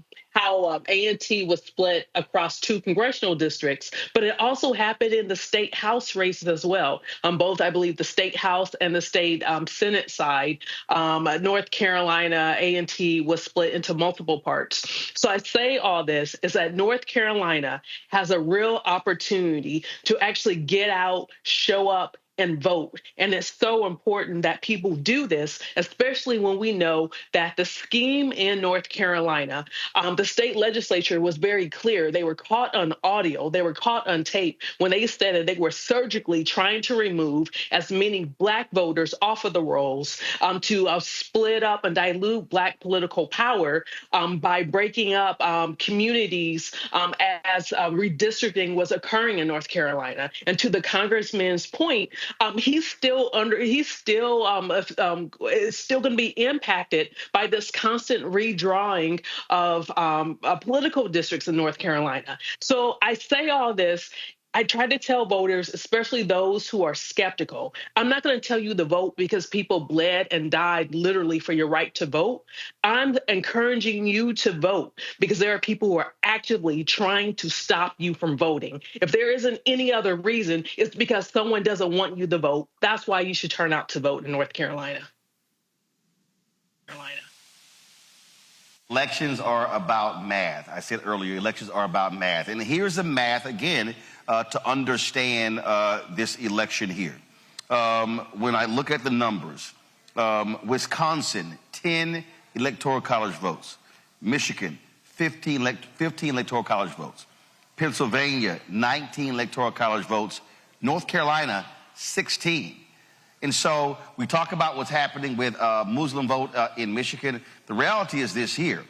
A&T was split across 2 congressional districts, but it also happened in the state house races as well. Both, I believe, the state house and the state Senate side. North Carolina A&T was split into multiple parts. So I say all this is that North Carolina has a real opportunity to actually get out, show up, and vote. And it's so important that people do this, especially when we know that the scheme in North Carolina, the state legislature was very clear. They were caught on audio, they were caught on tape when they said that they were surgically trying to remove as many Black voters off of the rolls to split up and dilute Black political power by breaking up communities as redistricting was occurring in North Carolina. And to the congressman's point, he's still going to be impacted by this constant redrawing of political districts in North Carolina. So I say all this. I try to tell voters, especially those who are skeptical, I'm not going to tell you to vote because people bled and died literally for your right to vote. I'm encouraging you to vote because there are people who are actively trying to stop you from voting. If there isn't any other reason, it's because someone doesn't want you to vote. That's why you should turn out to vote in North Carolina. Elections are about math. I said earlier, elections are about math. And here's the math, again, to understand this election here. When I look at the numbers, Wisconsin, 10 electoral college votes. Michigan, 15 electoral college votes. Pennsylvania, 19 electoral college votes. North Carolina, 16. And so we talk about what's happening with Muslim vote in Michigan. The reality is this here.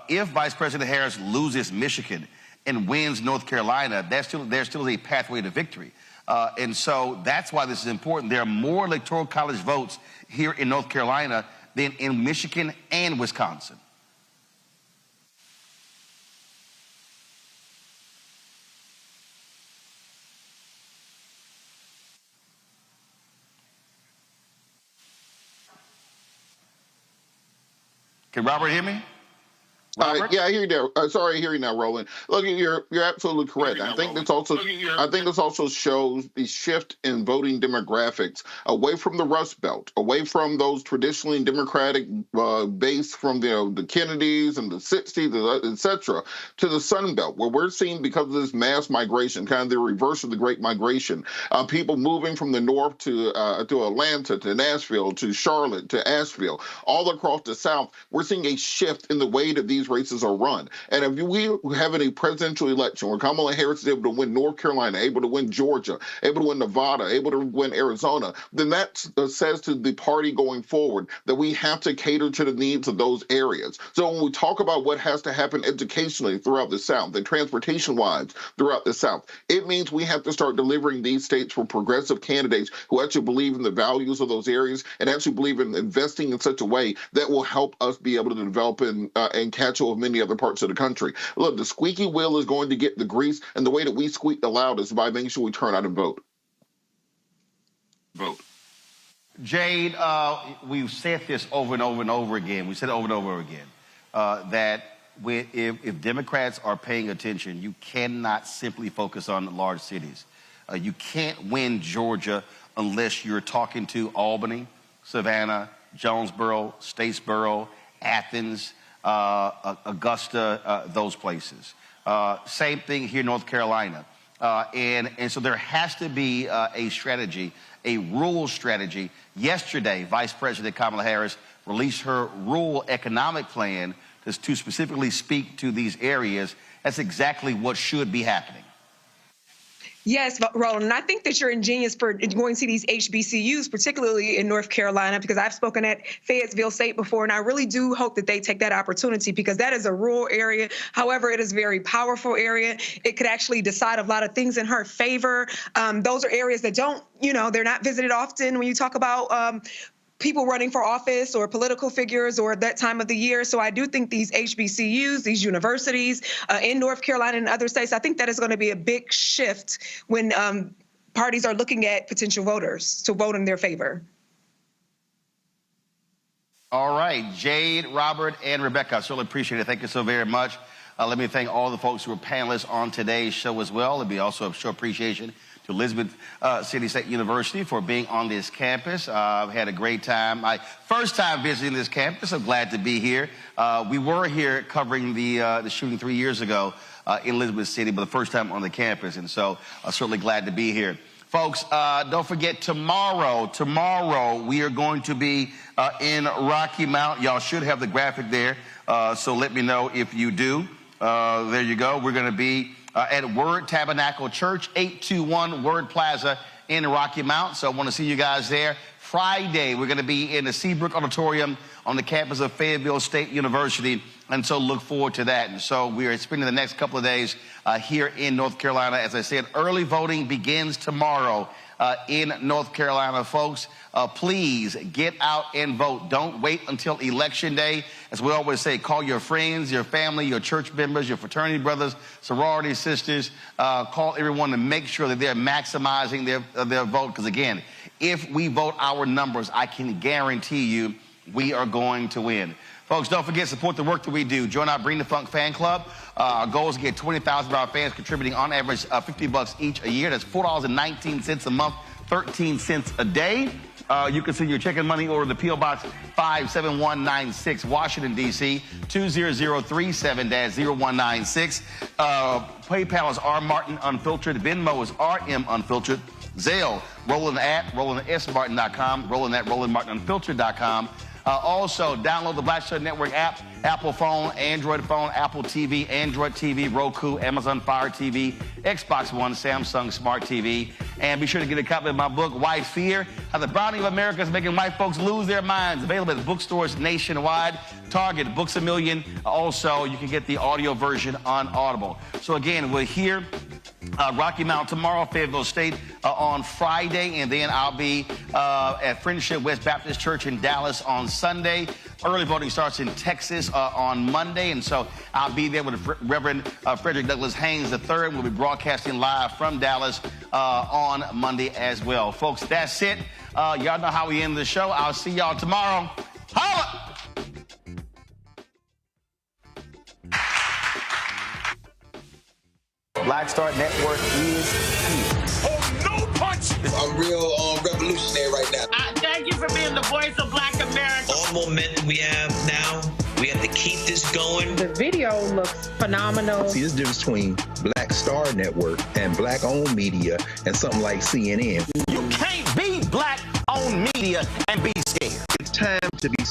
If Vice President Harris loses Michigan and wins North Carolina, there still is a pathway to victory. And so that's why this is important. There are more electoral college votes here in North Carolina than in Michigan and Wisconsin. Can Robert hear me? Yeah, I hear you now. Sorry, I hear you now, Roland. Look, you're absolutely correct. I think this also shows the shift in voting demographics away from the Rust Belt, away from those traditionally Democratic base from the Kennedys and the 60s, etc., to the Sun Belt, where we're seeing, because of this mass migration, kind of the reverse of the Great Migration, people moving from the north to Atlanta, to Nashville, to Charlotte, to Asheville, all across the South. We're seeing a shift in the way that these races are run. And if we have a presidential election where Kamala Harris is able to win North Carolina, able to win Georgia, able to win Nevada, able to win Arizona, then that says to the party going forward that we have to cater to the needs of those areas. So when we talk about what has to happen educationally throughout the South and transportation-wise throughout the South, it means we have to start delivering these states for progressive candidates who actually believe in the values of those areas and actually believe in investing in such a way that will help us be able to develop and catch of many other parts of the country. Look, the squeaky wheel is going to get the grease, and the way that we squeak the loudest is by making sure we turn out and vote. Jade, we've said this over and over and over again. We said it over and over again, that if Democrats are paying attention, you cannot simply focus on the large cities. You can't win Georgia unless you're talking to Albany, Savannah, Jonesboro, Statesboro, Athens, Augusta, those places. Same thing here in North Carolina. And so there has to be a strategy a rural strategy. Yesterday, Vice President Kamala Harris released her rural economic plan to specifically speak to these areas. That's exactly what should be happening. Yes, Roland, and I think that you're ingenious for going to these HBCUs, particularly in North Carolina, because I've spoken at Fayetteville State before, and I really do hope that they take that opportunity, because that is a rural area. However, it is a very powerful area. It could actually decide a lot of things in her favor. Those are areas that don't, they're not visited often when you talk about people running for office or political figures or that time of the year. So I do think these HBCUs, these universities in North Carolina and other states, I think that is going to be a big shift when parties are looking at potential voters to vote in their favor. All right, Jade, Robert, and Rebecca, I certainly appreciate it. Thank you so very much. Let me thank all the folks who were panelists on today's show as well. It'd be also a show appreciation to Elizabeth City State University for being on this campus. I've had a great time. My first time visiting this campus. I'm glad to be here. We were here covering the shooting 3 years ago in Elizabeth City, but the first time on the campus, and so I'm certainly glad to be here. Folks, don't forget tomorrow we are going to be in Rocky Mount. Y'all should have the graphic there, so let me know if you do. There you go. We're going to be at Word Tabernacle Church, 821 Word Plaza in Rocky Mount. So I want to see you guys there. Friday, we're going to be in the Seabrook Auditorium on the campus of Fayetteville State University. And so look forward to that. And so we are spending the next couple of days here in North Carolina. As I said, early voting begins tomorrow in North Carolina, folks. Please get out and vote. Don't wait until Election Day. As we always say, call your friends, your family, your church members, your fraternity brothers, sorority sisters. Call everyone to make sure that they're maximizing their vote. Because again, if we vote our numbers, I can guarantee you we are going to win. Folks, don't forget, support the work that we do. Join our Bring the Funk fan club. Our goal is to get 20,000 of our fans contributing on average $50 each a year. That's $4.19 a month, 13 cents a day. You can send your check and money order to P.O. Box 57196, Washington, D.C., 20037-0196. PayPal is R. Martin Unfiltered. Venmo is RM Unfiltered. Zelle, Roland at RolandSMartin.com, Roland at RolandMartinUnfiltered.com. Also, download the Black Star Network app, Apple phone, Android phone, Apple TV, Android TV, Roku, Amazon Fire TV, Xbox One, Samsung Smart TV. And be sure to get a copy of my book, White Fear, How the Browning of America is Making White Folks Lose Their Minds. Available at bookstores nationwide, Target, Books A Million. Also, you can get the audio version on Audible. So again, we're here. Rocky Mount tomorrow, Fayetteville State on Friday, and then I'll be at Friendship West Baptist Church in Dallas on Sunday. Early voting starts in Texas on Monday, and so I'll be there with Reverend Frederick Douglass Haynes III. We'll be broadcasting live from Dallas on Monday as well. Folks, that's it. Y'all know how we end the show. I'll see y'all tomorrow. Holla! Black Star Network is here. Oh, no punch! I'm real revolutionary right now. Thank you for being the voice of Black America. All momentum we have now, we have to keep this going. The video looks phenomenal. See, this difference between Black Star Network and black-owned media and something like CNN. You can't be black-owned media and be scared. It's time to be